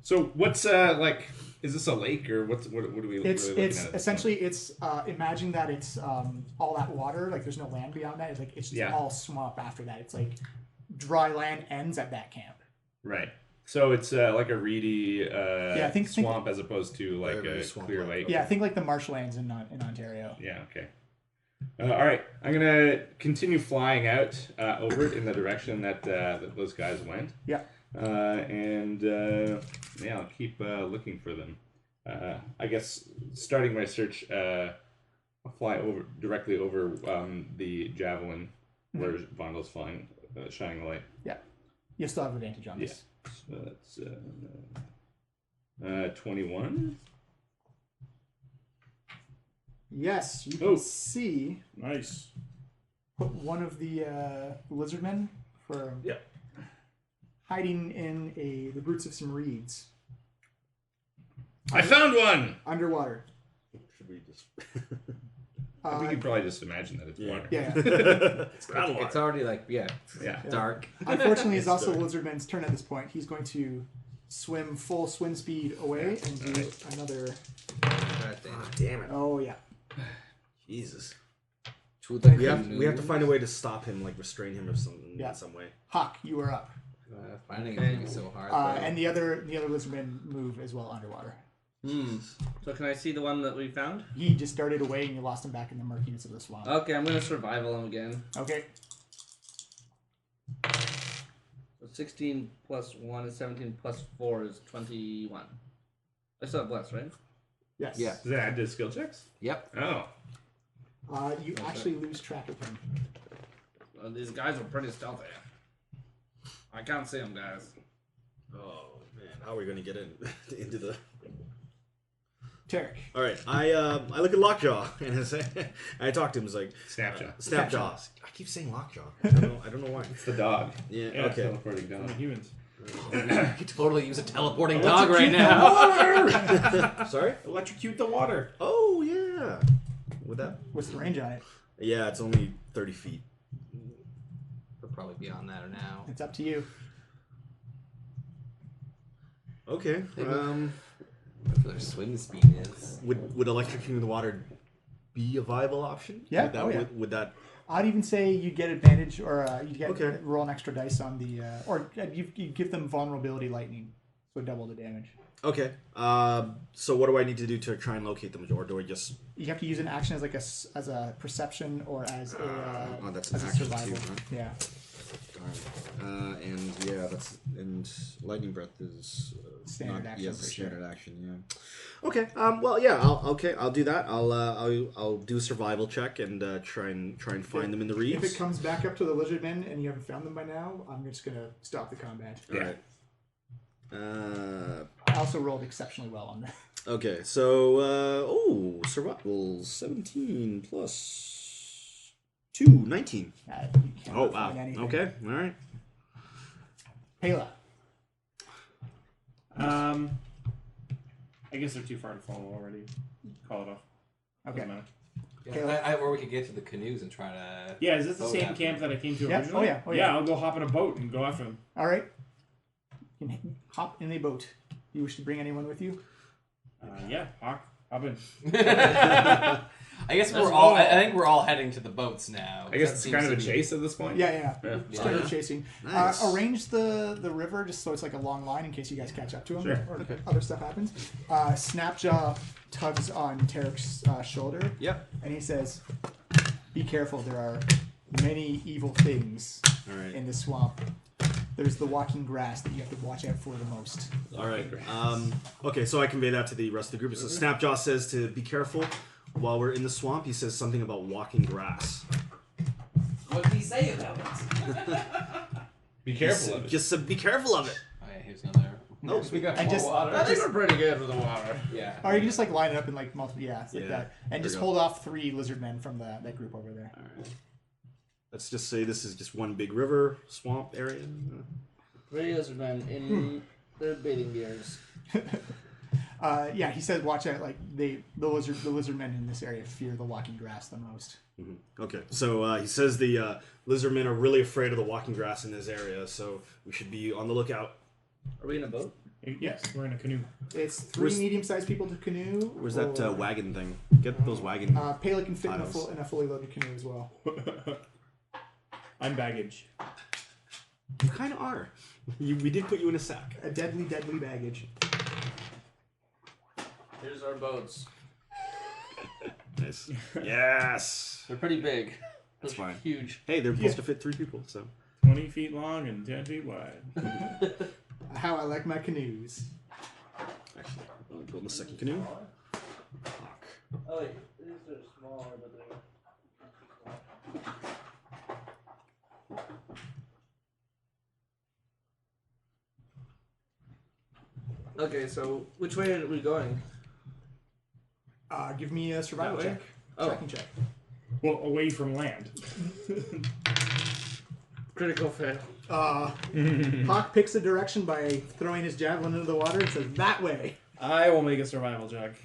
So what's like? Is this a lake or what are we? It's really looking it's at at this essentially it's imagine that it's all that water, like there's no land beyond that. It's like it's just Yeah. all swamp after that. It's like dry land ends at that camp. point? Right. So it's like a reedy think- swamp as opposed to like Very, very a swamp clear like. lake. Yeah, think like the marshlands in Ontario. Yeah. Okay. All right. I'm gonna continue flying out over it in the direction that those guys went. Yeah. Yeah, I'll keep looking for them. I guess starting my search, I'll fly directly over the javelin where Vondel's flying, shining the light. Yeah. You still have advantage on this. So that's 21. Yes, you can see Nice. one of the lizardmen for Yeah. hiding in the roots of some reeds I found one. underwater. Should we just? I think you probably just imagine that it's water. Yeah. It's groundwater. It's already like Yeah. dark. Unfortunately, it's also the lizardman's turn at this point. He's going to swim full swim speed away and do another. God damn Ah, it. damn it! Oh yeah. Jesus. To the We have to find a way to stop him, like restrain him or something Yeah. in some way. Hakh, you are up. Finding it's gonna be so hard. And the other lizardmen move as well underwater. So can I see the one that we found? He just darted away and you lost him back in the murkiness of the swamp. Okay, I'm gonna survival him again. Okay. So 16 plus 1 is 17 plus 4 is 21. I still have bless, right? Yes. Yeah. Does that add to skill checks? Yep. Oh. You actually lose track of him. These guys are pretty stealthy. I can't see them, guys. Oh man, how are we gonna get into the? Tarek. All right, I look at Lockjaw and I say, I talk to him. It's like Snapshot. Snapjaw. I keep saying Lockjaw. I don't know why. It's the dog. Yeah. Yeah, Okay. teleporting dog. Humans. I could totally use a teleporting dog right now. Sorry. Electrocute the water. Oh yeah. With that. What's the range on it? Yeah, it's only 30 feet. We're probably beyond that or now. It's up to you. Okay. Their swim speed is. Would electrocuting the water be a viable option? Yeah, Would that, oh, yeah. would that? I'd even say you get advantage, or you get Okay. roll an extra dice on the, or you give them vulnerability lightning, so double the damage. Okay. So what do I need to do to try and locate them, or do I just? You have to use an action as like as a perception or as a Oh, that's an as a action survival. too, huh? Yeah. And yeah, and lightning breath is Standard action Yes, for standard action. Yeah. Okay. Well, yeah. I'll do that. I'll do a survival check and try and find them in the reeds. If it comes back up to the lizardmen and you haven't found them by now, I'm just gonna stop the combat. All right. I also rolled exceptionally well on that. Okay. So survival 17 plus 2, 19. You cannot Oh wow. find anything. Okay. All right. Paela. I guess they're too far to follow already. Call it off. Okay. Doesn't matter. Yeah, or we could get to the canoes and try to. Yeah, is this the boat same after camp them. that I came to Yeah. originally? Oh, yeah. I'll go hop in a boat and go after them. All right. You can hop in a boat. You wish to bring anyone with you? Yeah, Hakh, hop in. I guess we're all. I think we're all heading to the boats now. I guess That it's seems kind of to a be- chase at this point. Yeah. Yeah. Started chasing. Nice. Arrange the river just so it's like a long line in case you guys catch up to him Sure. or other stuff happens. Snapjaw tugs on Tarek's shoulder Yep. and he says, "Be careful. There are many evil things All right. in the swamp. There's the walking grass that you have to watch out for the most." All right. Okay, so I convey that to the rest of the group. So Snapjaw says to be careful while we're in the swamp. He says something about walking grass. What did he say about it? Be careful of it. Just be careful of it. Oh yeah, here's another. No, we got I more just- water. I think we're pretty good with the water. Yeah. Or you can just like line it up in like multiple, like Yeah, that, and there just we go. hold off 3 lizardmen from that group over there. Let's just say this is just one big river, swamp area. Three lizardmen in their bathing gears. Yeah, he said, "Watch out! Like the lizardmen in this area fear the walking grass the most." Okay, so he says the lizardmen are really afraid of the walking grass in this area, so we should be on the lookout. Are we in a boat? Yes, we're in a canoe. It's 3 Where's- medium-sized people to canoe. Where's that or- wagon thing? Get those wagon. Paela can fit in Tiles. in a fully loaded canoe as well. I'm baggage. You kind of are. We did put you in a sack. A deadly baggage. Here's our boats. Nice. Yes. They're pretty big. That's fine. Huge. Hey, they're supposed to fit 3 people, so. 20 feet long and 10 feet wide. How I like my canoes. Actually, I'll build a second canoe. Oh, wait. These are smaller, but they're... Okay, so which way are we going? Give me a survival That way? check. Oh. Tracking check. Well, away from land. Critical fail. Hakh picks a direction by throwing his javelin into the water and says, "That way." I will make a survival check.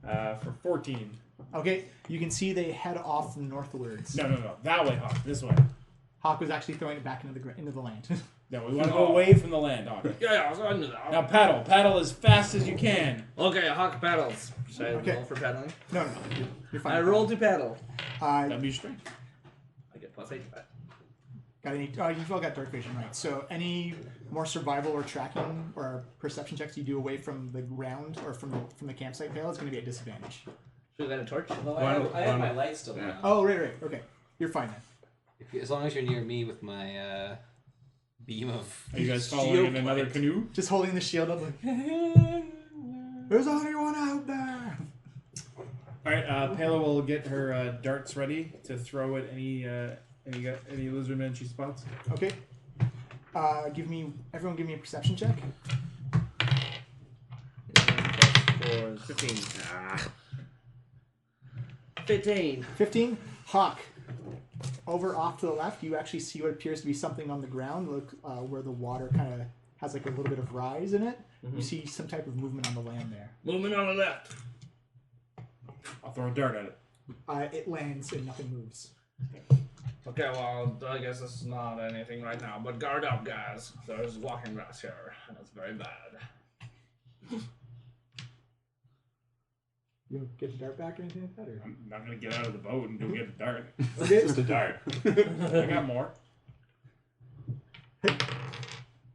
For 14. Okay, you can see they head off northwards. No. That way, Hakh. This way. Hakh was actually throwing it back into the land. No, we want to go away from the land, Hakh. Yeah, I knew that. Now paddle. Paddle as fast as you can. Okay, Hakh paddles. Should I Okay. roll for paddling? No, you're fine. I roll to paddle. That'd be strength. I get +8 to that. Got any? Oh, you've all got dark vision, right? So any more survival or tracking or perception checks you do away from the ground or from the campsite, Paela, is going to be a disadvantage. Should we light a torch? Well, I have my light still on. Oh, right. Okay, you're fine then. As long as you're near me with my beam of. Are you guys following in another canoe? Just holding the shield up like, "There's anyone out there?" Alright, Paela will get her darts ready to throw at any lizardmen she spots. Okay. Everyone give me a perception check. 15. 15. 15. Hakh. Over off to the left, you actually see what appears to be something on the ground, look where the water kind of has like a little bit of rise in it. You see some type of movement on the land there. Movement on the left. I'll throw a dart at it. It lands and nothing moves. Okay, well, I guess this is not anything right now, but guard up, guys. There's walking grass here, and it's very bad. You don't get the dart back or anything like that? Or? I'm not gonna get out of the boat and go get the dart. Okay. Just a dart. I got more.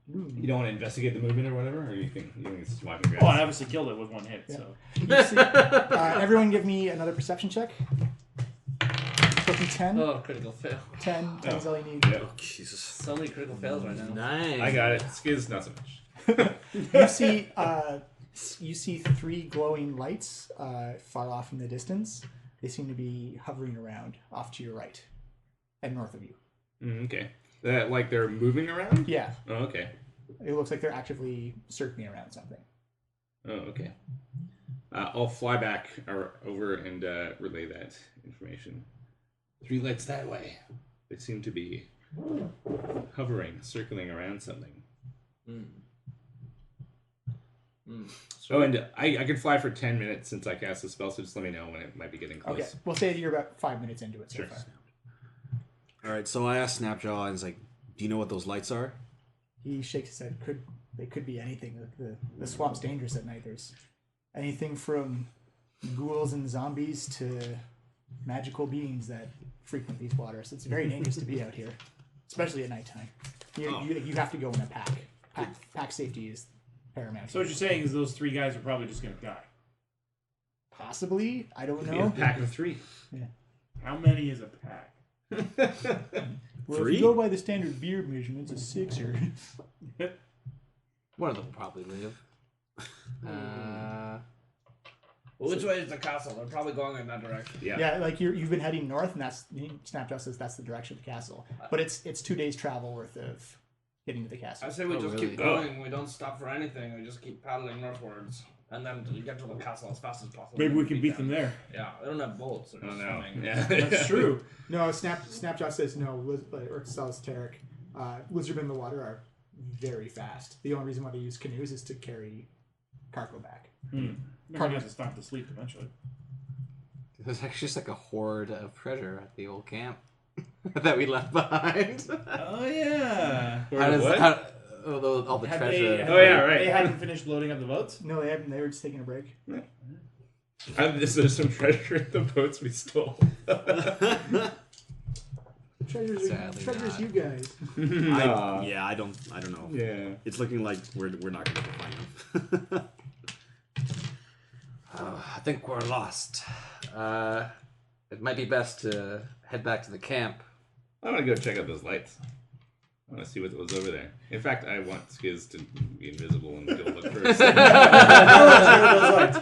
You don't want to investigate the movement or whatever, or you think it's just walking Oh, I grass? obviously killed it with one hit. Yeah. So You see, everyone give me another perception check. Took me 10. Oh, critical fail. 10. 10 is all you need. Yeah. Oh, Jesus. So many critical fails right now. Nice. I got it. Skiz, not so much. You see 3 glowing lights far off in the distance. They seem to be hovering around off to your right and north of you. Okay. That like they're moving around? Yeah, Oh, okay. it looks like they're actively circling around something. Oh, okay. I'll fly back over and relay that information. 3 lights that way. They seem to be hovering, circling around something. Oh, and I can fly for 10 minutes since I cast the spell, so just let me know when it might be getting close. Okay, we'll say you're about 5 minutes into it so Sure. far. All right, so I asked Snapjaw, and he's like, "Do you know what those lights are?" He shakes his head. They could be anything. The swamp's dangerous at night. There's anything from ghouls and zombies to magical beings that frequent these waters. It's very dangerous to be out here, especially at nighttime. You have to go in a pack. Pack safety is paramount. what you're saying is those 3 guys are probably just gonna die. Possibly, I don't Be a know. pack of 3. How many is a pack? Well, if 3? you go by the standard beard measurements, a 6 or One of them will probably live. Well, which way is the castle? They're probably going in that direction. Yeah. yeah, like you've been heading north, and Snapjaw says that's the direction of the castle. But it's 2 days travel worth of getting to the castle. I say we Oh, just really? keep going. We don't stop for anything. We just keep paddling northwards. And then you get to the castle as fast as possible. Maybe and we can beat them there. Yeah, they don't have boats. They're Oh, just no. swimming. Yeah. That's true. No, Snapjaw says no, or tells Tarek. Lizardmen in the water are very fast. The only reason why they use canoes is to carry cargo back. They're gonna have to stop to sleep eventually. There's actually just like a hoard of treasure at the old camp that we left behind. Oh yeah. All the Had treasure. Oh, yeah, right. They hadn't finished loading up the boats. No, they haven't. They were just taking a break. Is there some treasure in the boats we stole? Treasures, Sadly treasures, not. you guys. I don't know. Yeah. It's looking like we're not going to find them. I think we're lost. It might be best to head back to the camp. I want to go check out those lights. I want to see what was over there. In fact, I want Skiz to be invisible and go look first.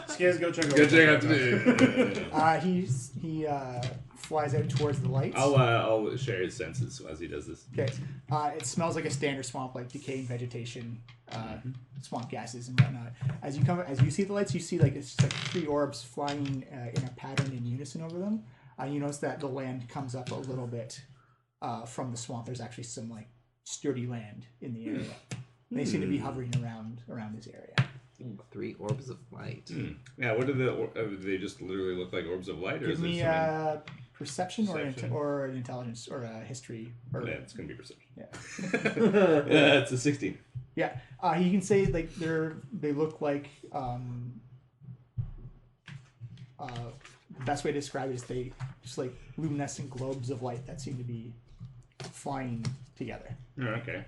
Skiz, go check out. Go check out the. He flies out towards the lights. I'll share his senses as he does this. Okay. It smells like a standard swamp, like decaying vegetation, swamp gases and whatnot. As you see the lights, you see it's like 3 orbs flying in a pattern in unison over them. You notice that the land comes up a little bit from the swamp. There's actually some like sturdy land in the area. They seem to be hovering around this area. 3 orbs of light. Yeah, what do they just literally look like orbs of light? Or Give is there me something- perception, Perception. or an intelligence or a history. Or, Yeah, it's going to be perception. Yeah. Yeah, it's a 16. Yeah, you can say like they look like the best way to describe it is they just like luminescent globes of light that seem to be flying together. Oh, okay.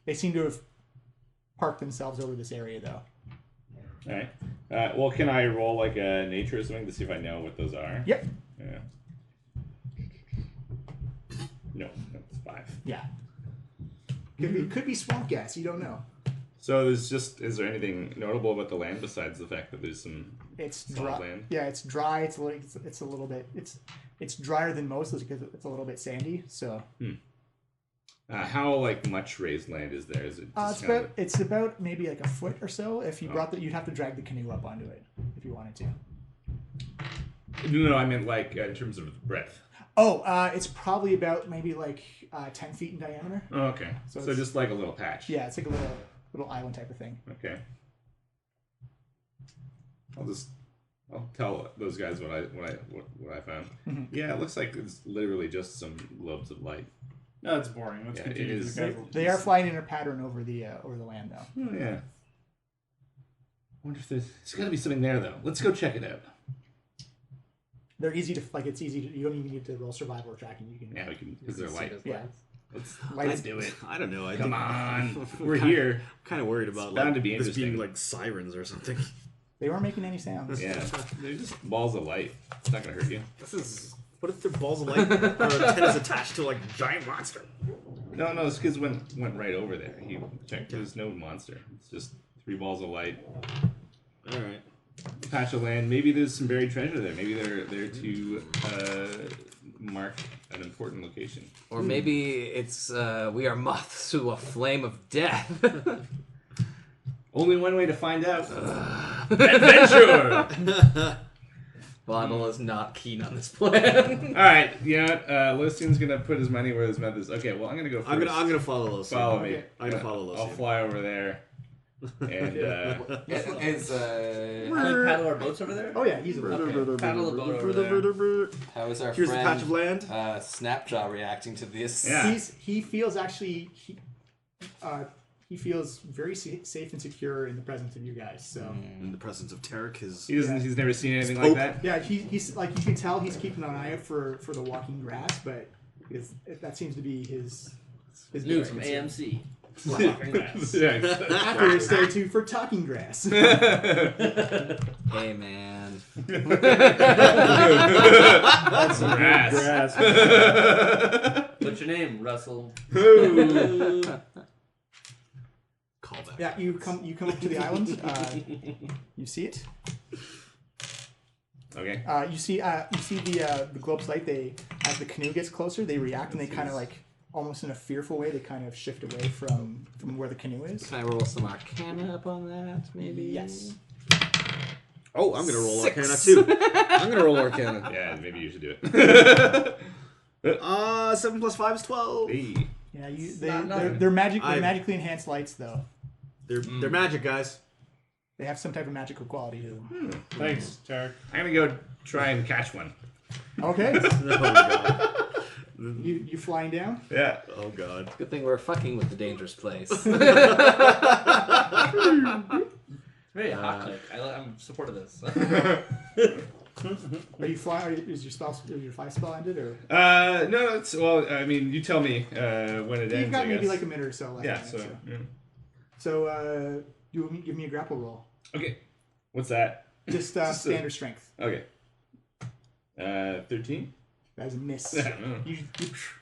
They seem to have parked themselves over this area though. All right. Well, can I roll like a nature or something to see if I know what those are? Yep. Yeah. No, that's 5. Yeah. Could be swamp gas. You don't know. So is there anything notable about the land besides the fact that there's some It's solid dry. land? Yeah, it's dry. It's a little bit. It's drier than most because it's a little bit sandy. So How like much raised land is there? Is it just it's about maybe like a foot or so. If you brought you'd have to drag the canoe up onto it if you wanted to. No, I meant like in terms of breadth. Oh, it's probably about maybe like 10 feet in diameter. Oh, okay. So it's- just like a little patch. Yeah, it's like a little island type of thing. Okay. I'll tell those guys what I found. Mm-hmm. Yeah, it looks like it's literally just some globes of light. No, that's boring. Let's Yeah, continue. it is. The guys They are flying in a pattern over the land though. Oh yeah. wonder if there's got to be something there though. Let's go check it out. They're easy to it's easy to. You don't even need to roll survival or tracking. You can. Yeah, we can because they're light. Yeah. Let's do it. I don't know. Come on, we're here. I'm kind of worried about bound to be this being interesting. like sirens or something. They weren't making any sounds. Yeah, they're just balls of light. It's not gonna hurt you. This is. What if their balls of light or antennas attached to like a giant monster? No, this kid went right over there. He checked. There's no monster. It's just 3 balls of light. All right. Patch of land. Maybe there's some buried treasure there. Maybe they're there to mark an important location. Or maybe it's we are moths to a flame of death. Only one way to find out. Adventure! Bottle is not keen on this plan. All right, you know what? Lucian's gonna put his money where his mouth is. Okay, well I'm gonna go first. I'm gonna follow Lucian. Follow me. Okay. I'm gonna follow Lucian. I'll fly over there. And Is Can we paddle our boats over there? Oh yeah, easily. Okay, paddle the boat over there. how is our Here's the friend patch of land. Snapjaw reacting to this? Yeah. He feels actually he feels very safe and secure in the presence of you guys. So In the presence of Tarek, his he's never seen anything Pope. like that. yeah, he's like you can tell he's keeping an eye out for the walking grass, but because that seems to be his News from direct AMC. Yeah, exactly. After stay tuned for talking grass. Hey man. That's grass. What's your name, Russell? call that. Yeah, you come up to the island. You see it. Okay. You see the globe's light. They as the canoe gets closer, they react and they kind of like almost in a fearful way. They kind of shift away from where the canoe is. Can I roll some Arcana up on that, maybe? Yes. Oh, I'm gonna roll 6. Arcana too. I'm gonna roll Arcana. Yeah, maybe you should do it. 7 plus 5 is 12. Hey. Yeah, nothing. they're magically enhanced lights though. They're magic, guys. They have some type of magical quality to them. Thanks, Tarek. I'm gonna go try and catch one. Okay, Oh god. you flying down. Yeah. Oh god. Good thing we're fucking with the dangerous place. Very Hakh. I'm support of this. Are you flying? Is your fly spell ended or? No, it's well. I mean, you tell me when it ends. You've got I maybe guess. like a minute or so left. Yeah. on it, So. Yeah. So give me a grapple roll. Okay. What's that? Just standard strength. Okay. 13. That is a miss. I don't know. You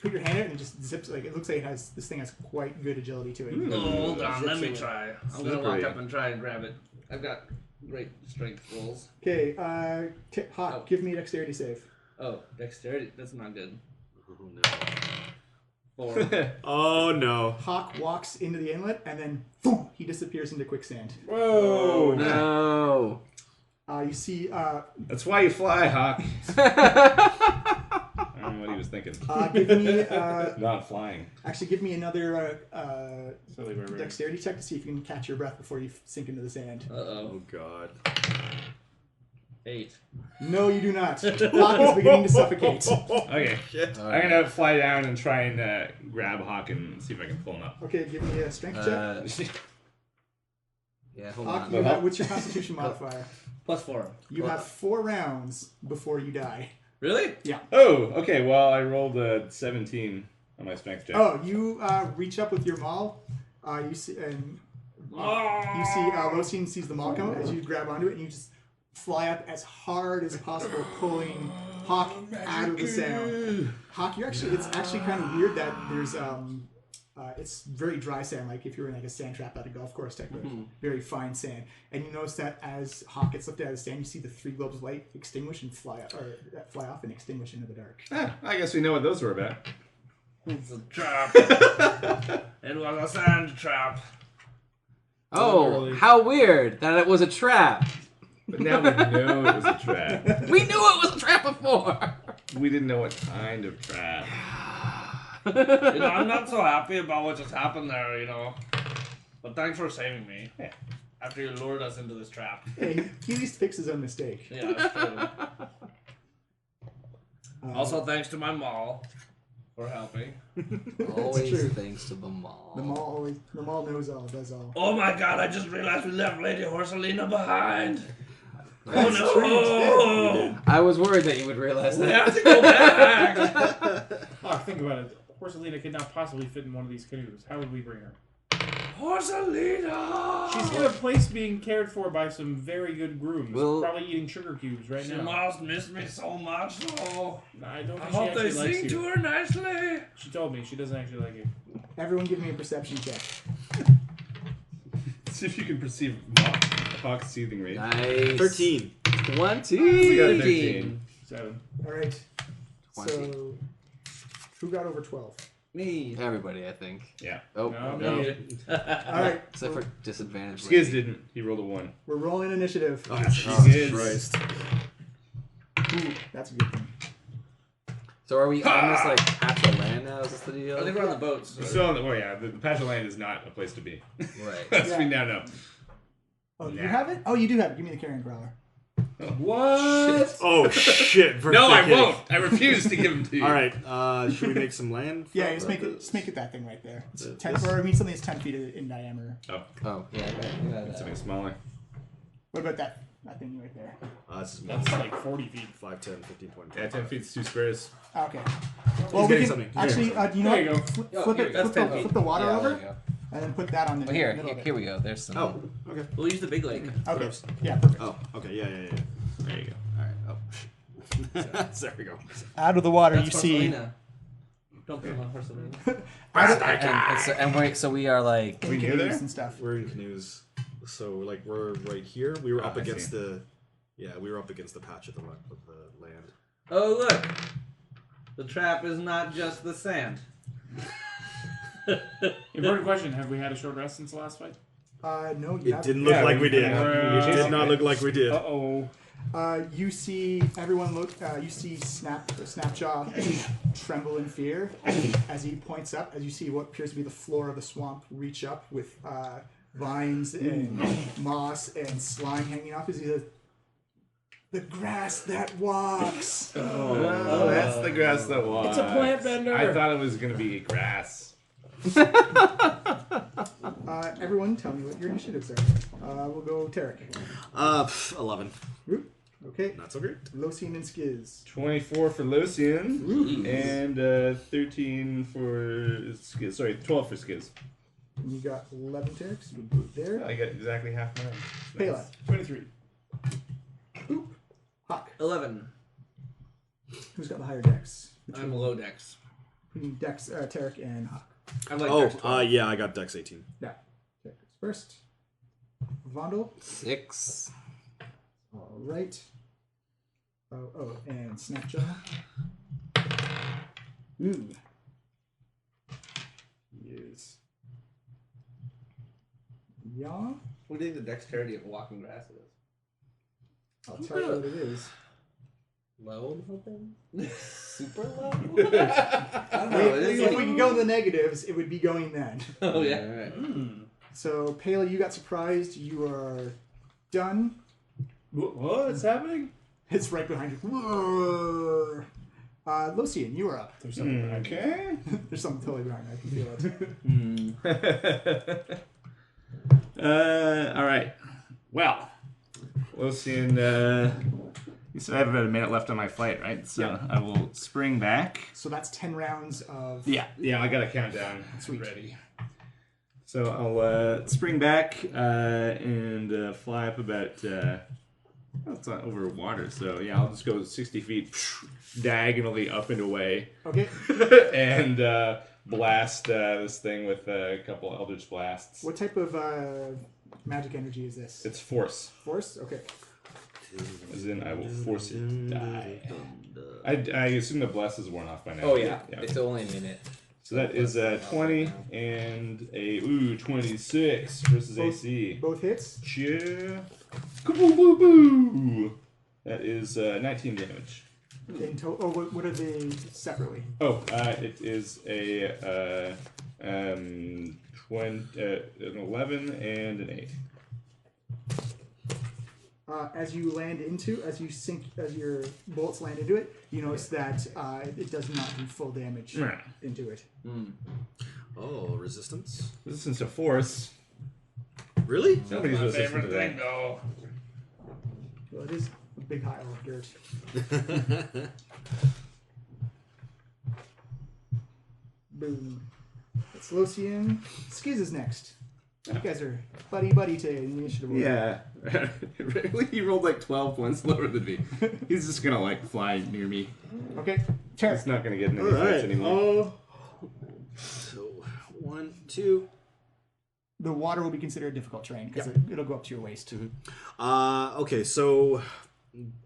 put your hand out and it just zips. Like it looks like this thing has quite good agility to it. Hold on, let me Zips away. try. I'm gonna walk Slippery. up and try and grab it. I've got great strength rolls. Okay, Hawk, Oh. give me a dexterity save. Oh, dexterity. That's not good. Oh no. 4. Oh no. Hawk walks into the inlet and then boom, he disappears into quicksand. Whoa! No. You see, That's why you fly, Hawk. I don't know what he was thinking. give me Not flying. actually give me another Silly barbarian. dexterity check to see if you can catch your breath before you sink into the sand. Uh-oh. Oh god. 8. No, you do not. Hawk is beginning to suffocate. Okay. Shit. I'm gonna fly down and try and grab Hawk and see if I can pull him up. Okay, give me a strength check. Yeah, hold Hawk, on. you have, what's your constitution modifier? +4. You have 4 rounds before you die. Really? Oh, okay. Well, I rolled a 17 on my strength check. Oh, you reach up with your maul. You see, Locian sees the maul come as you grab onto it, and you just fly up as hard as possible, pulling Hawk out of the sound. Hawk, it's actually kind of weird that there's it's very dry sand, like if you're in like a sand trap at a golf course type of very fine sand. And you notice that as Hawk gets lifted out of the sand, you see the 3 globes of light extinguish and fly off and extinguish into the dark. I guess we know what those were about. It's a trap. It was a sand trap. Oh, how weird that it was a trap. But now we know it was a trap. We knew it was a trap before. We didn't know what kind of trap. I'm not so happy about what just happened there, But thanks for saving me. Yeah. After you lured us into this trap. Hey, he at least fixed his own mistake. Yeah, that's true. Also, thanks to my maul for helping. Always true. thanks to the mall. The mall knows all, does all. Oh my god, I just realized we left Lady Horsalina behind. That's Oh true, you no! I was worried that you would realize We that. have to go back! Oh, think about it. Horsalina could not possibly fit in one of these canoes. How would we bring her? Horsalina! She's in a place being cared for by some very good grooms. Well- Probably eating sugar cubes right She now. must miss me so much, though. I don't I think hope she they actually likes sing you. to her nicely. She told me she doesn't actually like you. Everyone give me a perception check. See if you can perceive Hakh's seething rate. Nice. 13. 20. We got 15. 7. Alright. 20. So, who got over 12? Me. Everybody, I think. Yeah. Oh, No, no. me. Alright, Except for disadvantage. Skiz didn't. He rolled a 1. we're rolling initiative. Oh, Skiz. Jesus Christ. Ooh, that's a good thing. So are we on this like patch of land now? Is this the deal? I think we're on the boats. We're still on the. Well, yeah. The patch of land is not a place to be. Right. As Yeah. we now know. Oh, you Nah. have it? Oh, you do have it. Give me the carrion growler. What? Oh, shit. No, I kidding. won't. I refuse to give them to you. All right. Should we make some land? Yeah, from just make this? it that thing right there. It's This? 10, or I mean something that's 10 feet in diameter. Oh, yeah. Something smaller. What about that thing right there? This is That's like 40 feet. 5, 10, 15, 20. Yeah, 10 feet's 2 squares. Okay. Well, we getting can something. actually. You know There you what? go. Flip it. that's 10 feet. Flip the water Yeah, there over, you go. and then put that on the Well, here, middle of it. here we go. There's some. Oh, okay. We'll use the big lake. Okay. Yeah, perfect. Oh, okay. Yeah. There you go. All right. Oh. There we go. Out of the water, That's you see. Horsalina. Don't put him on Horsalina. So we are like. We near there? and stuff. We're in canoes, so like we're right here. We were up I against see. the. Yeah, we were up against the patch of the land. Oh, look. The trap is not just the sand. Important question. Have we had a short rest since the last fight? No, you It haven't. didn't look like we did. Yeah, It did not look like we did. Uh-oh. You see everyone look. You see Snapjaw tremble in fear as he points up. As you see what appears to be the floor of the swamp reach up with vines and moss and slime hanging off. As he says, "The grass that walks." Oh, that's the grass that was. It's a plant bender. I thought it was going to be grass. Everyone, tell me what your initiatives are. We'll go Tarek. 11. Oop. Okay. Not so great. Locian and Skiz. 24 for Lucian. And 13 for Skiz. Sorry, 12 for Skiz. And you got 11 Tarek, so we'll put it there. I got exactly half mine. Paela. 23. Oop. Hakh. 11. Who's got the higher dex? I'm low dex. Between Dex, Tarek and Hakh. I'm like Oh, dex 12. yeah, I got Dex 18. Yeah. Tarek is first. Vondel. 6. All right. Oh, and Snapjaw. Ooh. Yes. Yeah. What do you think the dexterity of walking grass is? I'll tell you what it is. Low something? Super low? I don't know. It is If like, we can go in the negatives, it would be going then. oh, yeah. Alright. So, Paela, you got surprised. You are done. What's happening? It's right behind you. Whoa. Locian, you are up. There's something behind you. Okay. There's something totally behind me. I can feel it. All right. Well, Lucian, you said I have about a minute left on my flight, right? So Yeah. I will spring back. So that's 10 rounds of... Yeah, I got a countdown Sweet. ready. So I'll spring back and fly up about. It's not over water, so yeah, I'll just go 60 feet diagonally up and away, Okay. and blast this thing with a couple Eldritch blasts. What type of magic energy is this? It's force, Force? Okay. as in I will force it to die. I assume the blast is worn off by now. Oh, yeah. It's only a minute. So that is a 20 and a 26 versus AC. Both hits? Yeah. Kaboo-boo-boo. That is 19 damage. Okay, what are they separately? Oh, it is a an 11 and an 8. As you your bullets land into it, you notice that it does not do full damage into it. Oh, resistance. Resistance to force. Really? Nobody's My resistant to favorite thing, that. though. Well, it is a big pile of dirt. Boom. That's Locian. Skiz is next. You guys are buddy to initiative. Yeah. He rolled like 12 points lower than me. He's just gonna like fly near me. Okay. Tara. It's not going to get in any All fights right. anymore. So 1, 2. The water will be considered difficult terrain because it'll go up to your waist. Okay, so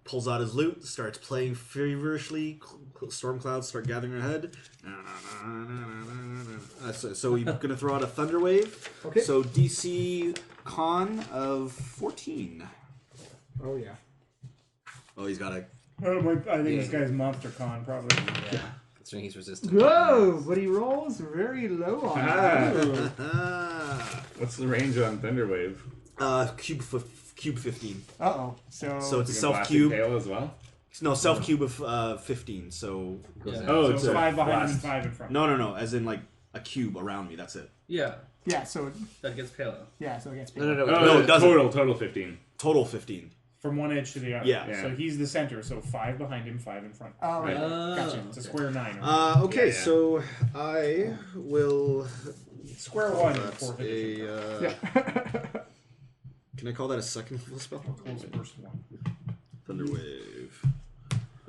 pulls out his lute, starts playing feverishly. Storm clouds start gathering ahead. So he's gonna throw out a thunder wave. Okay. So DC con of 14. Oh yeah. Oh, he's got a. I think this guy's Monster Con, probably. Yeah. Considering he's resistant. Whoa! But he rolls very low on that. What's the range on Thunderwave? Cube 15. Uh-oh. So So it's a You can self blast cube. Paela as well? No, self cube of 15. So Oh, it's So a 5 behind blast. and 5 in front. no, as in like a cube around me. That's it. Yeah, yeah, so that gets Paela. against No. Oh, No, it doesn't. Total 15. Total 15. From one edge to the other. Yeah. So he's the center, so 5 behind him, 5 in front. Oh, right. Gotcha. It's a square 9. Okay, Yeah. so I will. Square 1 in 4th edition. Yeah. Can I call that a second level spell? Close first one. Thunderwave.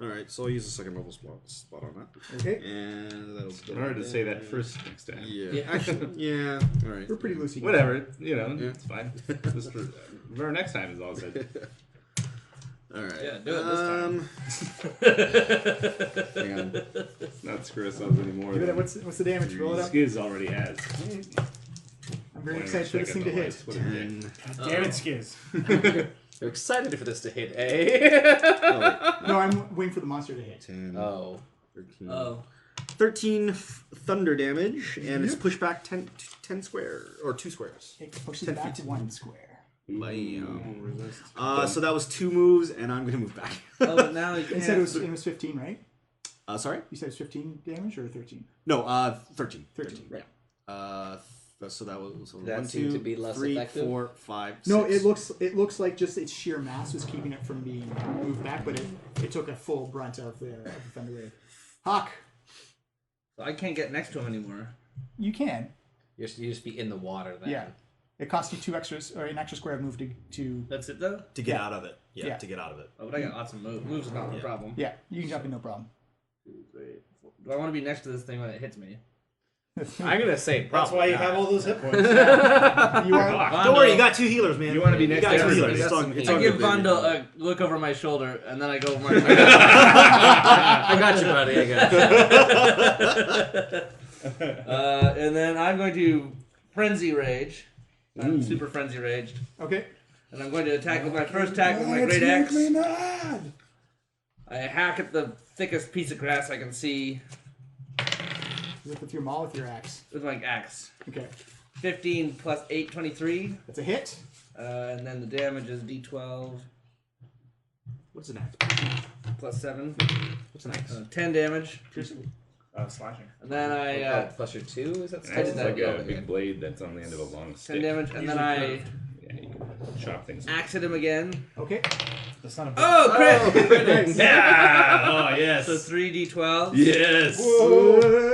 Alright, so I'll use a second level spot on that. Okay. And that'll It's hard to say that first next time. Yeah. Actually, yeah. Alright. We're pretty loosey. Whatever, it's fine. Just for next time is all said. Alright. Yeah, do it this time. Hang on. Not screw ourselves anymore. Give it a, what's the damage? Roll it up. Skiz already has. I'm very excited for this thing to hit. 10. Damn it, Skiz. You're excited for this to hit, eh? No, I'm waiting for the monster to hit. 10. Oh. 13. Oh, 13 thunder damage, and it's pushed back 10 square, or 2 squares. It pushes 10 back feet. 1 square. Bam. So that was 2 moves, and I'm going to move back. oh, but now you It said can't. it was 15, right? Sorry? You said it's 15 damage or 13? No, 13. 13. Right. So that was That 1, seemed 2, to be less 3, effective? 4, 5, 6. No, it looks like just its sheer mass was keeping it from being moved back, but it took a full brunt of the thunder wave. Hakh, I can't get next to him anymore. you can. You just be in the water then. Yeah. It costs you 2 extras or an extra square of move to That's it though. To get Yeah. out of it. Yeah, Yeah. to get out of it. Oh, but I got lots of moves. Moves is not a problem. yeah, you can jump in no problem. 2, 3, 4. Do I want to be next to this thing when it hits me? I'm gonna say That's probably why you not. have all those hit points. You are Don't worry, you got 2 healers, man. You want to be next got to 2 healers. That's It's all, some it's heat. all I give good, baby. Vondo a look over my shoulder, and then I go. I got you, buddy. I got you. And then I'm going to frenzy rage. I'm super frenzy raged, okay. and I'm going to attack with my first attack with my great axe. I hack at the thickest piece of grass I can see With your maul, with your axe. with my axe. Okay. 15 plus 8, 23. That's a hit. And then the damage is D12 What's an axe? plus 7. What's an axe? 10 damage. Slashing. And then I Plus your 2? Is that And it's that, like yeah, a big blade that's on the end of a long 10 stick. damage. And then I Yeah, you can chop things. axe at him again. Okay. That's not a Oh, crit! Yeah! Oh, yes! So 3d12 Yes!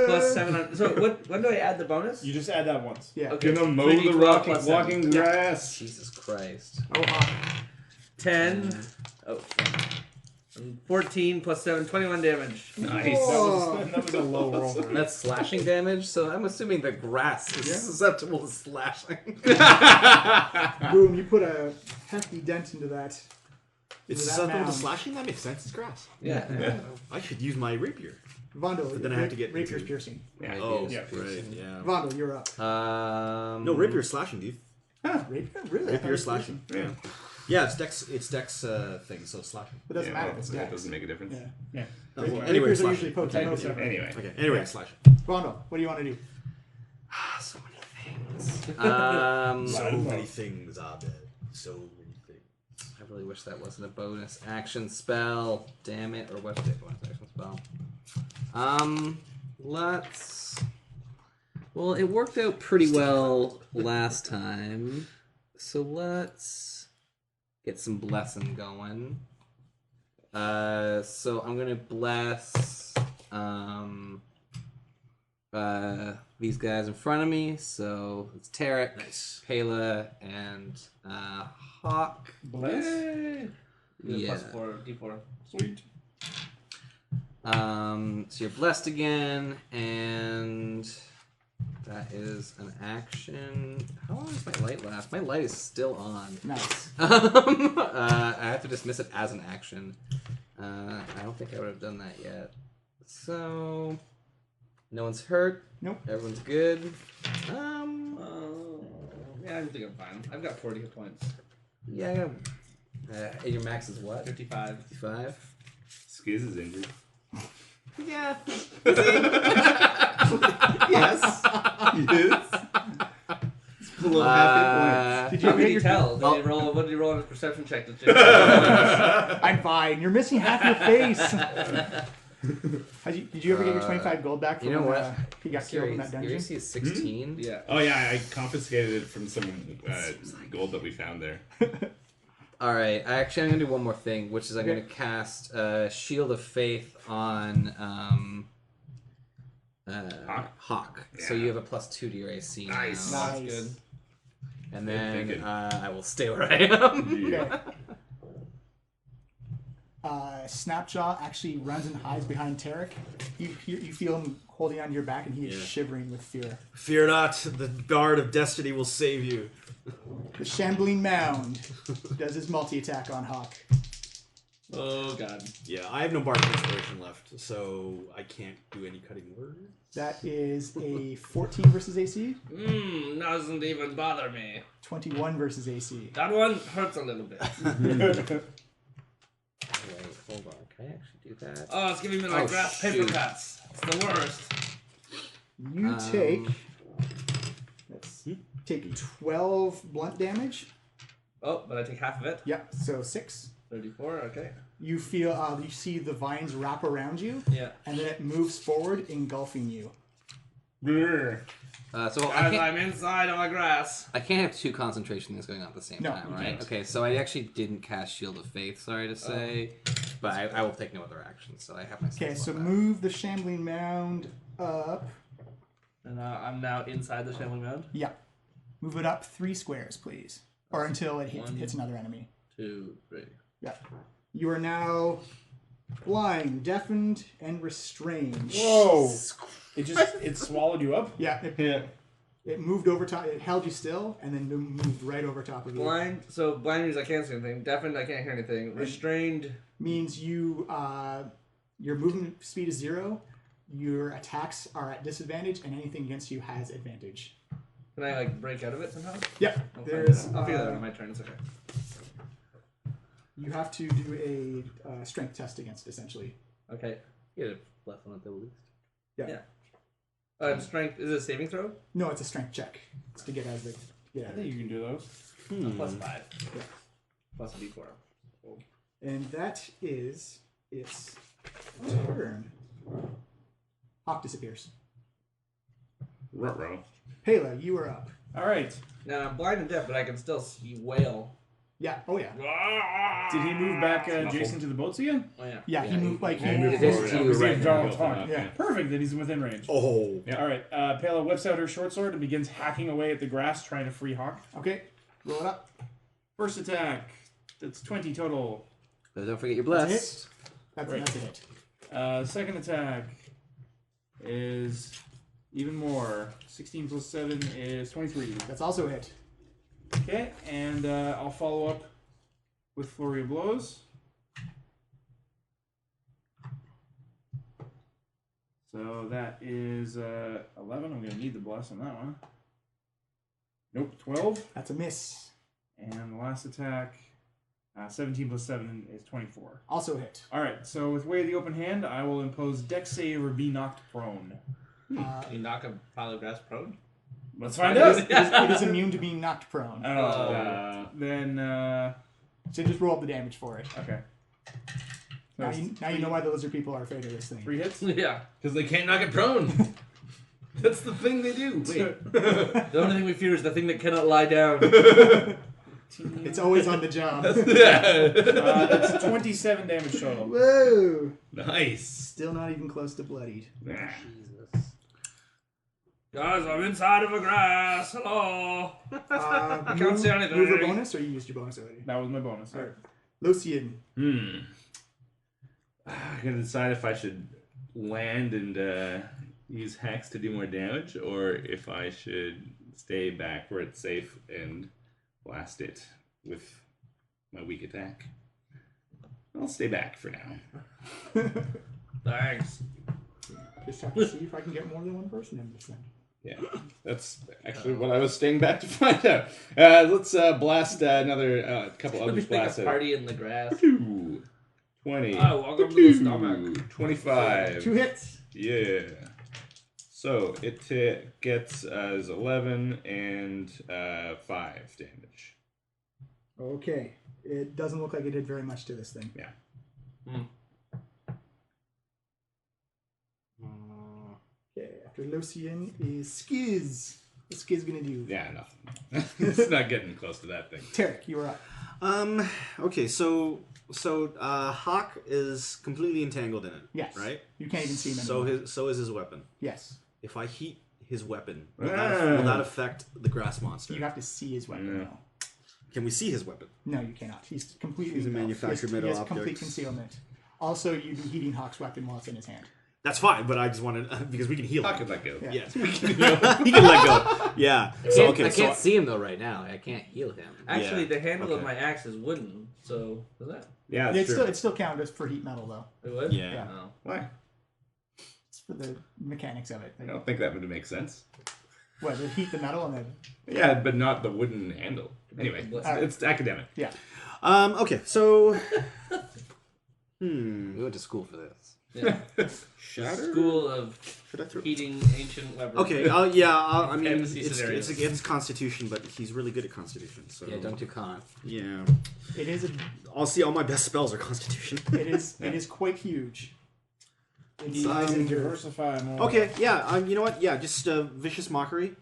plus 700. So when do I add the bonus? You just add that once. Yeah. Okay. Gonna mow 3d12 the plus 7. walking grass. Jesus Christ. Oh, Hakh. 10. Oh. And 14 plus 7, 21 damage. Nice. That was a low roll. And that's slashing damage, so I'm assuming the grass is susceptible to slashing. Boom, you put a hefty dent into that. It's that susceptible to mound. slashing? That makes sense. It's grass. Yeah. I should use my rapier. Vondo, But then I have to get rapier's into- piercing. Yeah, Oh, Yeah. right, yeah. Vondo, you're up. No, rapier's slashing, dude. Huh, rapier? Really? I thought it Rapier was slashing. Yeah. Yeah, it's dex thing, so slashing. It doesn't Yeah, matter well, if it's that dex. doesn't make a difference. Yeah. Yeah. No, Rapiers anyway, are slashing. usually potent. Type of seven. Anyway. Okay, anyway, Yeah. it's slashing. Vondo, what do you want to do? So many things. So many things, Abed. So many things. I really wish that wasn't a bonus action spell. Damn it. Or what's the bonus action spell? Let's... Well, it worked out pretty well last time. So let's get some blessing going. So I'm going to bless these guys in front of me. So it's Tarek, Paela, and Hakh. Bless. Yeah. +4 d4. Sweet. So you're blessed again, and that is an action. How long does my light last? My light is still on. Nice. I have to dismiss it as an action. I don't think I would have done that yet. So, no one's hurt. Nope. Everyone's good. Yeah, I think I'm fine. I've got 40 hit points. Yeah, I got. And your max is what? 55. 55. Skiz is injured. Yeah. Yes. Yes. It's below half hit points. Did you How ever can get you your... tell? Oh. What did you roll on his perception check? To I'm fine. You're missing half your face. Did you ever get your 25 gold back from You know when what? he got killed in that Your dungeon? AC is 16. yeah. Oh yeah, I confiscated it from some gold that we found there. Alright, I'm going to do one more thing, which is I'm going to cast Shield of Faith on Hakh. So Yeah. you have a +2 to your AC now. Nice. Nice. Good. And Very then good. I will stay where I am. Okay. Snapjaw actually runs and hides behind Tarek. You feel him holding onto your back, and he is shivering with fear. Fear not, the guard of destiny will save you. The Shambling Mound does his multi-attack on Hakh. Oh god. Yeah, I have no bardic inspiration left, so I can't do any cutting words. That is a 14 versus AC, Doesn't even bother me. 21 versus AC. That one hurts a little bit. Wait, hold on. Can I actually do that? Oh, it's giving me like Oh, grass paper shoot. cuts. It's the worst. You take 12 blunt damage. Oh, but I take half of it. Yep, so 6. 34, okay. You feel you see the vines wrap around you, Yeah. and then it moves forward, engulfing you. So Guys, I'm inside of a grass. I can't have two concentration things going on at the same No, time, you right? can't. Okay, so I actually didn't cast Shield of Faith, sorry to say. But I will take no other action, so I have my Okay, spells so back. move the Shambling Mound up. And I'm now inside the shambling mound. Yeah. Move it up 3 squares, please. Or until it One. hits another enemy. 2, 3. Yeah. You are now blind, deafened, and restrained. Whoa! It swallowed you up? Yeah, it moved over top. It held you still, and then moved right over top of you. Blind. So blind means I can't see anything. Deafened, I can't hear anything. Restrained. Means you your movement speed is 0. Your attacks are at disadvantage, and anything against you has advantage. Can I like break out of it somehow? Yeah, I'll there's. I'll figure that out on my turn. It's okay. You have to do a strength test against it, essentially. Okay. You get a left one at the least. Yeah. Yeah. Strength. Is it a saving throw? No, it's a strength check. It's to get out of the. I think you can do those. +5. Yeah. Plus a d4. And that is its turn. Hakh disappears. Ruh-roh. Paela, you are up. All right. Now I'm blind and deaf, but I can still see wail. Yeah. Oh yeah. Did he move back adjacent to the boats again? Oh yeah. Yeah. He moved like he He moved moved forward. to you Because he right had drawn now. a taunt. Yeah. Perfect. Then he's within range. Oh. Yeah. All right. Paela whips out her short sword and begins hacking away at the grass, trying to free Hakh. Okay. Roll it up. First attack. That's 20 total. But don't forget you're That's blessed. That's Right. a hit. Second attack is even more. 16 plus 7 is 23. That's also a hit. Okay, and I'll follow up with Flurry of Blows. So that is 11. I'm going to need the bless on that one. Nope, 12. That's a miss. And the last attack, 17 plus 7 is 24. Also a hit. All right, so with Way of the Open Hand, I will impose Dex save or be knocked prone. Can you knock a pile of grass prone? Let's find It out. is, it is immune to being knocked prone. Then So just roll up the damage for it. Okay. Now you know why the lizard people are afraid of this thing. 3 hits? Yeah. Because they can't knock it prone. That's the thing they do. Wait. The only thing we fear is the thing that cannot lie down. It's always on the job. That's 27 damage total. Whoa! Nice. Still not even close to bloodied. Guys, I'm inside of a grass. Hello. I can't see anything. Move a bonus, or you used your bonus already? That was my bonus. Alright. Lucian. I gotta decide if I should land and use hacks to do more damage, or if I should stay back where it's safe and blast it with my weak attack. I'll stay back for now. Thanks. Just have to see if I can get more than one person in this thing. Yeah, that's actually what I was staying back to find out. Let's blast another couple Let me others. make Blast a it. party in the grass. 20. Welcome to the stomach. 25. 2 hits. Yeah. So it gets as 11 and 5 damage. Okay. It doesn't look like it did very much to this thing. Yeah. Okay, after Lucian is Skiz. What's Skiz gonna do? Yeah, nothing. It's not getting close to that thing. Tarek, you are up. Okay, so Hakh is completely entangled in it. Yes. Right? You can't even see him So anymore. so is his weapon. Yes. If I heat his weapon, will that affect the grass monster? You have to see his weapon, though. Can we see his weapon? No, you cannot. He's completely He's a engulfed. manufactured He metal has complete objects. concealment. Also, you'd be heating Hawk's weapon while it's in his hand. That's fine, but I just wanted because we can heal I him. could let go. Yeah. Yes, he can let go. Yeah. So okay, I can't see him though right now. I can't heal him. Actually, Yeah, the handle of okay. my axe is wooden, so is that? Yeah, that's true. It still counts for heat metal, though. It would? Yeah. Oh. Why? It's for the mechanics of it. I don't think that would make sense. What, they heat the metal and then... Yeah, but not the wooden handle. Anyway, it's academic. Yeah. Okay, so We went to school for this. Yeah. shatter. School of Should I throw? heating ancient weapons. Okay. I mean, Fantasy it's scenarios. against Constitution, but he's really good at Constitution. So Yeah, don't do con. Yeah. It is I'll see. All my best spells are Constitution. it is quite huge. In size and girth. Diversify more. Okay. Yeah. You know what? Yeah. Just vicious mockery.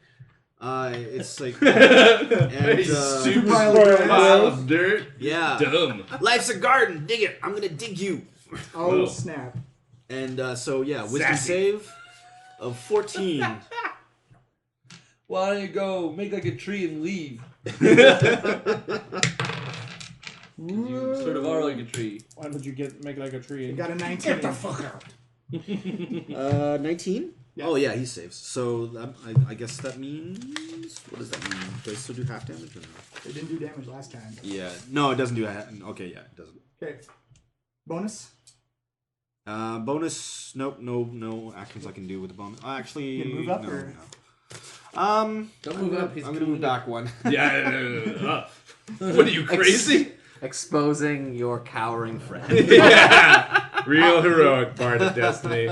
It's like and Super pile of grass. pile of dirt. yeah. Dumb. Life's a garden. Dig it. I'm gonna dig you. Oh, Whoa. snap. And so yeah, wisdom Sassy. save of 14. Why don't you go make like a tree and leave? You sort of are like a tree. Why would you make like a tree? You got a 19. 19. Yeah. Oh yeah, he saves. So I guess that means what does that mean? Do I still do half damage or no? It didn't do damage last time. Yeah. No, it doesn't do half. Okay, yeah, it doesn't. Okay. Bonus? Bonus. Nope. No actions I can do with the bonus. Actually, You can move up no, or- no. Don't move up. He's I'm gonna move back one. Yeah. What are you, crazy? Exposing your cowering friend. Yeah. Real heroic part of Destiny.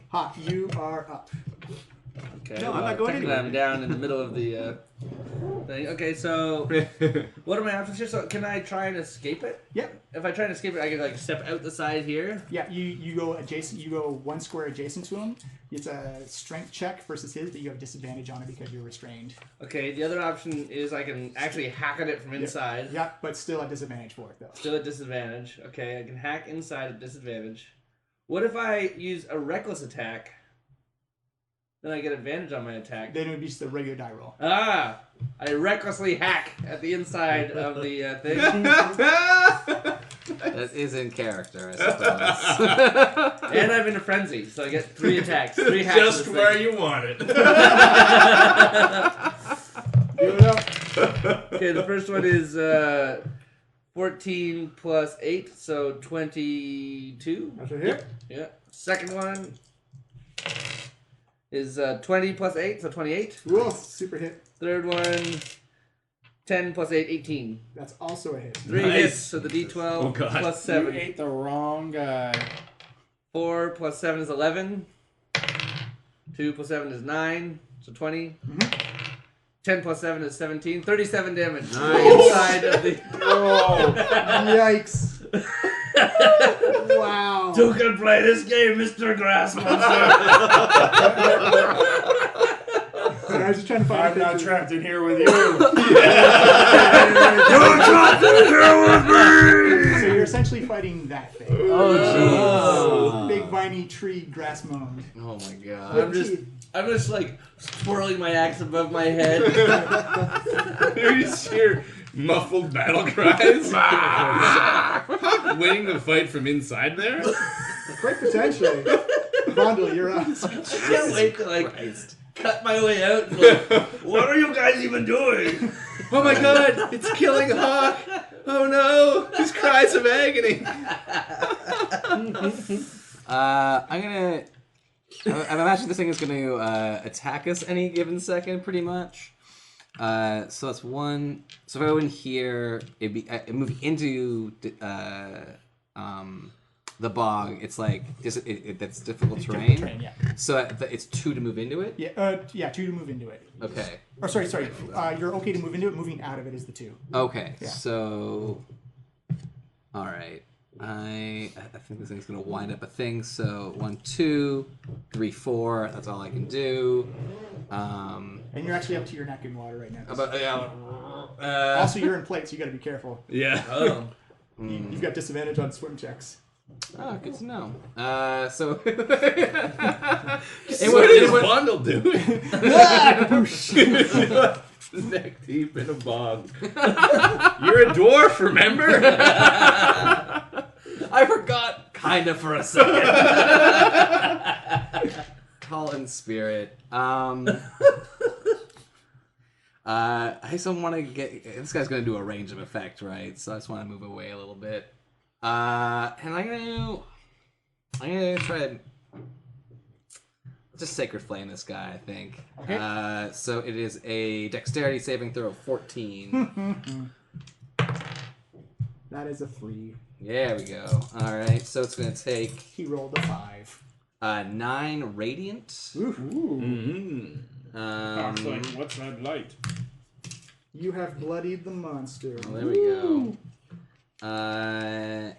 Hawk, you are up. Okay. No, I'm not going technically anywhere. I'm down in the middle of the thing. Okay, so what are my options here? So can I try and escape it? Yep. If I try and escape it, I can like step out the side here. Yeah, you go adjacent. You go one square adjacent to him. It's a strength check versus his, but you have disadvantage on it because you're restrained. Okay, the other option is I can actually hack at it from inside. Yeah, but still at disadvantage for it though. Still at disadvantage. Okay, I can hack inside at disadvantage. What if I use a reckless attack? Then I get advantage on my attack. Then it would be just a regular die roll. Ah! I recklessly hack at the inside of the thing. That is in character, I suppose. And I'm in a frenzy, so I get 3 attacks. 3 hacks. Just where you want it. Okay, the first one is 14 plus 8, so 22. That's a hit. Yeah. Second one is 20 plus 8, so 28. Ooh, super hit. Third one, 10 plus 8, 18. That's also a hit. 3 Nice. hits, so the D12 Oh, God. plus You 7. ate the wrong guy. 4 plus 7 is 11. 2 plus 7 is 9, so 20. 10 plus 7 is 17. 37 damage. Nice. Inside of the... Yikes! Wow. You can play this game, Mr. Grass Monster. Sorry, I was just trying to find. I'm not trapped in here with you. So you're essentially fighting that thing. Oh, Big viney tree grass mound. Oh my god. I'm just like twirling my axe above my head. You just hear muffled battle cries. Winning the fight from inside there? Quite potentially. Vondel, you're up. I can't wait to like cut my way out. And, like, What are you guys even doing? Oh my god, it's killing Hakh! Oh no, his cries of agony. I imagine this thing is going to attack us any given second, pretty much. So that's one. So if I go in here, it'd move into the bog. It's like that's difficult terrain. Yeah. So it's 2 to move into it. Yeah, 2 to move into it. Okay. Or sorry. You're okay to move into it. Moving out of it is the 2. Okay. Yeah. So, all right. I think this thing's gonna wind up a thing. So 1, 2, 3, 4. That's all I can do. And you're actually up to your neck in water right now. Also, Also, you're in plate, so you got to be careful. Yeah. oh. You've got disadvantage on swim checks. oh, good to know. So What is Bundle doing? Neck deep in a bog. You're a dwarf, remember? I forgot, kinda for a second. Call in spirit. I just don't want to get. This guy's gonna do a range of effect, right? So I just want to move away a little bit. And I'm gonna try to just sacred flame this guy. I think. Okay. So it is a dexterity saving throw of 14. That is a 3. There we go. All right. So it's gonna take He rolled a 5. 9 radiant. Mm-hmm. Hakh's like, what's that light? You have bloodied the monster. Oh, there we go.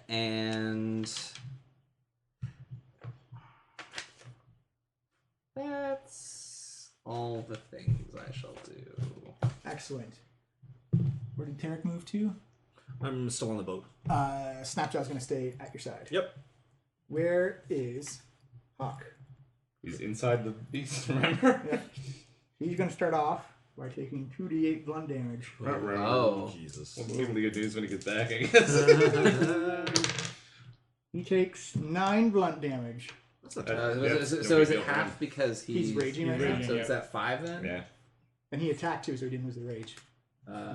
And that's all the things I shall do. Excellent. Where did Tarek move to? I'm still on the boat. Snapjaw's going to stay at your side. Yep. Where is Hakh? He's inside the beast, remember? Yeah. He's going to start off by taking 2d8 blunt damage. Oh. Jesus. We'll give him the good news when he gets back, I guess. He takes 9 blunt damage. That's not So is it half because He's raging right now? raging. So it's at 5 then? Yeah. And he attacked too, so he didn't lose the rage.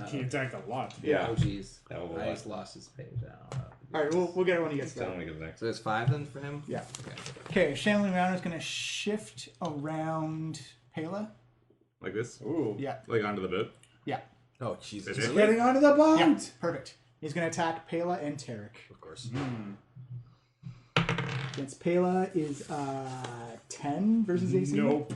He attacked a lot. Yeah. Oh jeez. That will I just lost his page. I don't know. Alright, we'll get it when he gets Tell him there. when he gets back. So it's 5 then for him? Yeah. Okay. Okay, Shambling Rounder is going to shift around Paela. Like this? Ooh. Yeah. Like onto the boat? Yeah. Oh, Jesus. Is it? Getting onto the boat! Yeah, perfect. He's going to attack Paela and Tarek. Of course. Against Paela is 10 versus AC. Nope.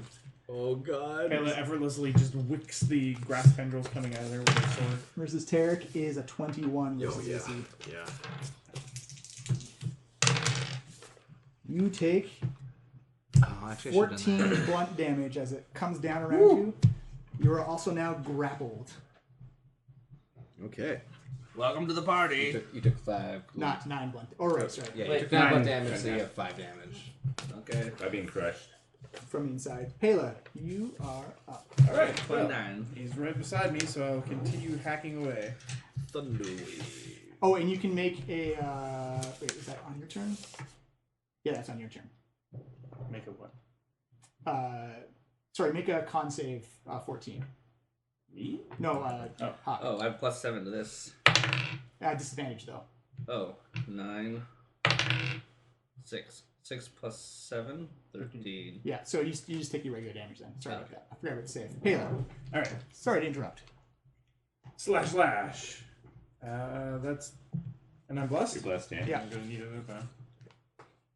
Oh, God. Paela effortlessly just wicks the grass tendrils coming out of there with her sword. Versus Tarek is a 21 Oh, versus yeah. AC. Yeah. You take Oh, actually, I should've done 14 blunt damage as it comes down around you. You are also now grappled. Okay. Welcome to the that. party. You took 5. Not 9 blunt. Oh, right, sorry. Yeah, you Wait, took 9 9 damage, so you have 5 damage. Okay. By being crushed. From inside. Paela, you are up. Alright, well, 29. he's right beside me, so I'll continue hacking away. Thunderwave. Oh, and you can make a. Wait, is that on your turn? Yeah, that's on your turn. Make a what? Sorry, make a con save 14. Me? No, Oh. Hakh. Oh, I have +7 to this. Disadvantage though. Oh, 9. 6. 6 plus 7, 13. Yeah, so you just take your regular damage then. Sorry about that. I forgot about the save. Paela, Alright. sorry to interrupt. Slash. That's. And I'm blessed? You're blessed, yeah. Yeah. I'm gonna need another time.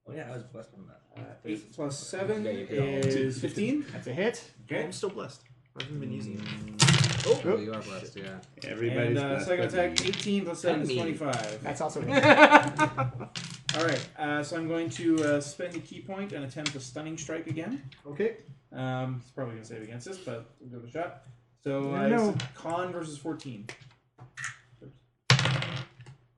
Oh yeah, I was blessed on that. 8 plus 7 Yeah, you get all is 15. That's a hit. Okay. I'm still blessed. I haven't been using it. Oh, you are blessed, yeah. Everybody's And second attack, 18 plus 7 is 25. That's also hit. Alright, so I'm going to spend a key point and attempt a stunning strike again. Okay. It's probably going to save against this, but we'll give it a shot. So, No. it's a con versus 14.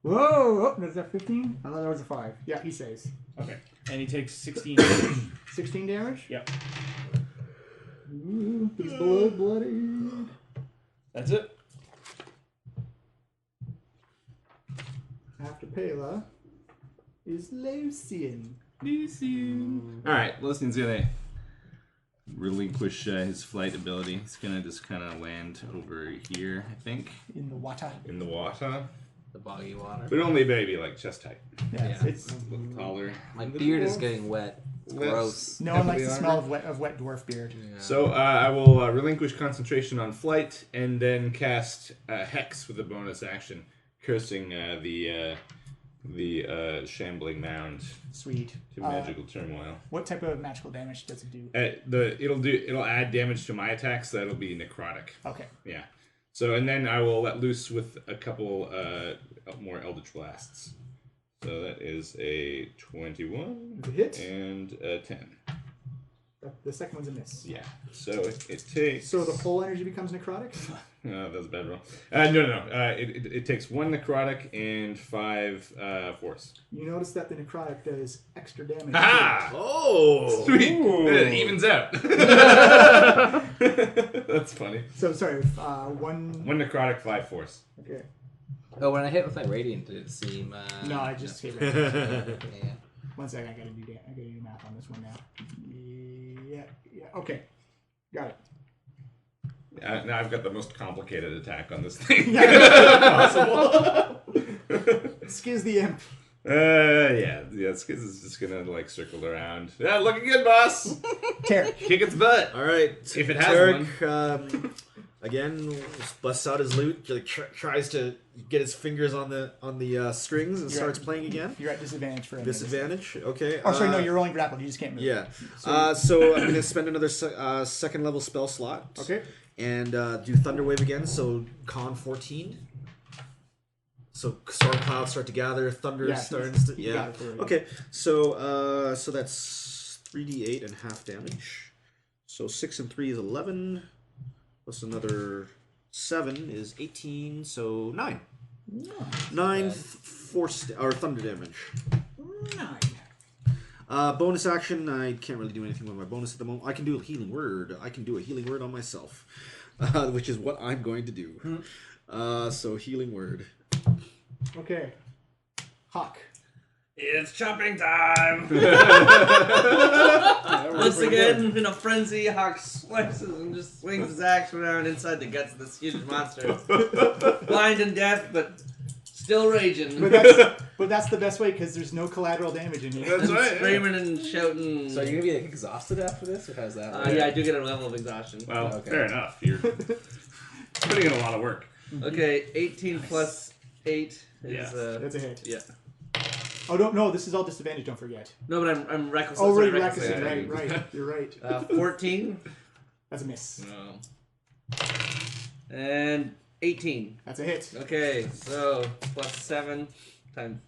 Whoa! Oh, there's that 15? I thought there was a 5. Yeah, he saves. Okay. And he takes 16 damage. 16 damage? Yep. Ooh, he's bloody. That's it. After Paela is Lucian. All right, Lucian's gonna relinquish his flight ability. He's gonna just kind of land over here, I think. In the water. In the water. The boggy water. But only maybe like chest height. Yes, Yeah. it's A little taller. My beard is getting wet. It's Less gross. no one likes the heavily smell armored. of wet dwarf beard. Yeah. So I will relinquish concentration on flight and then cast Hex with a bonus action, cursing the shambling mound Sweet. to magical turmoil. What type of magical damage does it do? It'll add damage to my attacks. So that'll be necrotic. Okay. Yeah. So and then I will let loose with a couple more Eldritch Blasts. So that is a 21 The hit. and a 10. The second one's a miss. Yeah. So it takes. So the whole energy becomes necrotic? That was a bad roll. No. It takes 1 necrotic and 5 force. You notice that the necrotic does extra damage. Ha! Oh! Sweet! It evens out. That's funny. So sorry, 1. 1 necrotic, 5 force. Okay. Oh, when I hit with my radiant, did it seem? No, I just hit it. Yeah. 1 second, I gotta do math on this one now. Yeah. Okay. Got it. Now I've got the most complicated attack on this thing. Possible. Skiz the imp. Yeah. Skiz is just gonna like circle around. Yeah, looking good, boss. Tear. Kick its butt. All right. If it has Tarek, again, busts out his lute, tries to get his fingers on the strings, and You're starts at- playing again. You're at disadvantage for him. Disadvantage. Okay. Oh, sorry, no, you're rolling grappled. You just can't move. Yeah. So I'm gonna spend another second level spell slot. Okay. And do Thunderwave again. So con 14. So storm clouds start to gather. Thunder Yeah, starting. you got it already. Okay. So that's 3d8 and half damage. So 6 and 3 is 11. Plus another 7 is 18. So 9. 9 force or thunder damage. 9. Bonus action. I can't really do anything with my bonus at the moment. I can do a healing word. I can do a healing word on myself, which is what I'm going to do. So healing word. Okay. Hakh. It's chopping time! Once again, in a frenzy, Hakh slices and just swings his axe around inside the guts of this huge monster. Blind and deaf, but still raging. But that's the best way because there's no collateral damage in here. That's right. Screaming and shouting. So are you gonna be like, exhausted after this, or how's that? work? Yeah, I do get a level of exhaustion. Well, Okay. fair enough. You're putting in a lot of work. Okay, 18 plus 8 is... Yeah. That's a hit. Yeah. Oh, no, this is all disadvantage, don't forget. No, but I'm reckless. Oh, sorry, right, reckless. reckless. Right. You're right. 14 That's a miss. no. And 18. That's a hit. Okay, so plus 7 times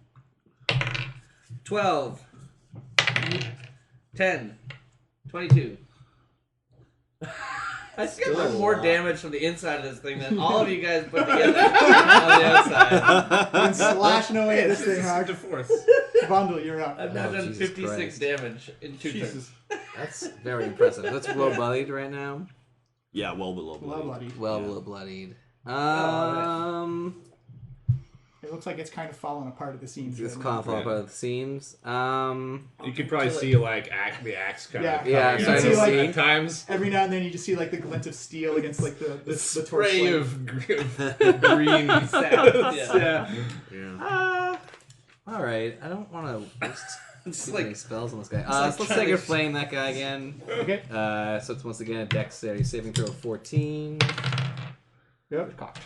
12, 10, 22. I just got more damage from the inside of this thing than all of you guys put together on the outside. I'm slashing away at this thing, Hard Hakh. to force. Bundle, you're up. I've now Oh, done Jesus 56 Christ. damage in 2 turns. That's very impressive. That's low bloodied right now. Yeah, well below. Well bloody. Well, low bloodied. It looks like it's kind of falling apart at the seams. This right conflict Yeah. about the seams. You could probably see like the axe kind Yeah. of Yeah, coming starting out to see, at like- times. Every now and then you just see like the glint of steel against like the torch Spray light. of green sap. Yeah. Yeah. All right, I don't want to waste Just too like- many spells on this guy. like Let's trying say to you're flame that guy again. Okay. So it's once again a dexterity saving throw of 14. Yep. Cocked.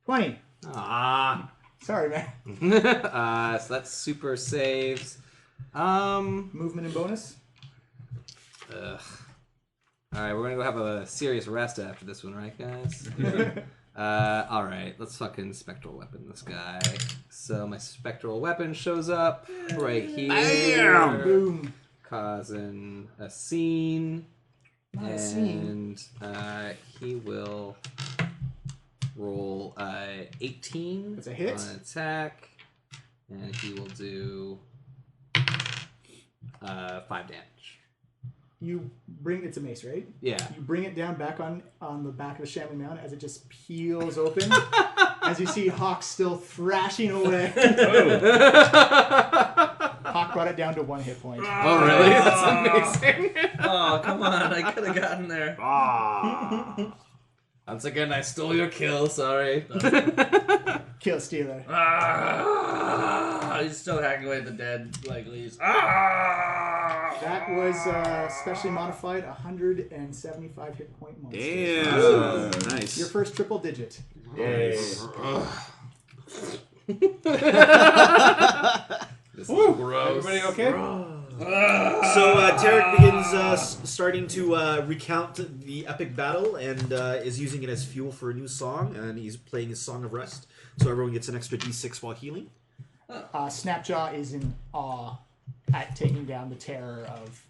20. Ah. Sorry, man. So that's super saves. Movement and bonus. Ugh. All right, we're gonna go have a serious rest after this one, right, guys? All right, let's fucking spectral weapon this guy. So my spectral weapon shows up right here. Bam! Boom. Causing a scene. Not a scene. And he will roll 18 That's a hit. on attack, and he will do 5 damage. You bring it's a mace, right? Yeah. You bring it down back on the back of the shambling mound as it just peels open. As you see Hakh still thrashing away. Hakh brought it down to 1 hit point. Oh, really? That's amazing. Oh, come on. I could have gotten there. Once again, I stole your kill. Sorry. Kill stealer. He's still hacking away at the dead legs. That was specially modified 175 hit point monster. Damn. Nice. Your first triple digit. Yay. This is gross. Everybody okay? So Tarek begins starting to recount the epic battle and is using it as fuel for a new song, and he's playing his Song of Rest. So everyone gets an extra d6 while healing. Snapjaw is in awe at taking down the terror of.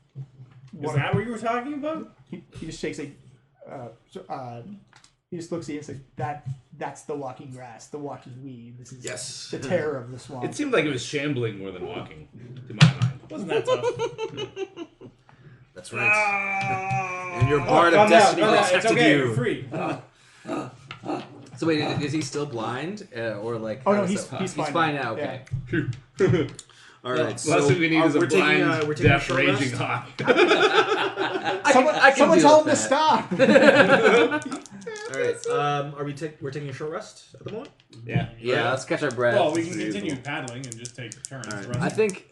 Is that what you were talking about? He just shakes like. He just looks at you and says, "That's the walking grass, the walking weed. This is Yes. the terror of the swamp." It seemed like it was shambling more than walking, to my mind. Wasn't that tough? That's right. And your Bard of Calm down, Destiny calm down. It's protected okay. you. You're free. So wait, is he still blind, or like? Oh, no, how does he's that- fine He's fine now. Okay. All right. Last thing we need is a we're taking, blind, we're taking a deaf, short raging rest. hawk. Someone deal tell him with to that. stop. All right. We're taking a short rest at the moment. Yeah. Yeah, let's catch our breath. Well, we can continue paddling and just take turns. All right. Rest. I think,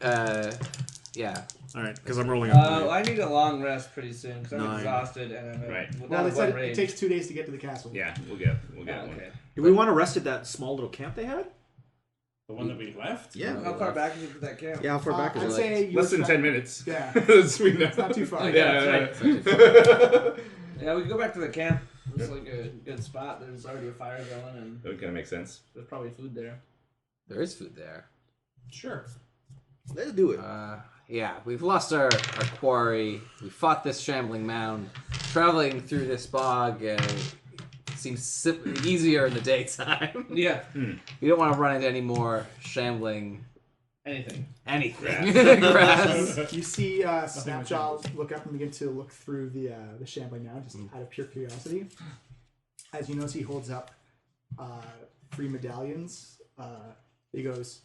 yeah. All right, because I'm rolling. I need a long rest pretty soon because I'm 9. exhausted and I'm Right. Well, they without said one it rage. takes 2 days to get to the castle. Yeah, we'll get one. Okay. Do we want to rest at that small little camp they had? The one that we left? Yeah. How far back is it to that camp? Yeah. How far back is I'd it? say Less than 10 minutes. Yeah, As we know. it's not too far. Yeah. Yeah, we can go back to the camp. It's like a good spot. There's already a fire going and That kind of makes sense. there's probably food there. There is food there. Sure. Let's do it. Yeah, we've lost our quarry. We fought this shambling mound. Traveling through this bog seems easier in the daytime. Yeah. We don't want to run into any more shambling Anything. anything. Grass. You see Snapjaw look up and begin to look through the shambling now, just out of pure curiosity. As you notice, he holds up 3 medallions. He goes,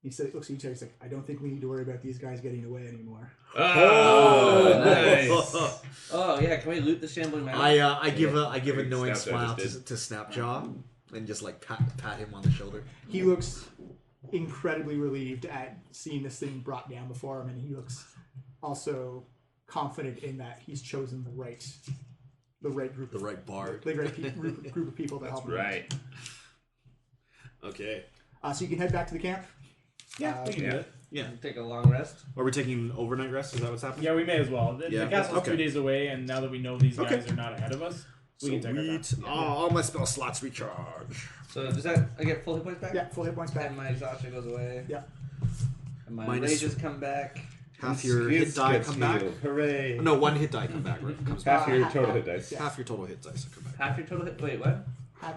he said, looks at each other, he's like, I don't think we need to worry about these guys getting away anymore. Oh, nice. Oh yeah, can we loot the shambling mound? I give a knowing Snapjaw smile just to Snapjaw and just like pat him on the shoulder. He looks incredibly relieved at seeing this thing brought down before him, and he looks also confident in that he's chosen the right group, The right bard. the right group of people to help him. Right. Okay. So you can head back to the camp. Yeah, we can do Yeah. it. Yeah. Take a long rest. Are we taking overnight rest? Is that what's happening? Yeah, we may as well. The Yeah. castle's Okay. 2 days away, and now that we know these guys Okay. are not ahead of us, we can take our time. Sweet. All my spell slots recharge. So does that I get full hit points back? Yeah, full hit points back. And my exhaustion goes away. Yeah. And my Minus- rages come back. Half your hit die come back. Hooray. No, 1 hit die come back. Right? Comes back. Half your total hit dice. Half your total hit dice come back. Half your total hit. Wait, what?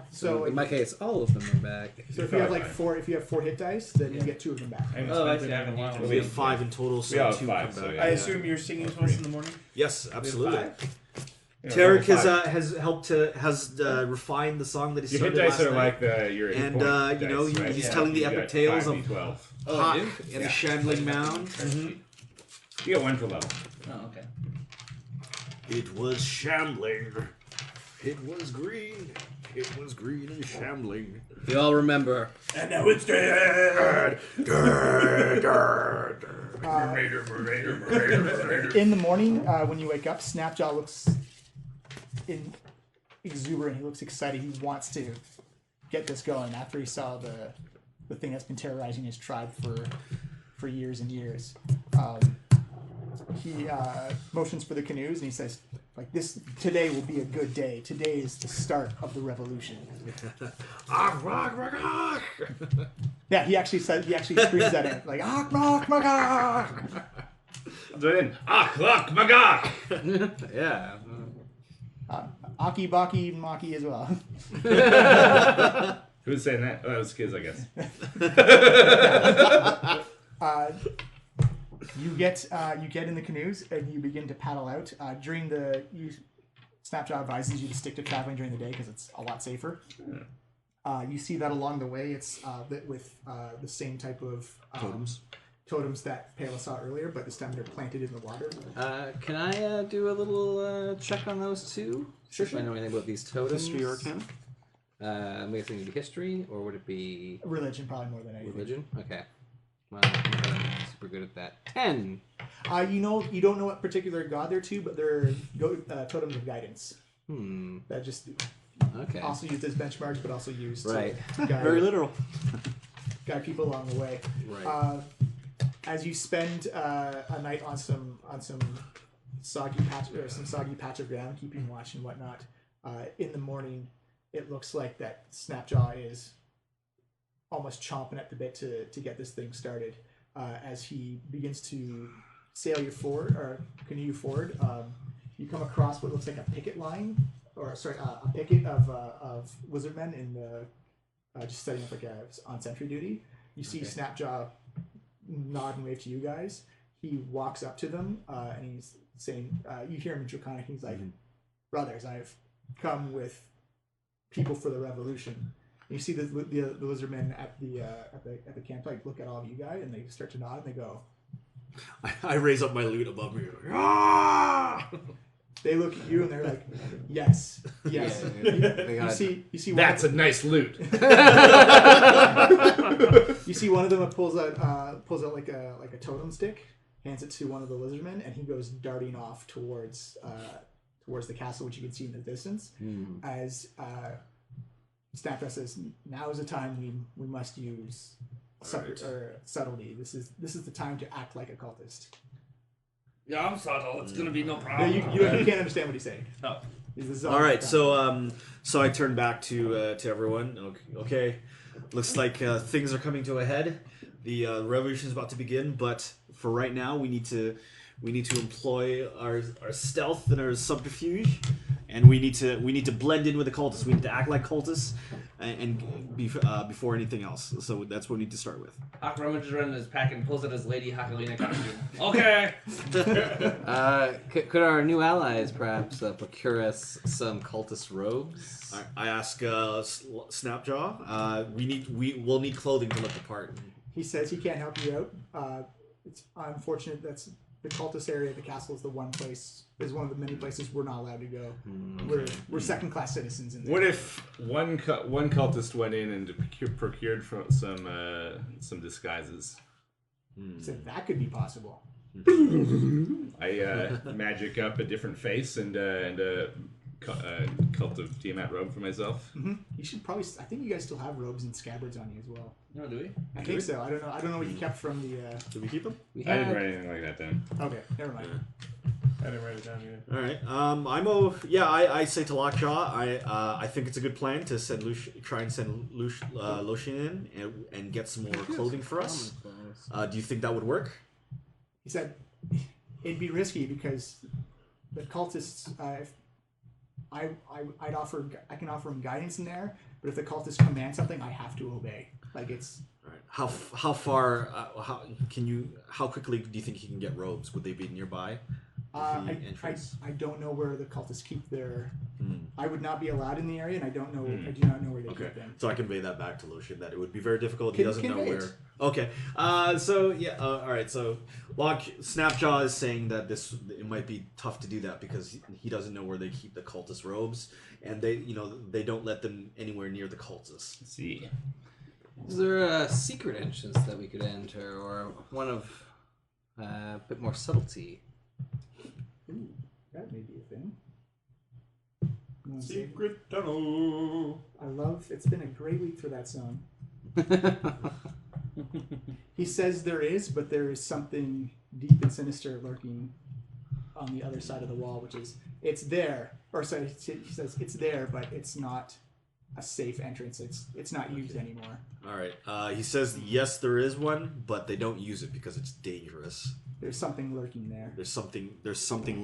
So, In my case, all of them are back. so if you have like 4 hit dice, then you get 2 of them back. I haven't Oh, I spent see, it I in a haven't while. used it. We have 5 in total, so We all have 2 5, come so back. yeah. I assume you're singing to us in the morning? Yes, absolutely. Yeah, Tarek level 5. has helped refined the song that he Your hit started dice last are night. like your hit And, point you know, dice, right? he's Yeah. telling the You epic got tales of 5d12. Oh, I do? Hakh and the shambling mound. You get 1 for level. Oh, okay. It was shambling. It was green. It was green and shambling. We all remember. And now it's dead. In the morning, when you wake up, Snapjaw looks exuberant. He looks excited. He wants to get this going after he saw the thing that's been terrorizing his tribe for years and years. He motions for the canoes and he says, Like this, today will be a good day. Today is the start of the revolution. Yeah, he actually screams at it like Hakh, Join in. Hakh, Magak! Yeah. Aki Baki Maki as well. Who's saying that? Oh, that was kids, I guess. You get in the canoes and you begin to paddle out. During the Snapjaw advises you to stick to traveling during the day because it's a lot safer. You see that along the way, it's with the same type of totems that Paela saw earlier, but this time they're planted in the water. Can I do a little check on those two? Sure. If I know anything about these totems. History or Arcana? I'm guessing it'd be history, or would it be Religion, probably more than anything. religion? Okay. Well, I'm super good at that. 10. You don't know what particular god they're to, but they're totems of guidance. That just Okay. also used as benchmarks, but also used Right. to guide, Very literal. guide people along the way. Right. As you spend a night on some soggy patch of ground, keeping watch and whatnot, in the morning, it looks like that Snapjaw is almost chomping at the bit to get this thing started. As he begins to sail you forward or canoe you forward, you come across what looks like a picket line, a picket of lizardmen in the just setting up like on sentry duty. You see Snapjaw nod and wave to you guys. He walks up to them and he's saying, you hear him in Draconic. He's like, "Brothers, I've come with people for the revolution." And you see the lizardmen at the camp like look at all of you guys and they start to nod and they go. I raise up my loot above me. Ah! They look at you and they're like, "Yes, yes." Yeah, You see. That's a nice loot. You see one of them pulls out like a totem stick, hands it to one of the lizardmen, and he goes darting off towards the castle, which you can see in the distance. As Snapjaw says, "Now is the time we must use subtlety. This is the time to act like a cultist." Yeah, I'm subtle. It's gonna be no No, problem. you can't understand what he's saying. No. All right, so I turn back to everyone. Okay, looks like things are coming to a head. The revolution is about to begin, but for right now, we need to employ our stealth and our subterfuge, and we need to blend in with the cultists. We need to act like cultists, and before anything else. So that's what we need to start with. Hakh rummages around in his pack and pulls out his Lady Hakhalina costume. Okay. Could our new allies perhaps procure us some cultist robes? I ask Snapjaw. We'll need clothing to look the part. He says he can't help you out. It's unfortunate that's the cultist area of the castle is one of the many places we're not allowed to go. We're second-class citizens in there. What if one cultist went in and procured from some disguises? So that could be possible. I magic up a different face and a cult of Tiamat robe for myself. You should probably. I think you guys still have robes and scabbards on you as well. No, do we? I think so. I don't know. I don't know what you kept from the. Did we keep them? I didn't write anything like that down. Okay, never mind. I didn't write it down either. All right. I say to Lockjaw, I think it's a good plan to try and send Loshin in and get some more clothing for us. Do you think that would work? He said it'd be risky because the cultists. I can offer him guidance in there, but if the cultists command something, I have to obey. Like it's. All right. How quickly do you think he can get robes? Would they be nearby? I don't know where the cultists keep their. I would not be allowed in the area, and I don't know. I do not know where they keep them. So I convey that back to Lucian that it would be very difficult. He doesn't know convey where. it. Okay. All right. So Snapjaw is saying that it might be tough to do that because he doesn't know where they keep the cultist robes, and they don't let them anywhere near the cultists. Let's see. Is there a secret entrance that we could enter, or one of a bit more subtlety? Ooh, that may be a thing. Secret tunnel. It's been a great week for that song. He says there is, but there is something deep and sinister lurking on the other side of the wall, which is it's there. Or sorry, he says it's there, but it's not a safe entrance. It's not used anymore. All right. He says yes, there is one, but they don't use it because it's dangerous. There's something lurking there. There's something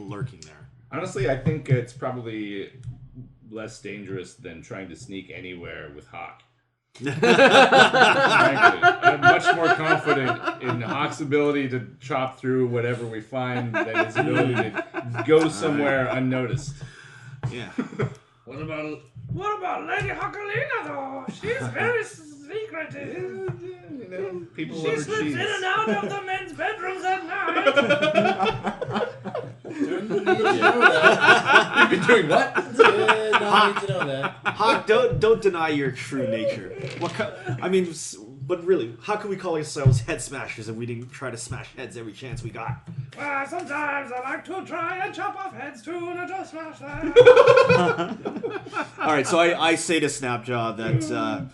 lurking there. Honestly, I think it's probably less dangerous than trying to sneak anywhere with Hakh. Frankly, I'm much more confident in Hakh's ability to chop through whatever we find than his ability to go somewhere unnoticed. Yeah. What about Lady Hakalina though? She's very secretive. You know, people She over slips cheese. in and out of the men's bedrooms at night. You've been doing what? I need to know that. Hakh, don't deny your true nature. But really, how can we call ourselves head smashers if we didn't try to smash heads every chance we got? Well, sometimes I like to try and chop off heads too, not just smash them. All right, so I say to Snapjaw that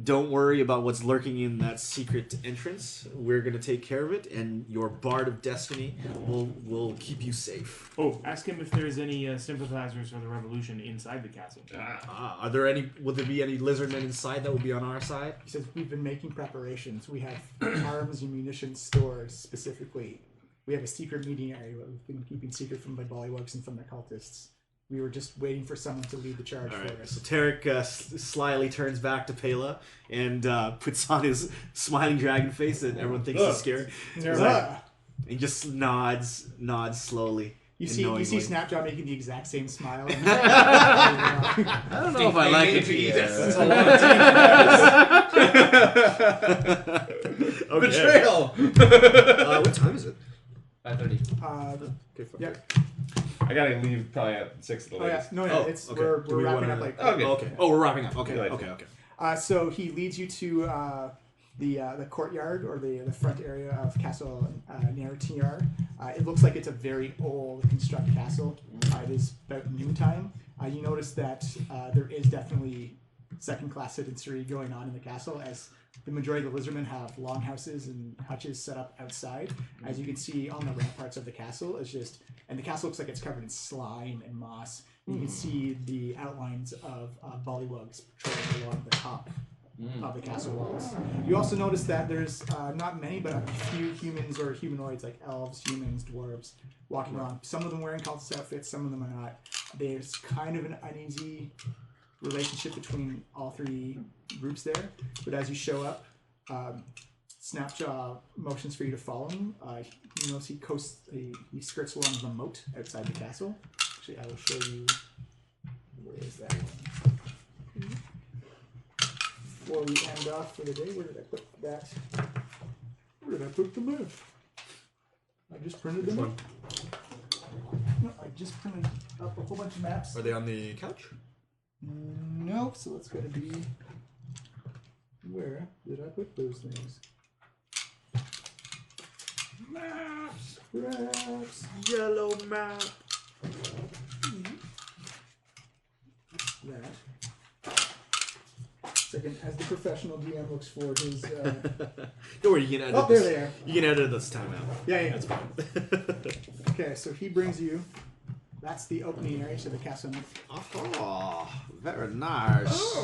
don't worry about what's lurking in that secret entrance. We're gonna take care of it, and your Bard of Destiny will keep you safe. Oh, ask him if there's any sympathizers for the revolution inside the castle. Are there any? Will there be any lizardmen inside that will be on our side? He says, we've been making preparations. We have arms and munitions stored specifically. We have a secret meeting area that we've been keeping secret from the Bullywugs and from the cultists. We were just waiting for someone to lead the charge All for right. us. So Tarek slyly turns back to Paela and puts on his smiling dragon face that everyone thinks is scary. He's like, he just nods slowly. You see Snapjaw making the exact same smile. I don't know if I like it here. That's a lot of Betrayal! What time is it? 5:30. Okay, fuck yeah. it. I gotta leave probably at 6 at the Oh yeah, latest. no, Oh, it's okay. we're Do we wrapping wanna- up like. Okay. Okay. Oh, we're wrapping up. Okay. Yeah, Okay. So he leads you to the courtyard or the front area of Castle Naerytar. It looks like it's a very old construct castle. It is about noontime. You notice that there is definitely second-class citizenry going on in the castle, as the majority of the lizardmen have longhouses and hutches set up outside. As you can see on the ramparts of the castle, and the castle looks like it's covered in slime and moss. You can see the outlines of bullywugs patrolling along the top of the castle walls. You also notice that there's not many, but a few humans or humanoids, like elves, humans, dwarves, walking around. Some of them wearing cultist outfits, some of them are not. There's kind of an uneasy relationship between all three groups there, but as you show up, Snapjaw motions for you to follow him. You notice he skirts along the moat outside the castle. Actually, I will show you. Where is that one? Before we end off for the day, where did I put that? Where did I put the map? I just printed them. one? No, I just printed up a whole bunch of maps. Are they on the couch? Nope, so it's gotta be. Where did I put those things? Maps! Maps! Yellow map. That. Second, as the professional DM looks for his. Don't worry, you can edit Oh, there this. they are. You can edit this time out. Yeah. That's fine. Okay, so he brings you. That's the opening area to the castle. Oh, very nice.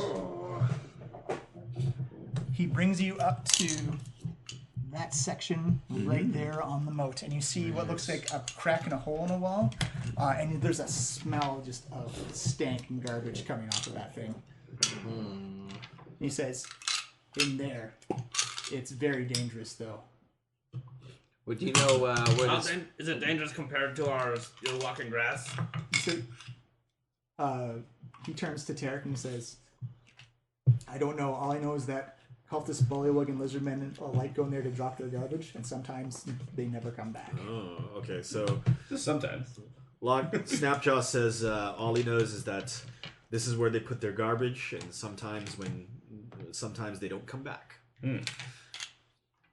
He brings you up to that section right there on the moat, and you see what looks like a crack and a hole in a wall, and there's a smell just of stank and garbage coming off of that thing. He says, in there, it's very dangerous though. Would you know where How this... is it dangerous compared to our walking grass? So, he turns to Tarek and he says, I don't know. All I know is that cultists, bullywug, and lizardmen like going there to drop their garbage, and sometimes they never come back. Oh, okay. So Just sometimes. Snapjaw says all he knows is that this is where they put their garbage, and sometimes they don't come back.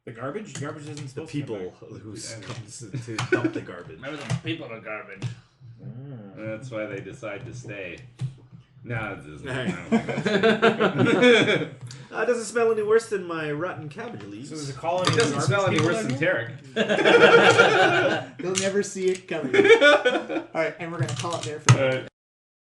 The garbage? Garbage isn't The supposed people to who come to dump the garbage. Maybe the people are garbage. That's why they decide to stay. No, it isn't. Hey. I don't think that's Doesn't smell any worse than my rotten cabbage leaves. So there's a colony. It doesn't of smell any garbage worse than people Tarek. You'll never see it coming. All right, and we're gonna call it there for.